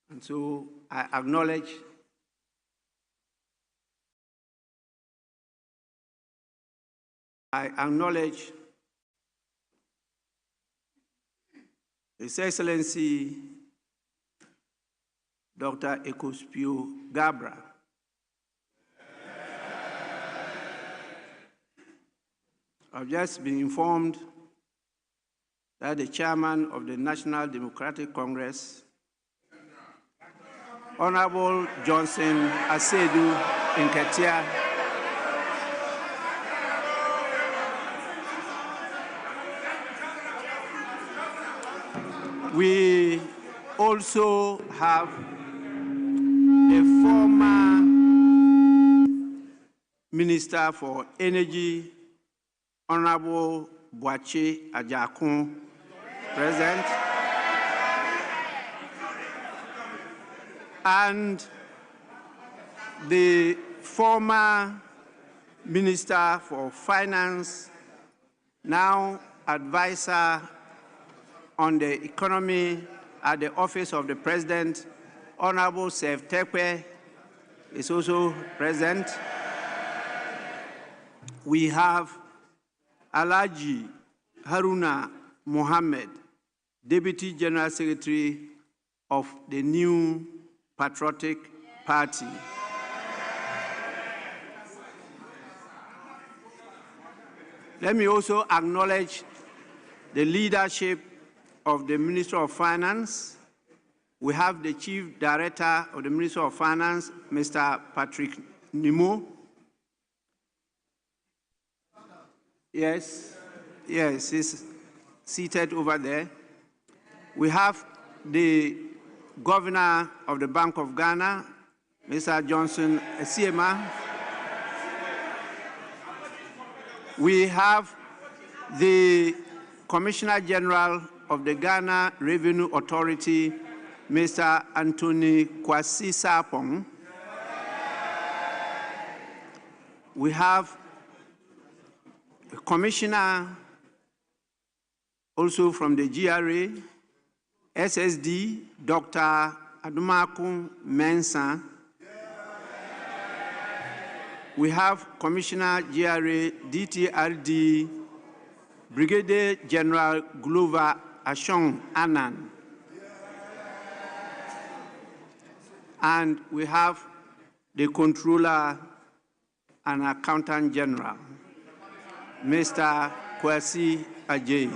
And so I acknowledge His Excellency Dr. Ekospio Gabra, I've just been informed that the chairman of the National Democratic Congress, Honorable Johnson Asedu Nketia, we also have a former Minister for Energy, Honorable Boache Ajakun, present, and the former Minister for Finance, now advisor on the economy at the Office of the President, Honorable Sef Tekwe, is also present. We have Alhaji Haruna Mohammed, Deputy General Secretary of the New Patriotic Party. Let me also acknowledge the leadership of the Ministry of Finance. We have the Chief Director of the Ministry of Finance, Mr. Patrick Nimo. Yes, he's seated over there. We have the Governor of the Bank of Ghana, Mr. Johnson Esiema. We have the Commissioner General of the Ghana Revenue Authority, Mr. Anthony Kwasi Sarpong. We have a Commissioner also from the GRA, SSD, Dr. Adumakun Mensah. We have Commissioner GRA, DTRD, Brigadier General Glover Ashong Annan. And we have the Controller and Accountant General, Mr. Kwasi Ajay.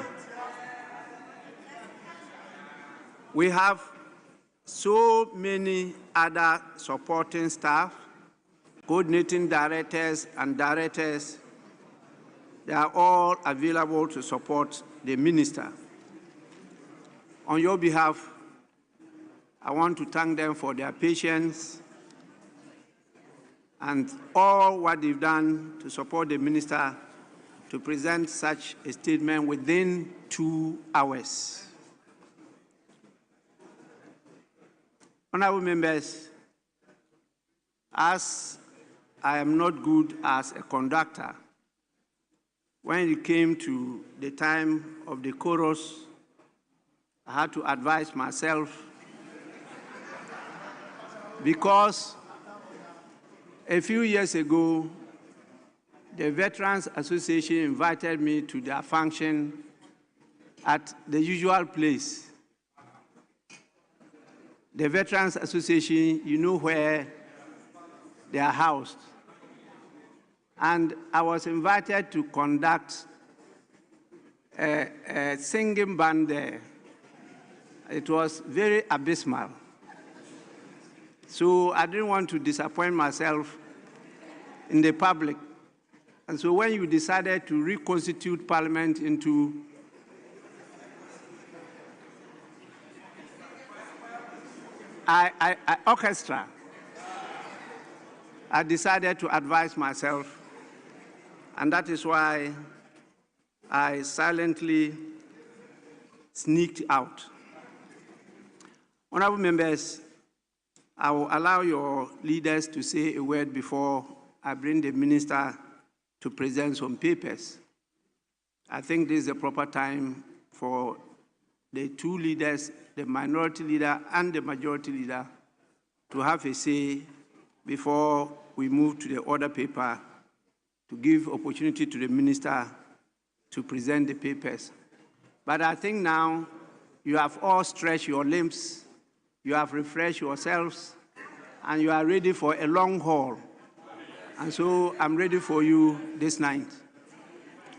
We have so many other supporting staff, coordinating directors and directors. They are all available to support the minister. On your behalf, I want to thank them for their patience and all what they've done to support the minister to present such a statement within 2 hours. Honorable members, as I am not good as a conductor, when it came to the time of the chorus, I had to advise myself because a few years ago, the Veterans Association invited me to their function at the usual place. The Veterans Association, you know where they are housed. And I was invited to conduct a singing band there. It was very abysmal. So I didn't want to disappoint myself in the public. And so when you decided to reconstitute Parliament into orchestra, I decided to advise myself, and that is why I silently sneaked out. Honorable members, I will allow your leaders to say a word before I bring the minister to present some papers. I think this is the proper time for the two leaders, the minority leader and the majority leader, to have a say before we move to the order paper to give opportunity to the minister to present the papers. But I think now you have all stretched your limbs, you have refreshed yourselves, and you are ready for a long haul. And so I'm ready for you this night.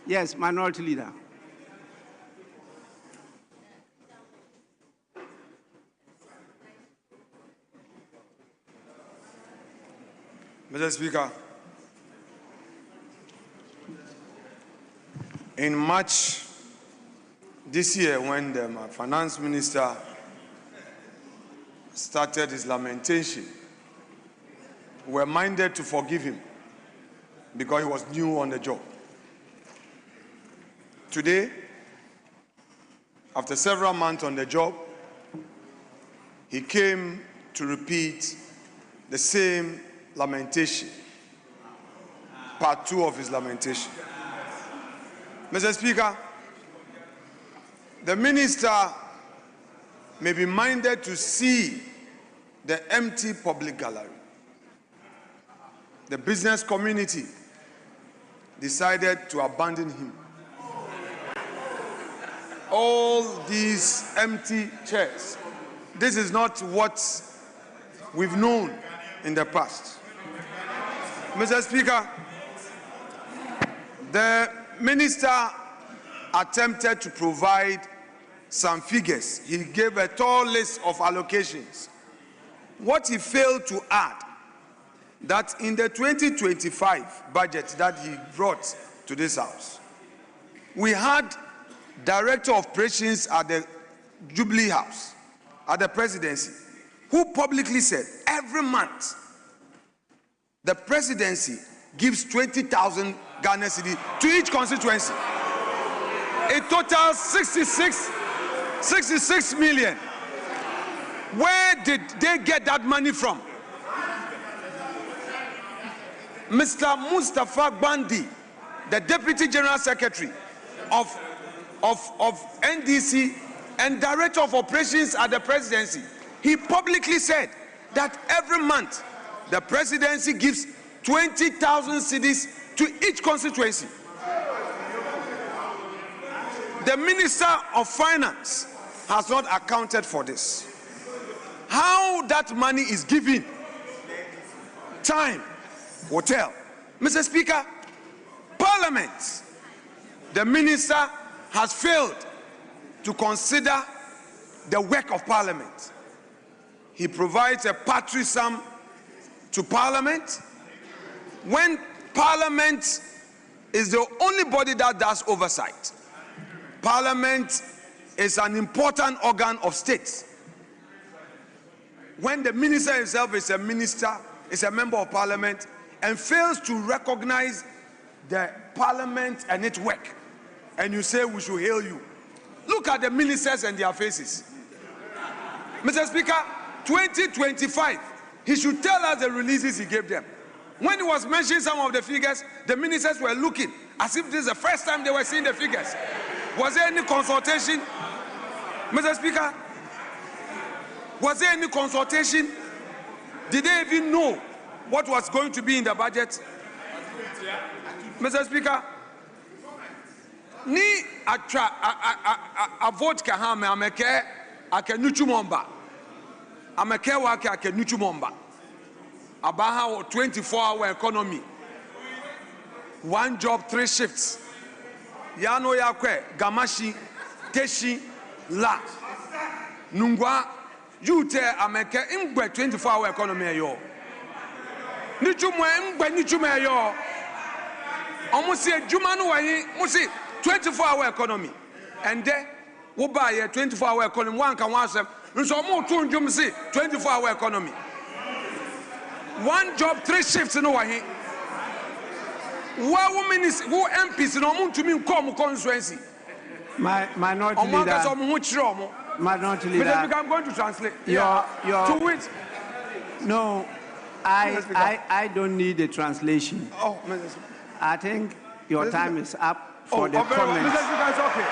Yes, minority leader. Mr. Speaker, in March this year, when the finance minister started his lamentation, we were minded to forgive him because he was new on the job. Today, after several months on the job, he came to repeat the same lamentation, part 2 of his lamentation. Mr. Speaker, the minister may be minded to see the empty public gallery. The business community decided to abandon him. All these empty chairs, this is not what we've known in the past. Mr. Speaker, the minister attempted to provide some figures. He gave a tall list of allocations. What he failed to add, that in the 2025 budget that he brought to this house, we had Director of Operations at the Jubilee House, at the presidency, who publicly said every month the presidency gives 20,000 Ghana cedi to each constituency. A total 66 million. Where did they get that money from? Mr. Mustafa Bandi, the Deputy General Secretary of NDC and Director of Operations at the presidency, he publicly said that every month the presidency gives 20,000 cedis to each constituency. The Minister of Finance has not accounted for this. How that money is given, time will tell. Mr. Speaker, Parliament, the minister has failed to consider the work of Parliament. He provides a paltry sum to Parliament when Parliament is the only body that does oversight. Parliament is an important organ of state. When the minister himself is a minister, is a member of Parliament, and fails to recognize the Parliament and its work, and you say we should hail you. Look at the ministers and their faces. Mr. Speaker, 2025, he should tell us the releases he gave them. When he was mentioning some of the figures, the ministers were looking as if this is the first time they were seeing the figures. Was there any consultation? Mr. Speaker, was there any consultation? Did they even know what was going to be in the budget? Mr. Speaker, ni atra a vote kahame ameke akenuchumomba ameke wake akenuchumomba abaha 24-hour economy, 1 job 3 shifts. Yano Yakwe, Gamashi, Teshi, La, Nungwa, Jute, Ameke, Ingwe 24-hour economy yo. Nichume yo. Almost say Jumanu Wahi, Musi, 24-hour economy. And there, we buy a 24-hour economy, one can answer. So more tune Jum see 24-hour economy. One job, 3 shifts in Wahi. Why women is who MPs no mun to me come constituency. Minority leader. Minority leader. I'm going to translate. Your to which? No, I don't need a translation. Oh, Mr. I think your time is up for the comments. Mr. Speaker, it's okay.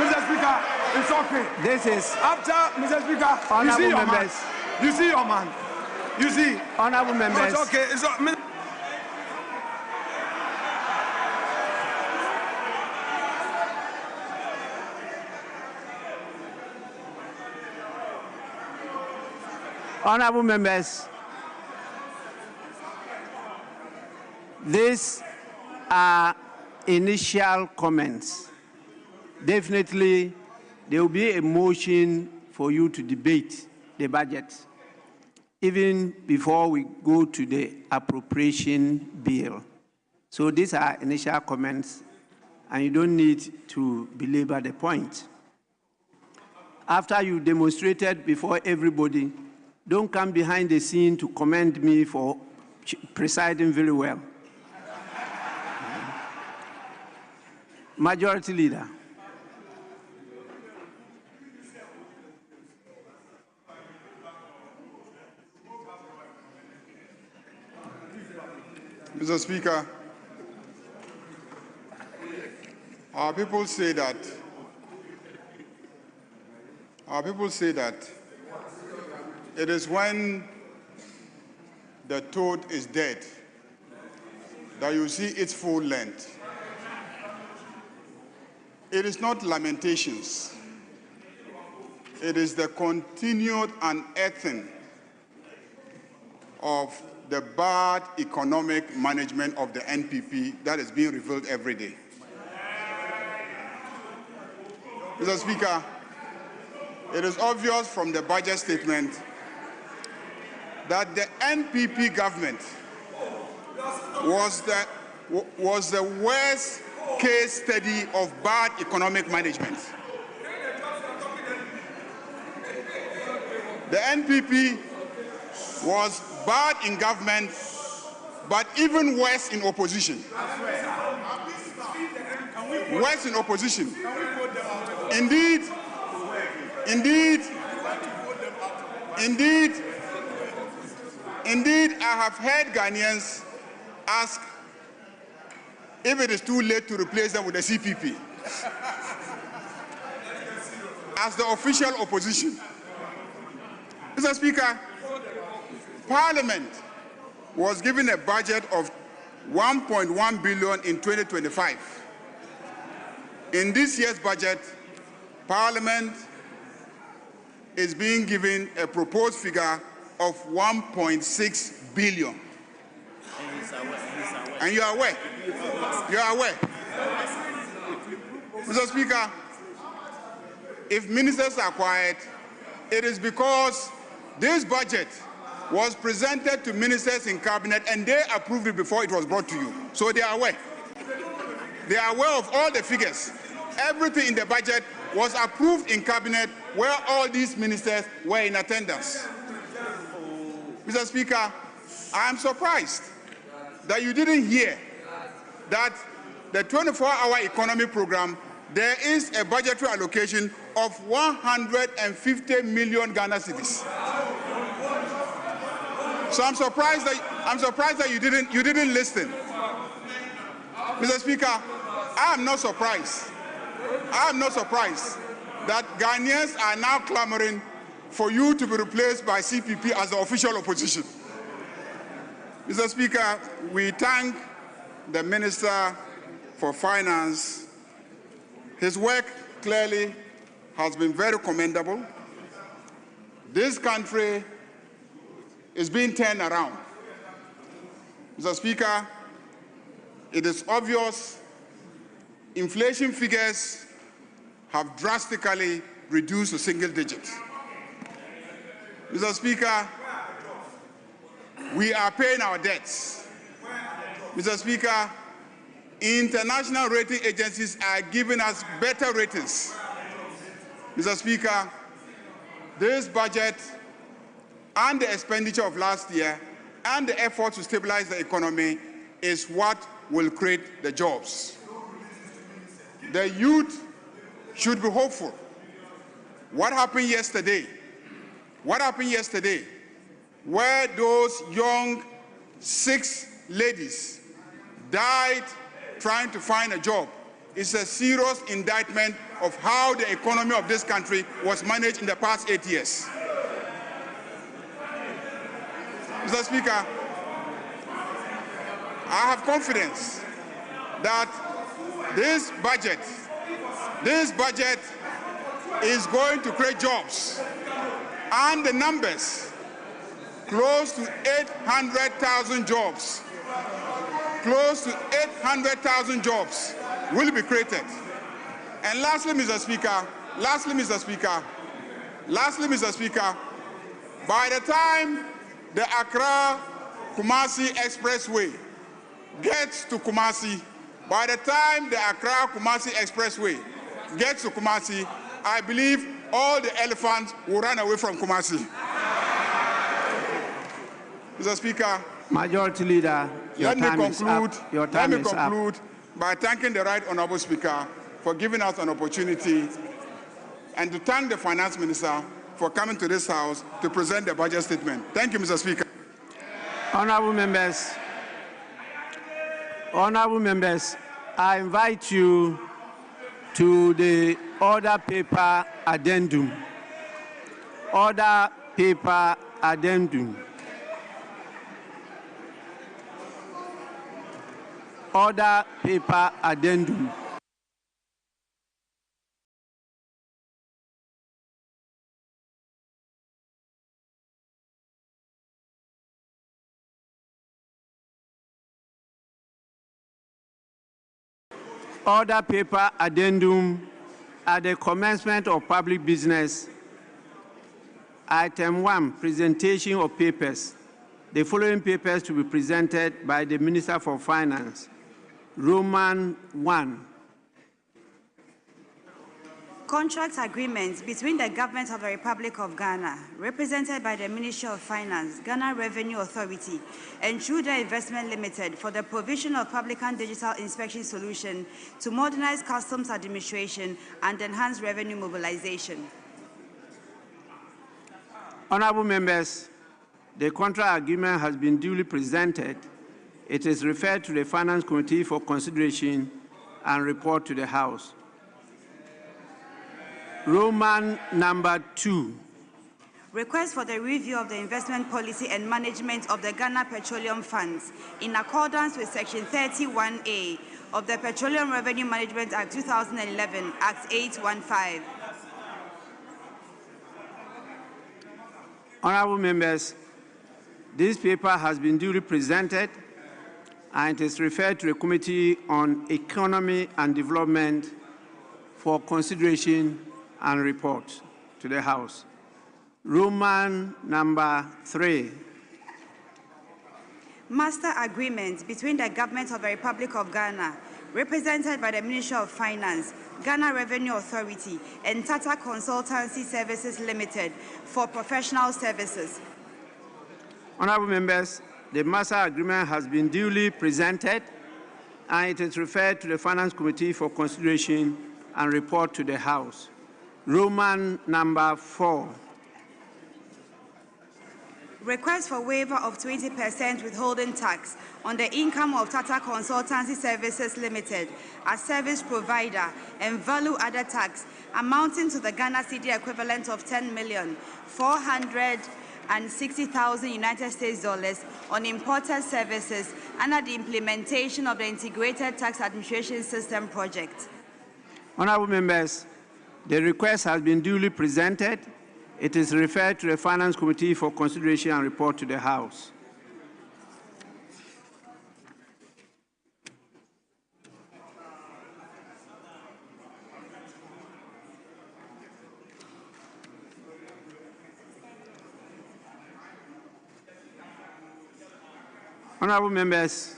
Mr. Speaker, it's okay. This is after Mr. Speaker. Honorable members. You see your man. You see. Honorable members. No, it's okay. It's okay. Honorable members, these are initial comments. Definitely, there will be a motion for you to debate the budget, even before we go to the appropriation bill. So these are initial comments, and you don't need to belabor the point. After you demonstrated before everybody, don't come behind the scene to commend me for presiding very well. Majority Leader. Mr. Speaker, our people say that it is when the toad is dead that you see its full length. It is not lamentations. It is the continued unearthing of the bad economic management of the NPP that is being revealed every day. Mr. Speaker, it is obvious from the budget statement that the NPP government was the worst case study of bad economic management. The NPP was bad in government, but even worse in opposition. Worse in opposition. Indeed, I have heard Ghanaians ask if it is too late to replace them with the CPP as the official opposition. Mr. Speaker, Parliament was given a budget of 1.1 billion in 2025. In this year's budget, Parliament is being given a proposed figure of 1.6 billion. And you are aware. You are aware. Mr. Speaker, if ministers are quiet, it is because this budget was presented to ministers in cabinet and they approved it before it was brought to you. So they are aware. They are aware of all the figures. Everything in the budget was approved in cabinet where all these ministers were in attendance. Mr. Speaker, I am surprised that you didn't hear that the 24-hour economy program, there is a budgetary allocation of 150 million Ghana cedis. So I'm surprised that you didn't listen. Mr. Speaker, I am not surprised. I am not surprised that Ghanaians are now clamoring for you to be replaced by CPP as the official opposition. Mr. Speaker, we thank the Minister for Finance. His work clearly has been very commendable. This country is being turned around. Mr. Speaker, it is obvious inflation figures have drastically reduced to single digits. Mr. Speaker, we are paying our debts. Mr. Speaker, international rating agencies are giving us better ratings. Mr. Speaker, this budget and the expenditure of last year and the effort to stabilize the economy is what will create the jobs. The youth should be hopeful. What happened yesterday? What happened yesterday? Where those young 6 ladies died trying to find a job is a serious indictment of how the economy of this country was managed in the past 8 years. Mr. Speaker, I have confidence that this budget is going to create jobs, and the numbers, close to 800,000 jobs, close to 800,000 jobs will be created. And lastly, Mr. Speaker, by the time the Accra-Kumasi Expressway gets to Kumasi, I believe all the elephants will run away from Kumasi. Mr. Speaker, Majority Leader, let me conclude up. by thanking the Right Honourable Speaker for giving us an opportunity, and to thank the Finance Minister for coming to this House to present the budget statement. Thank you, Mr. Speaker. Honourable members, I invite you to the order paper addendum. Order paper addendum. Order paper addendum. Order paper addendum at the commencement of public business. Item 1, presentation of papers. The following papers to be presented by the Minister for Finance. Roman 1. Contract agreements between the Government of the Republic of Ghana, represented by the Ministry of Finance, Ghana Revenue Authority, and Trudeau Investment Limited for the provision of public and digital inspection solution to modernize customs administration and enhance revenue mobilization. Honourable members, the contract agreement has been duly presented. It is referred to the Finance Committee for consideration and report to the House. Roman number 2. Request for the review of the investment policy and management of the Ghana Petroleum Funds in accordance with Section 31A of the Petroleum Revenue Management Act 2011, Act 815. Honourable members, this paper has been duly presented and it is referred to the Committee on Economy and Development for consideration and report to the House. Roman number 3. Master agreement between the Government of the Republic of Ghana, represented by the Ministry of Finance, Ghana Revenue Authority, and Tata Consultancy Services Limited for professional services. Honourable members, the master agreement has been duly presented and it is referred to the Finance Committee for consideration and report to the House. Roman number 4. Request for waiver of 20% withholding tax on the income of Tata Consultancy Services Limited as service provider and value-added tax amounting to the Ghana cedi equivalent of $10,460,000 United States dollars on imported services under the implementation of the Integrated Tax Administration System project. Honourable members, the request has been duly presented. It is referred to the Finance Committee for consideration and report to the House. Honorable members,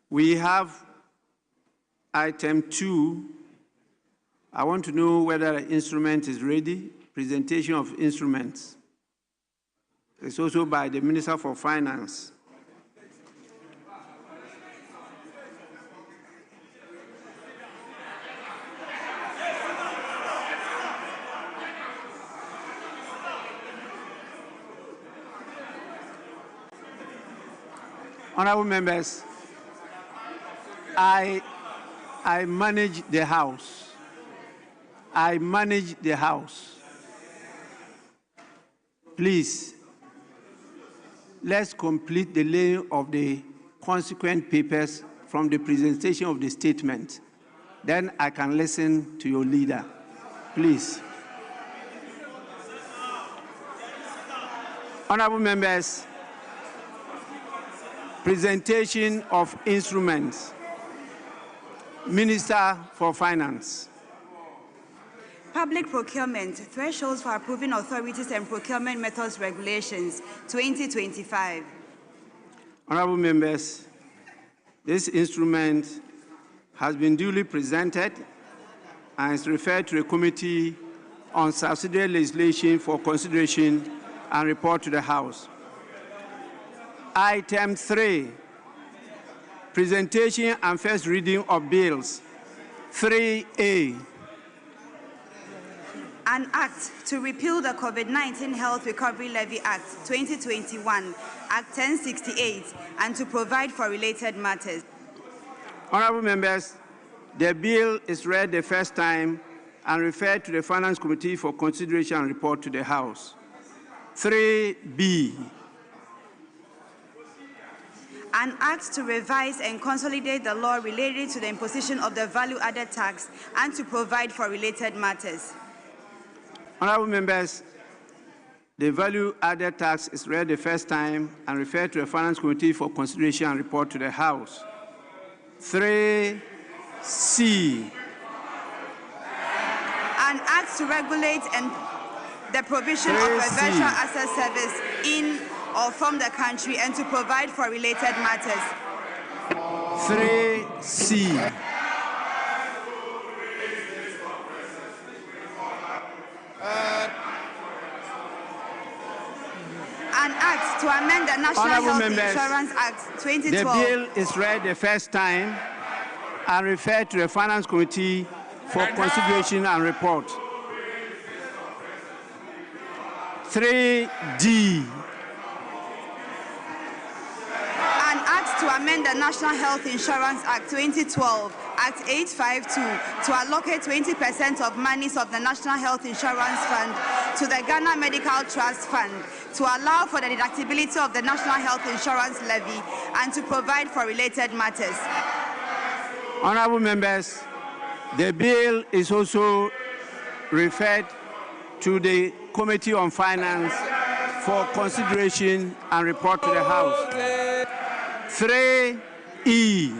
we have item 2. I want to know whether the instrument is ready. Presentation of instruments. It's also by the Minister for Finance. Honorable members, I manage the House. I manage the House. Please, let's complete the laying of the consequent papers from the presentation of the statement. Then I can listen to your leader. Please. Honorable members, presentation of instruments. Minister for Finance. Public Procurement, Thresholds for Approving Authorities and Procurement Methods Regulations, 2025. Honorable members, this instrument has been duly presented and is referred to the Committee on Subsidiary Legislation for consideration and report to the House. Item 3, presentation and first reading of bills. 3A. An act to repeal the COVID-19 Health Recovery Levy Act 2021, Act 1068, and to provide for related matters. Honorable members, the bill is read the first time and referred to the Finance Committee for consideration and report to the House. 3B. An act to revise and consolidate the law related to the imposition of the value-added tax and to provide for related matters. Honorable members, the value-added tax is read the first time and referred to the Finance Committee for consideration and report to the House. 3C. An act to regulate and the provision of a virtual access service in or from the country and to provide for related matters. 3C. An act to amend the National Health Insurance Act 2012. The bill is read the first time and referred to the Finance Committee for consideration and report. 3D. An act to amend the National Health Insurance Act 2012, Act 852, to allocate 20% of monies of the National Health Insurance Fund to the Ghana Medical Trust Fund, to allow for the deductibility of the National Health Insurance Levy and to provide for related matters. Honorable members, the bill is also referred to the Committee on Finance for consideration and report to the House. 3E.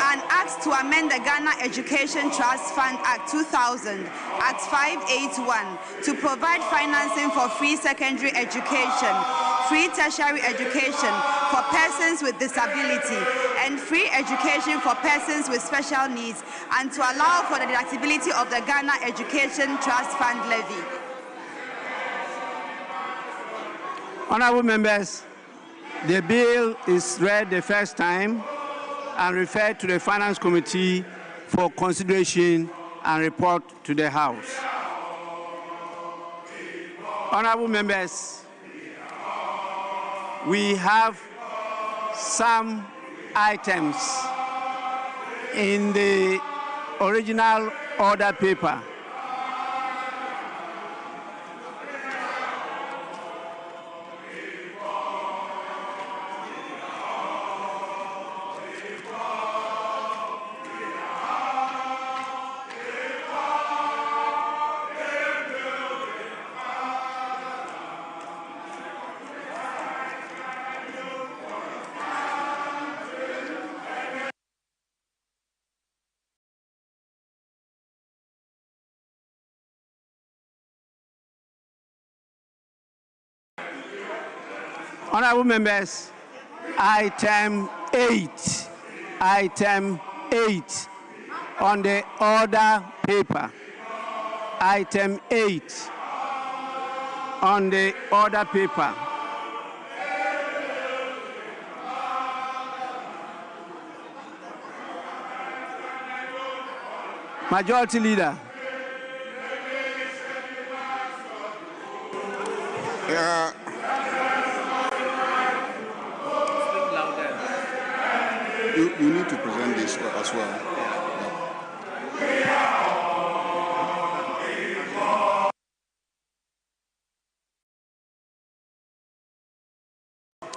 An act to amend the Ghana Education Trust Fund Act 2000, Act 581, to provide financing for free secondary education, free tertiary education for persons with disability, and free education for persons with special needs, and to allow for the deductibility of the Ghana Education Trust Fund levy. Honorable members, the bill is read the first time and referred to the Finance Committee for consideration and report to the House. Honorable members, we have some items in the original order paper Honorable members, item 8 on the order paper. Item 8 on the order paper. Majority Leader. You need to present this as well.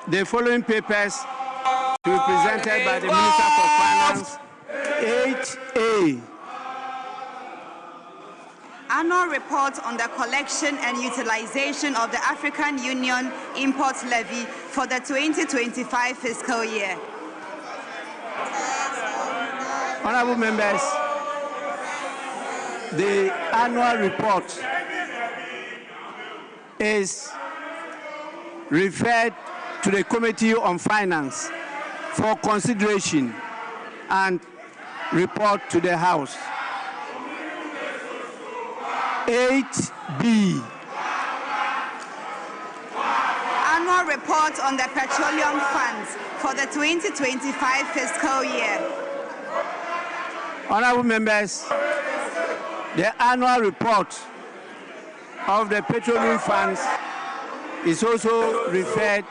The following papers to be presented by the Minister for Finance. 8A. Annual report on the collection and utilization of the African Union Import Levy for the 2025 fiscal year. Honorable members, the annual report is referred to the Committee on Finance for consideration and report to the House. 8B. Annual report on the petroleum funds for the 2025 fiscal year. Honorable members, the annual report of the petroleum funds is also referred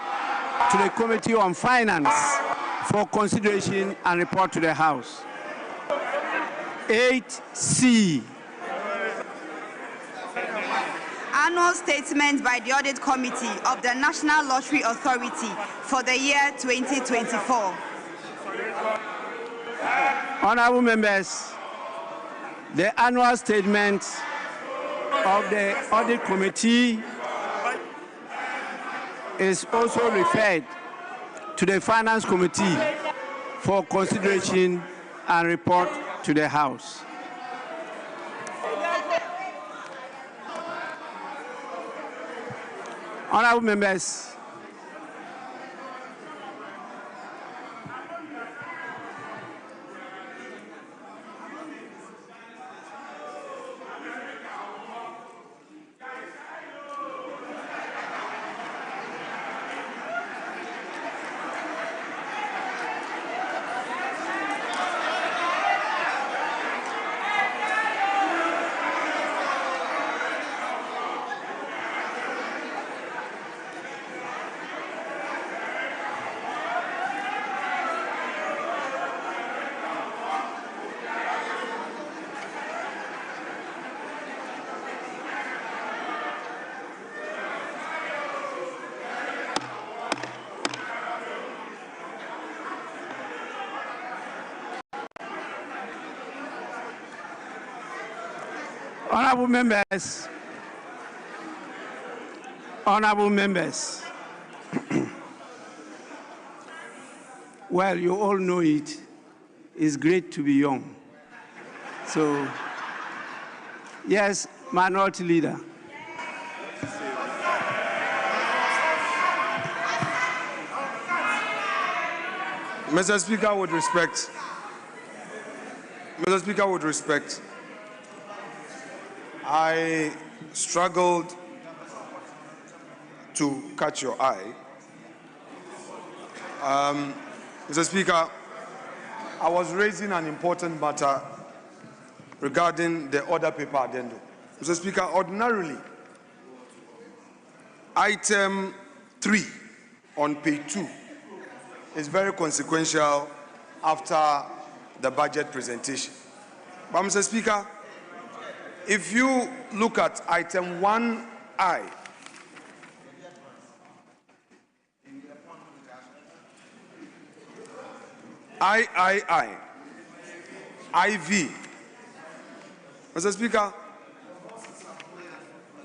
to the Committee on Finance for consideration and report to the House. 8C. Annual statement by the Audit Committee of the National Lottery Authority for the year 2024. Honorable members, the annual statement of the Audit Committee is also referred to the Finance Committee for consideration and report to the House. Honorable members, honorable members, well, you all know it. It's great to be young. So, yes, Minority Leader. Mr. Speaker, with respect. Mr. Speaker, with respect. I struggled to catch your eye. Mr. Speaker, I was raising an important matter regarding the order paper addendum. Mr. Speaker, ordinarily, item 3 on page 2 is very consequential after the budget presentation. But Mr. Speaker, if you look at item 1I, III, IV, Mr. Speaker,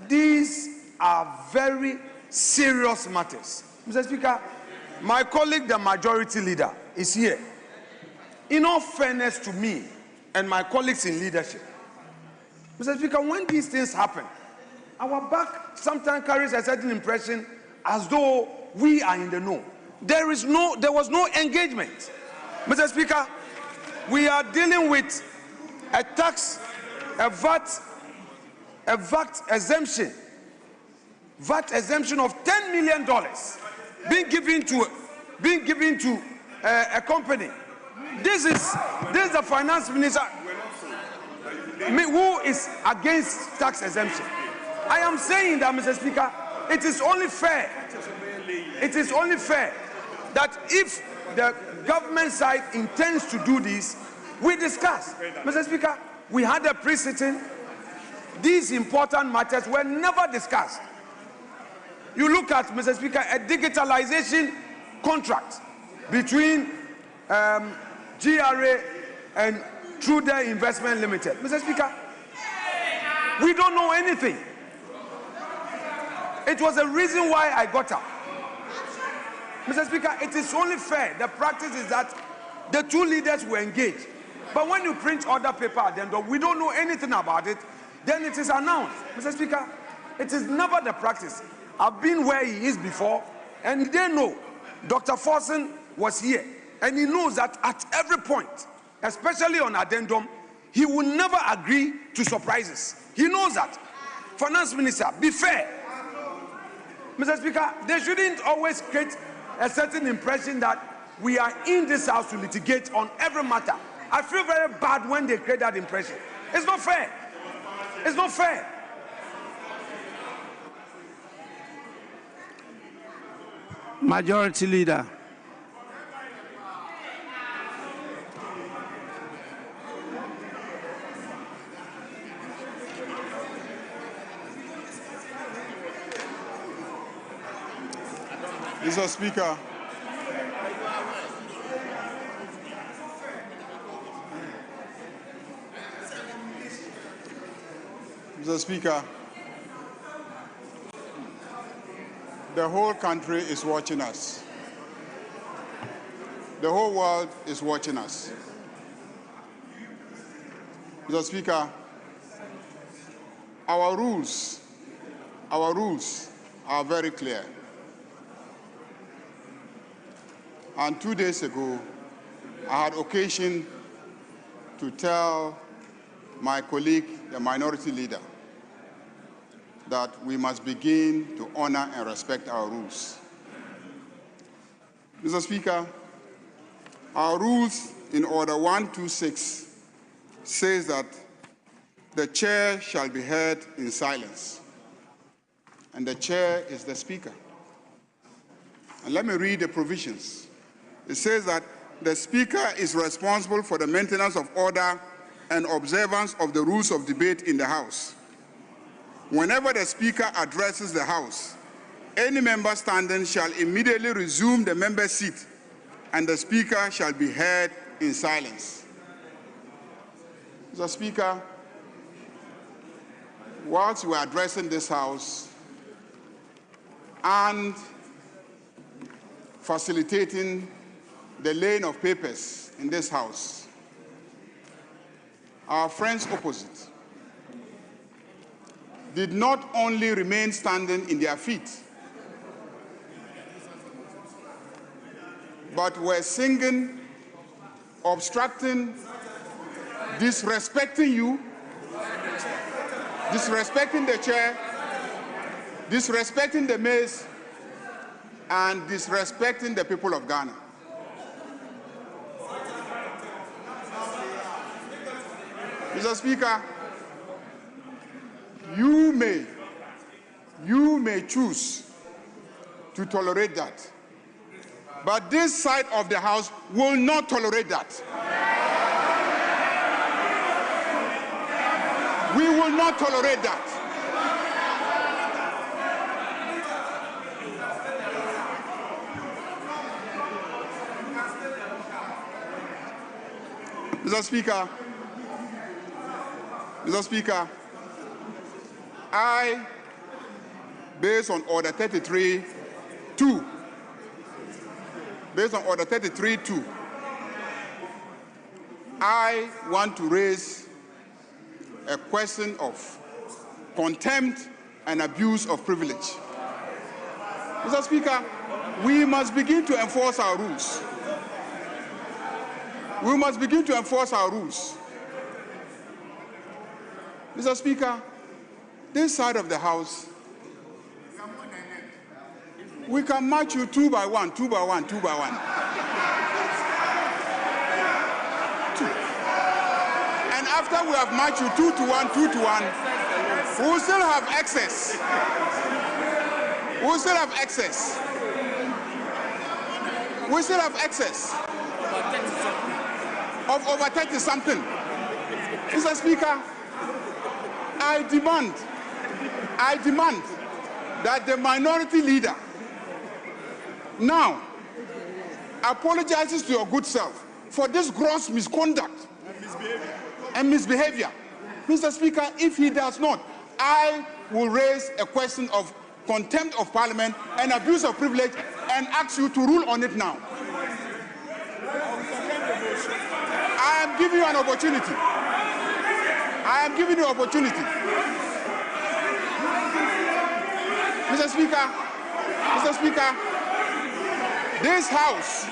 these are very serious matters. Mr. Speaker, my colleague, the majority leader, is here. In all fairness to me and my colleagues in leadership, Mr. Speaker, when these things happen, our back sometimes carries a certain impression as though we are in the know. There was no engagement. Mr. Speaker, we are dealing with a tax, a VAT exemption of $10 million being given to a company. This is the finance minister who is against tax exemption. I am saying that, Mr. Speaker, it is only fair that if the government side intends to do this, we discuss. Mr. Speaker, we had a pre-sitting. These important matters were never discussed. You look at, Mr. Speaker, a digitalization contract between GRA and Trudeau Investment Limited. Mr. Speaker, we don't know anything. It was a reason why I got up. Mr. Speaker, it is only fair. The practice is that the two leaders were engaged. But when you print other paper at the end of, we don't know anything about it, then it is announced. Mr. Speaker, it is never the practice. I've been where he is before, and they know. Dr. FORSON was here, and he knows that at every point, especially on addendum, he will never agree to surprises. He knows that. Finance Minister, be fair. Mr. Speaker, they shouldn't always create a certain impression that we are in this house to litigate on every matter. I feel very bad when they create that impression. It's not fair. It's not fair. Majority Leader. Mr. Speaker, Mr. Speaker, the whole country is watching us. The whole world is watching us. Mr. Speaker, our rules are very clear. And 2 days ago, I had occasion to tell my colleague, the minority leader, that we must begin to honor and respect our rules. Mr. Speaker, our rules in Order 126 says that the chair shall be heard in silence, and the chair is the speaker. And let me read the provisions. It says that the speaker is responsible for the maintenance of order and observance of the rules of debate in the House. Whenever the speaker addresses the House, any member standing shall immediately resume the member's seat, and the speaker shall be heard in silence. Mr. Speaker, whilst we are addressing this House and facilitating the laying of papers in this House, our friends opposite did not only remain standing in their feet, but were singing, obstructing, disrespecting you, disrespecting the chair, disrespecting the maize, and disrespecting the people of Ghana. Mr. Speaker, you may choose to tolerate that, but this side of the House will not tolerate that. We will not tolerate that. Mr. Speaker, I, based on Order 33.2, I want to raise a question of contempt and abuse of privilege. Mr. Speaker, we must begin to enforce our rules. We must begin to enforce our rules. Mr. Speaker, this side of the House, we can march you 2 by 1, 2 by 1, 2 by 1. And after we have marched you 2 to 1, 2 to 1, we will still have excess. We will still have excess. We still have excess of over 30 something. Mr. Speaker, I demand that the minority leader now apologizes to your good self for this gross misconduct and misbehavior. Mr. Speaker, if he does not, I will raise a question of contempt of Parliament and abuse of privilege and ask you to rule on it now. I am giving you an opportunity. I am giving you an opportunity. Mr. Speaker, this house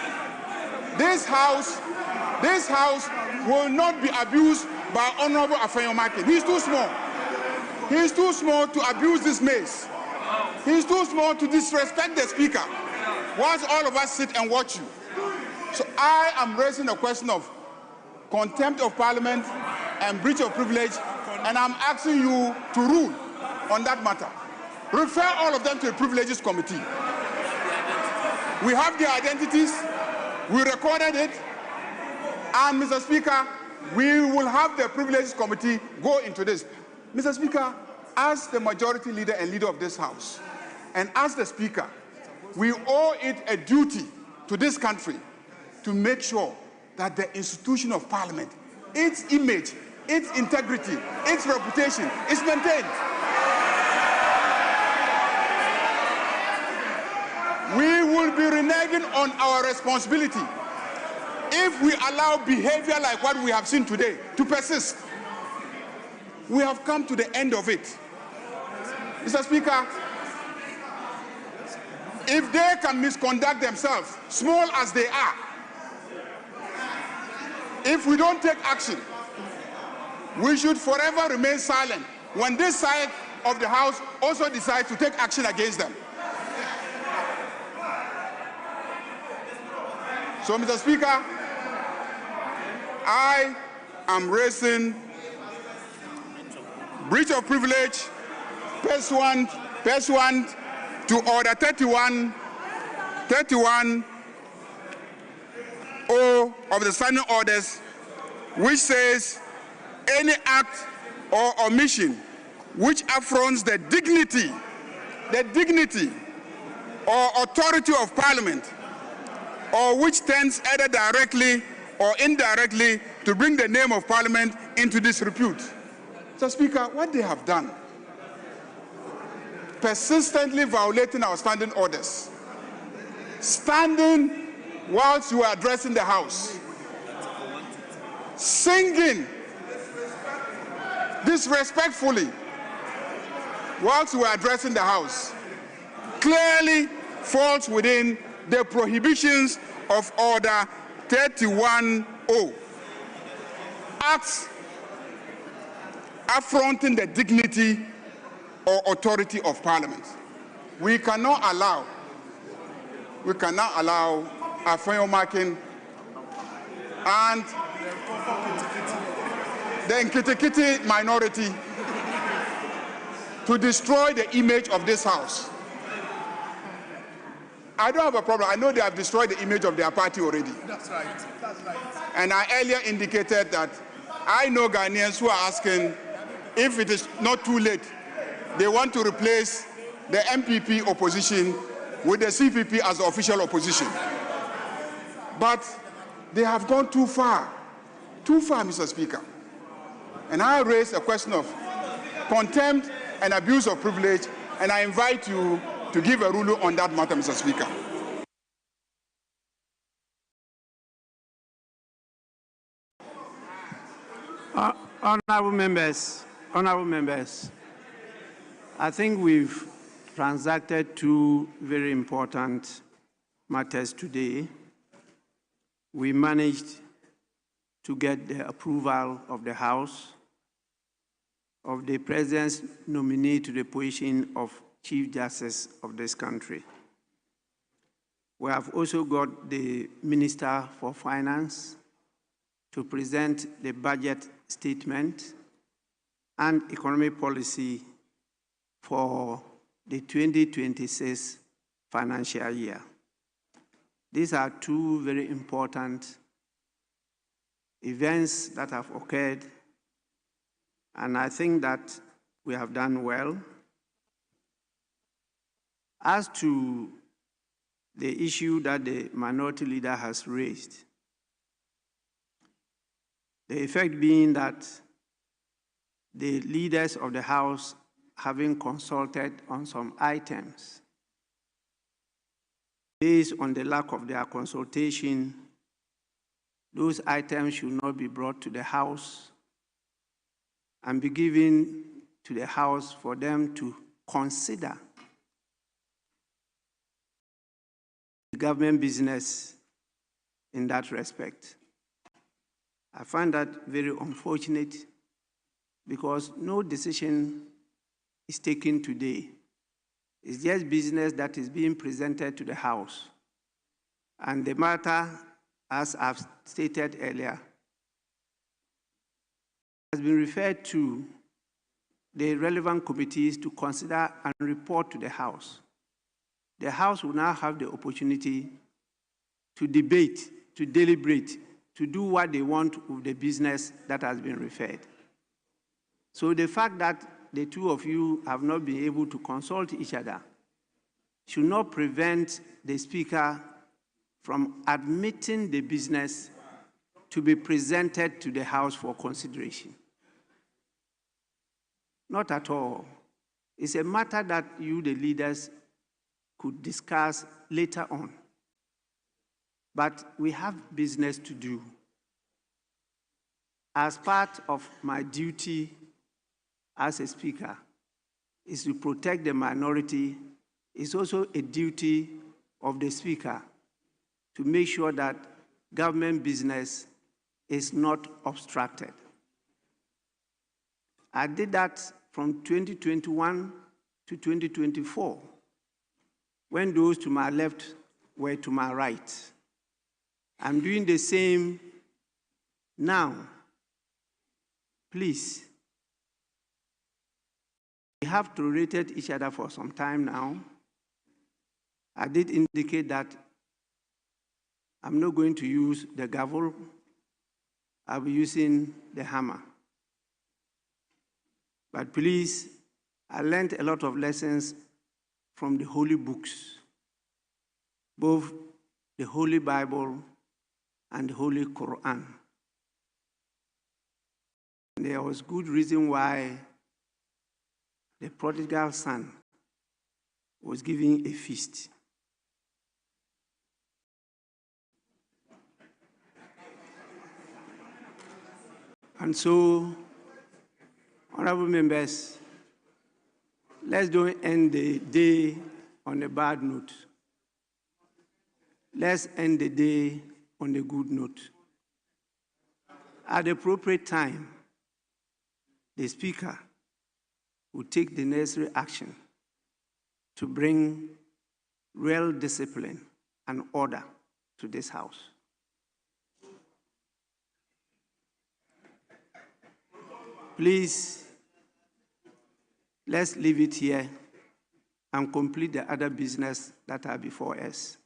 will not be abused by Honorable Afenyomakin. He's too small. He's too small to abuse this mace. He's too small to disrespect the Speaker whilst all of us sit and watch you. So I am raising a question of contempt of Parliament and breach of privilege, and I'm asking you to rule on that matter. Refer all of them to the Privileges Committee. We have their identities, we recorded it, and Mr. Speaker, we will have the Privileges Committee go into this. Mr. Speaker, as the majority leader and leader of this House, and as the Speaker, we owe it a duty to this country to make sure that the institution of Parliament, its image, its integrity, its reputation is maintained. We will be reneging on our responsibility if we allow behavior like what we have seen today to persist. We have come to the end of it. Mr. Speaker, if they can misconduct themselves, small as they are, if we don't take action, we should forever remain silent when this side of the House also decides to take action against them. So, Mr. Speaker, I am raising breach of privilege pursuant to Order 31-0 of the Standing Orders, which says any act or omission which affronts the dignity or authority of Parliament, or which tends either directly or indirectly to bring the name of Parliament into disrepute. So, Speaker, what they have done, persistently violating our standing orders, standing whilst you are addressing the House, singing disrespectfully whilst you are addressing the House, clearly falls within the prohibitions of Order 31-0. Acts affronting the dignity or authority of Parliament. We cannot allow Afenyomakin and the Nkitikiti minority to destroy the image of this House. I don't have a problem. I know they have destroyed the image of their party already. That's right. That's right. And I earlier indicated that I know Ghanaians who are asking if it is not too late, they want to replace the MPP opposition with the CPP as the official opposition. But they have gone too far, Mr. Speaker. And I raised a question of contempt and abuse of privilege, and I invite you to give a ruling on that matter, Mr. Speaker. Honorable members, I think we've transacted two very important matters today, we managed to get the approval of the House of the President's nominee to the position of Chief Justice of this country. We have also got the Minister for Finance to present the budget statement and economic policy for the 2026 financial year. These are two very important events that have occurred, and I think that we have done well. As to the issue that the minority leader has raised, the effect being that the leaders of the House, having consulted on some items, based on the lack of their consultation, those items should not be brought to the House and be given to the House for them to consider government business in that respect. I find that very unfortunate because no decision is taken today. It's just business that is being presented to the House. And the matter, as I've stated earlier, has been referred to the relevant committees to consider and report to the House. The House will now have the opportunity to debate, to deliberate, to do what they want with the business that has been referred. So the fact that the two of you have not been able to consult each other should not prevent the Speaker from admitting the business to be presented to the House for consideration. Not at all. It's a matter that you, the leaders, could discuss later on. But we have business to do. As part of my duty as a Speaker is to protect the minority. It's also a duty of the Speaker to make sure that government business is not obstructed. I did that from 2021 to 2024, when those to my left were to my right. I'm doing the same now. Please. We have tolerated each other for some time now. I did indicate that I'm not going to use the gavel. I'll be using the hammer. But please, I learned a lot of lessons from the holy books, both the Holy Bible and the Holy Quran. There was good reason why the prodigal son was giving a feast. And so, honorable members, let's don't end the day on a bad note. Let's end the day on a good note. At the appropriate time, the Speaker will take the necessary action to bring real discipline and order to this House. Please, let's leave it here and complete the other business that are before us.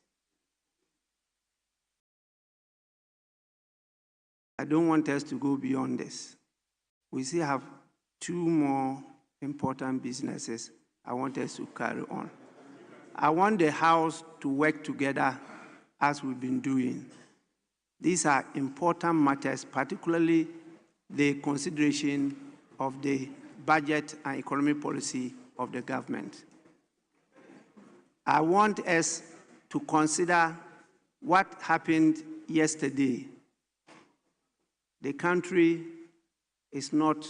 I don't want us to go beyond this. We still have two more important businesses I want us to carry on. I want the House to work together as we've been doing. These are important matters, particularly the consideration of the budget and economic policy of the government. I want us to consider what happened yesterday. The country is not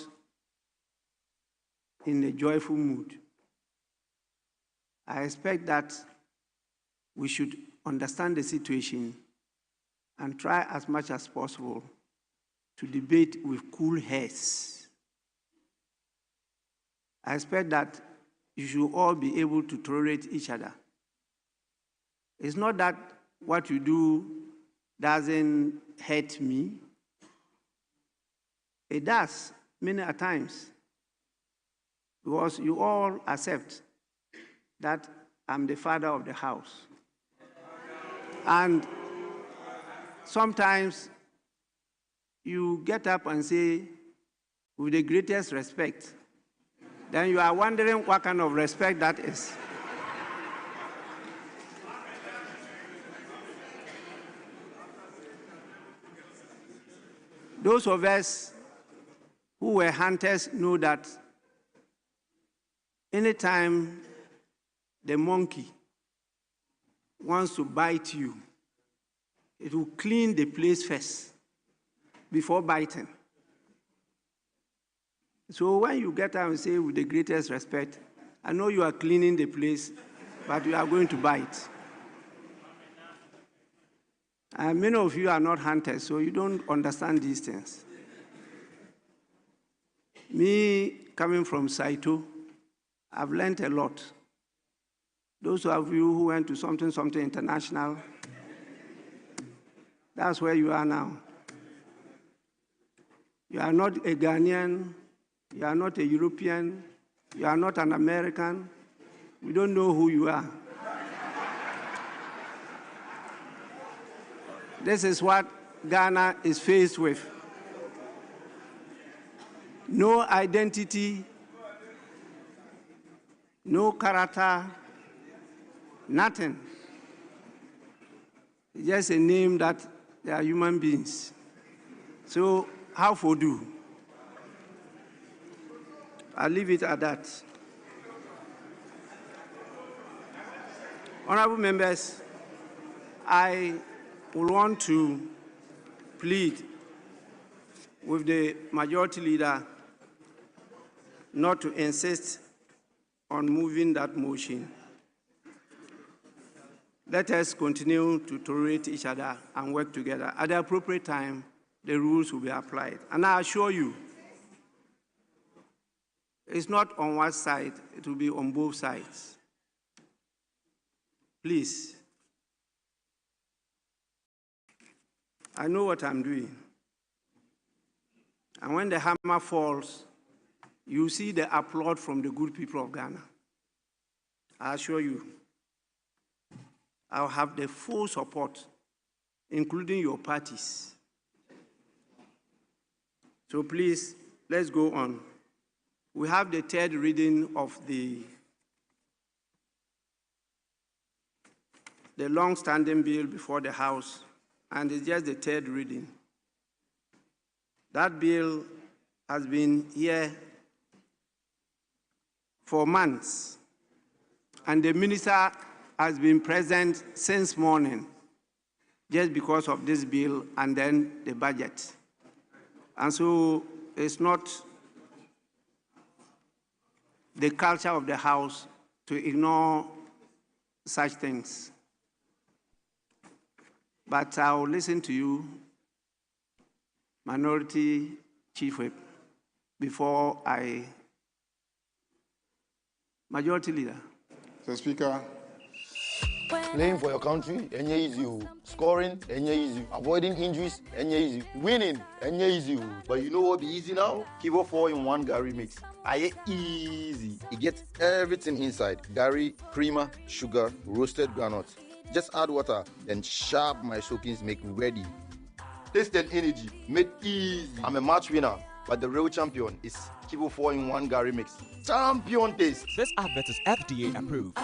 in a joyful mood. I expect that we should understand the situation and try as much as possible to debate with cool heads. I expect that you should all be able to tolerate each other. It's not that what you do doesn't hurt me. It does many a times, because you all accept that I'm the father of the house. And sometimes you get up and say, with the greatest respect, then you are wondering what kind of respect that is. Those of us who were hunters know that anytime the monkey wants to bite you, it will clean the place first before biting. So when you get up and say with the greatest respect, I know you are cleaning the place, but you are going to bite. And many of you are not hunters, so you don't understand these things. Me, coming from Saito, I've learned a lot. Those of you who went to something international, that's where you are now. You are not a Ghanaian, you are not a European, you are not an American. We don't know who you are. This is what Ghana is faced with. No identity, no character, nothing. It's just a name that they are human beings. So how for do? I'll leave it at that. Honorable members, I will want to plead with the majority leader not to insist on moving that motion. Let us continue to tolerate each other and work together. At the appropriate time, the rules will be applied. And I assure you, it's not on one side, it will be on both sides. Please. I know what I'm doing. And when the hammer falls, you see the applaud from the good people of Ghana. I assure you, I'll have the full support, including your parties. So please, let's go on. We have the third reading of the long-standing bill before the House, and it's just the third reading. That bill has been here for months, and the minister has been present since morning just because of this bill and then the budget. And so it's not the culture of the House to ignore such things. But I'll listen to you, Minority Chief Whip, before I... Majority Leader. Mr. Speaker. Playing for your country, easy. Scoring, easy. Avoiding injuries, easy. Winning, easy. But you know what be easy now? Kivo 4-in-1 Gary mix. Easy. It gets everything inside. Gary, creamer, sugar, roasted groundnuts. Just add water, then sharp my soakings make ready. Taste and energy, made easy. I'm a match winner, but the real champion is Kivo 4-in-1 Gary mix. Champion taste. This advert is FDA approved.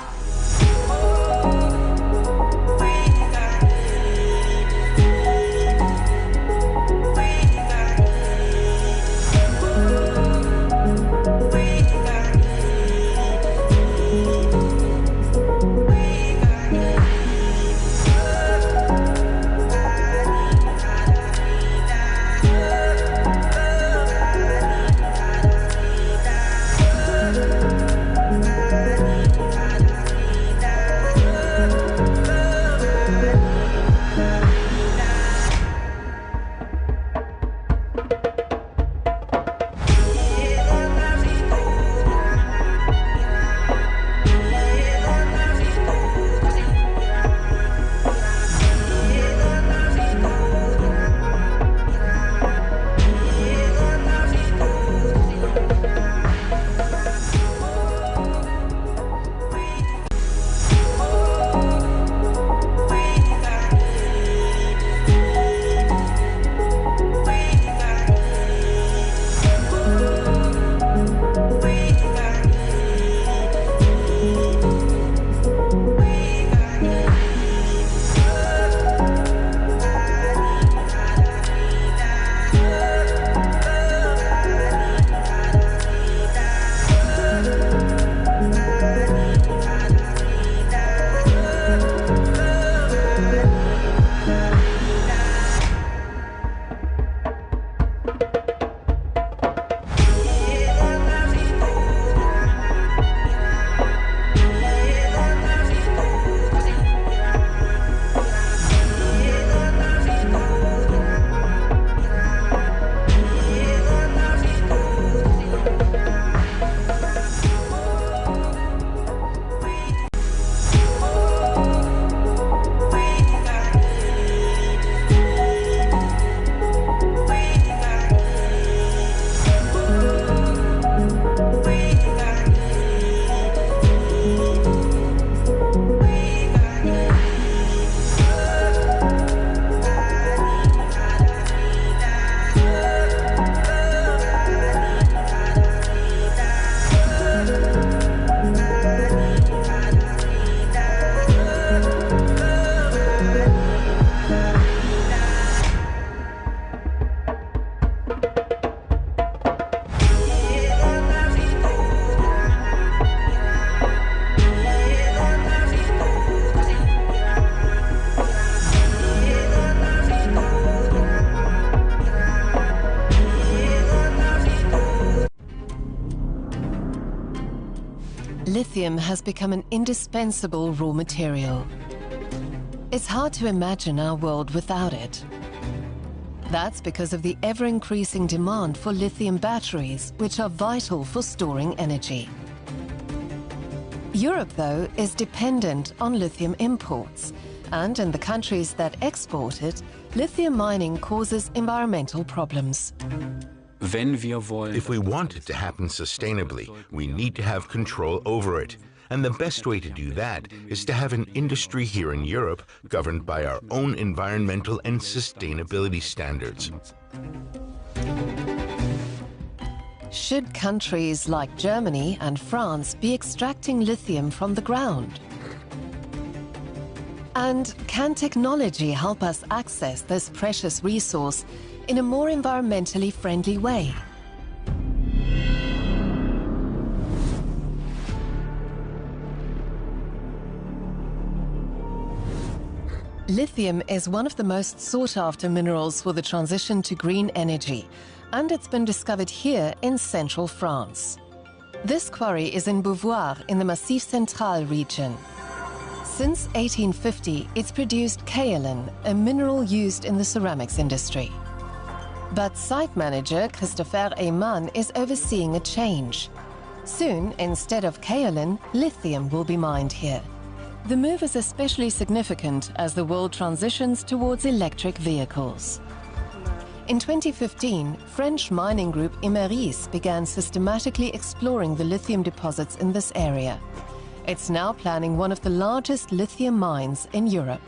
lithium has become an indispensable raw material. It's hard to imagine our world without it. That's because of the ever-increasing demand for lithium batteries, which are vital for storing energy. Europe, though, is dependent on lithium imports, and in the countries that export it, lithium mining causes environmental problems. If we want it to happen sustainably, we need to have control over it. And the best way to do that is to have an industry here in Europe governed by our own environmental and sustainability standards. Should countries like Germany and France be extracting lithium from the ground? And can technology help us access this precious resource in a more environmentally friendly way? Lithium is one of the most sought-after minerals for the transition to green energy, and it's been discovered here in central France. This quarry is in Beauvoir in the Massif Central region. Since 1850, it's produced kaolin, a mineral used in the ceramics industry. But site manager Christopher Eyman is overseeing a change. Soon, instead of kaolin, lithium will be mined here. The move is especially significant as the world transitions towards electric vehicles. In 2015, French mining group Imerys began systematically exploring the lithium deposits in this area. It's now planning one of the largest lithium mines in Europe.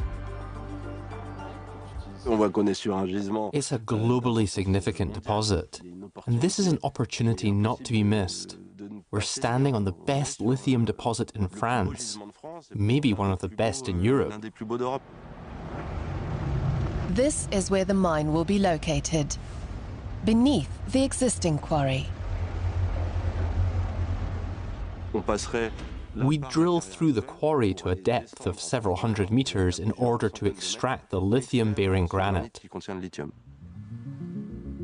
It's a globally significant deposit, and this is an opportunity not to be missed. We're standing on the best lithium deposit in France, maybe one of the best in Europe. This is where the mine will be located, beneath the existing quarry. We drill through the quarry to a depth of several hundred meters in order to extract the lithium-bearing granite.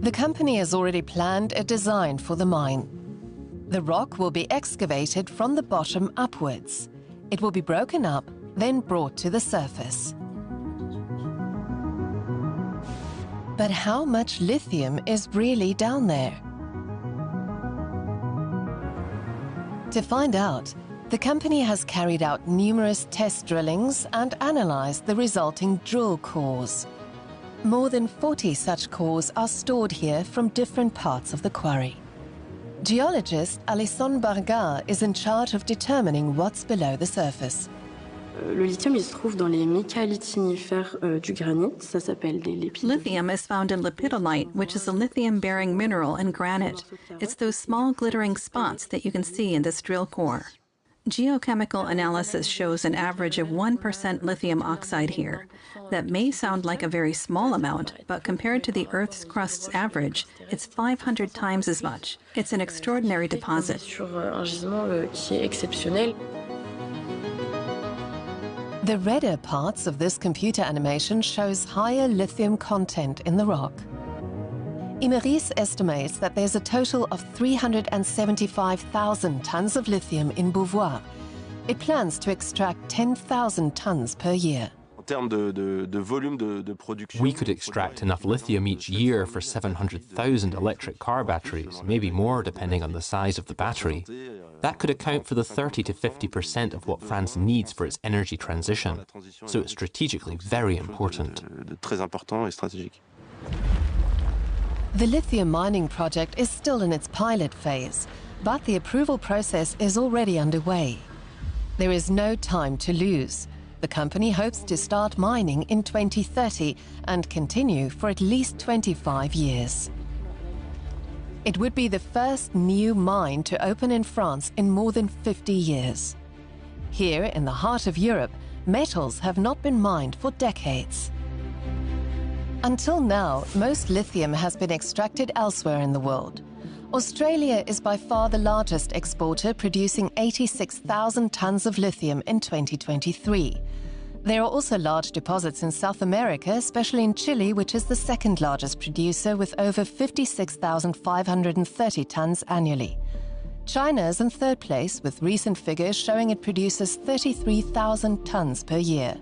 The company has already planned a design for the mine. The rock will be excavated from the bottom upwards. It will be broken up, then brought to the surface. But how much lithium is really down there? To find out, the company has carried out numerous test drillings and analyzed the resulting drill cores. More than 40 such cores are stored here from different parts of the quarry. Geologist Alison Barga is in charge of determining what's below the surface. Lithium is found in lepidolite, which is a lithium-bearing mineral in granite. It's those small glittering spots that you can see in this drill core. Geochemical analysis shows an average of 1% lithium oxide here. That may sound like a very small amount, but compared to the Earth's crust's average, it's 500 times as much. It's an extraordinary deposit. The redder parts of this computer animation shows higher lithium content in the rock. Imerys estimates that there's a total of 375,000 tons of lithium in Beauvoir. It plans to extract 10,000 tons per year. We could extract enough lithium each year for 700,000 electric car batteries, maybe more depending on the size of the battery. That could account for the 30 to 50% of what France needs for its energy transition. So it's strategically very important. The lithium mining project is still in its pilot phase, but the approval process is already underway. There is no time to lose. The company hopes to start mining in 2030 and continue for at least 25 years. It would be the first new mine to open in France in more than 50 years. Here, in the heart of Europe, metals have not been mined for decades. Until now, most lithium has been extracted elsewhere in the world. Australia is by far the largest exporter, producing 86,000 tons of lithium in 2023. There are also large deposits in South America, especially in Chile, which is the second largest producer with over 56,530 tons annually. China is in third place, with recent figures showing it produces 33,000 tons per year.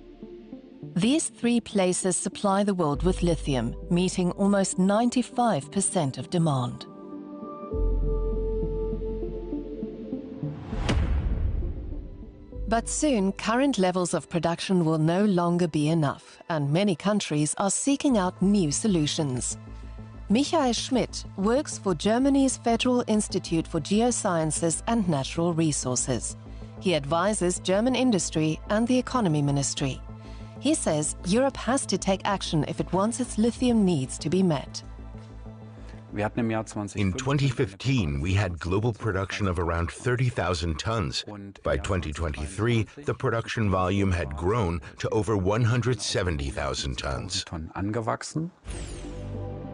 These three places supply the world with lithium, meeting almost 95% of demand. But soon, current levels of production will no longer be enough, and many countries are seeking out new solutions. Michael Schmidt works for Germany's Federal Institute for Geosciences and Natural Resources. He advises German industry and the economy ministry. He says Europe has to take action if it wants its lithium needs to be met. In 2015, we had global production of around 30,000 tons. By 2023, the production volume had grown to over 170,000 tons.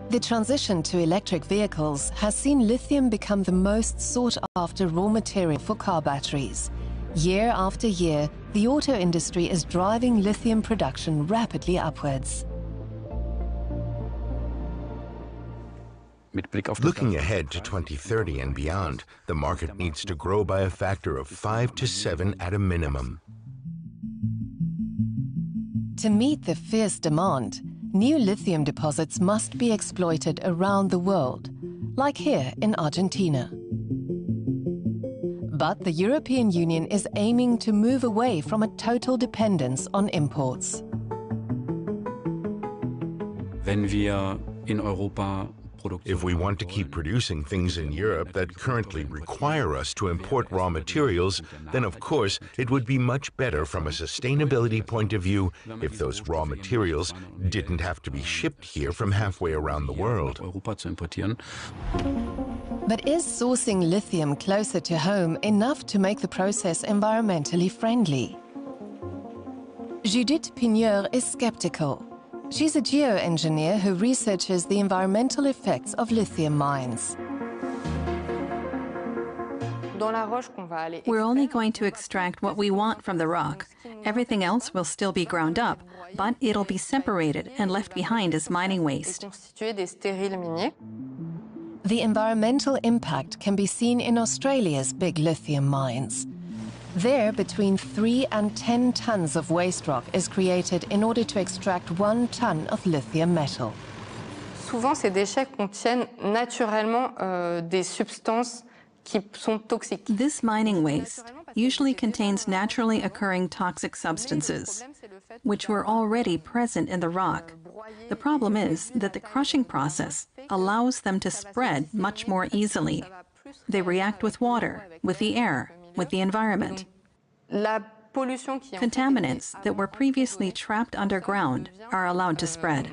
The transition to electric vehicles has seen lithium become the most sought-after raw material for car batteries. Year after year, the auto industry is driving lithium production rapidly upwards. Looking ahead to 2030 and beyond, the market needs to grow by a factor of 5 to 7 at a minimum. To meet the fierce demand, new lithium deposits must be exploited around the world, like here in Argentina. But the European Union is aiming to move away from a total dependence on imports. If we want to keep producing things in Europe that currently require us to import raw materials, then of course it would be much better from a sustainability point of view if those raw materials didn't have to be shipped here from halfway around the world. But is sourcing lithium closer to home enough to make the process environmentally friendly? Judith Pigneur is skeptical. She's a geoengineer who researches the environmental effects of lithium mines. We're only going to extract what we want from the rock. Everything else will still be ground up, but it'll be separated and left behind as mining waste. The environmental impact can be seen in Australia's big lithium mines. There, between 3 and 10 tons of waste rock is created in order to extract 1 ton of lithium metal. Souvent, ces déchets contiennent naturellement des substances qui sont toxiques. This mining waste usually contains naturally occurring toxic substances, which were already present in the rock. The problem is that the crushing process allows them to spread much more easily. They react with water, with the air, with the environment. Contaminants that were previously trapped underground are allowed to spread.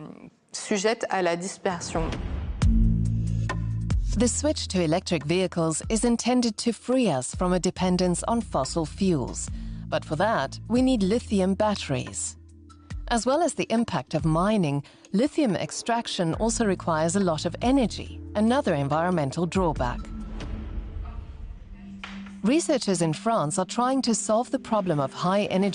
Sujette à la dispersion. The switch to electric vehicles is intended to free us from a dependence on fossil fuels. But for that, we need lithium batteries. As well as the impact of mining, lithium extraction also requires a lot of energy, another environmental drawback. Researchers in France are trying to solve the problem of high energy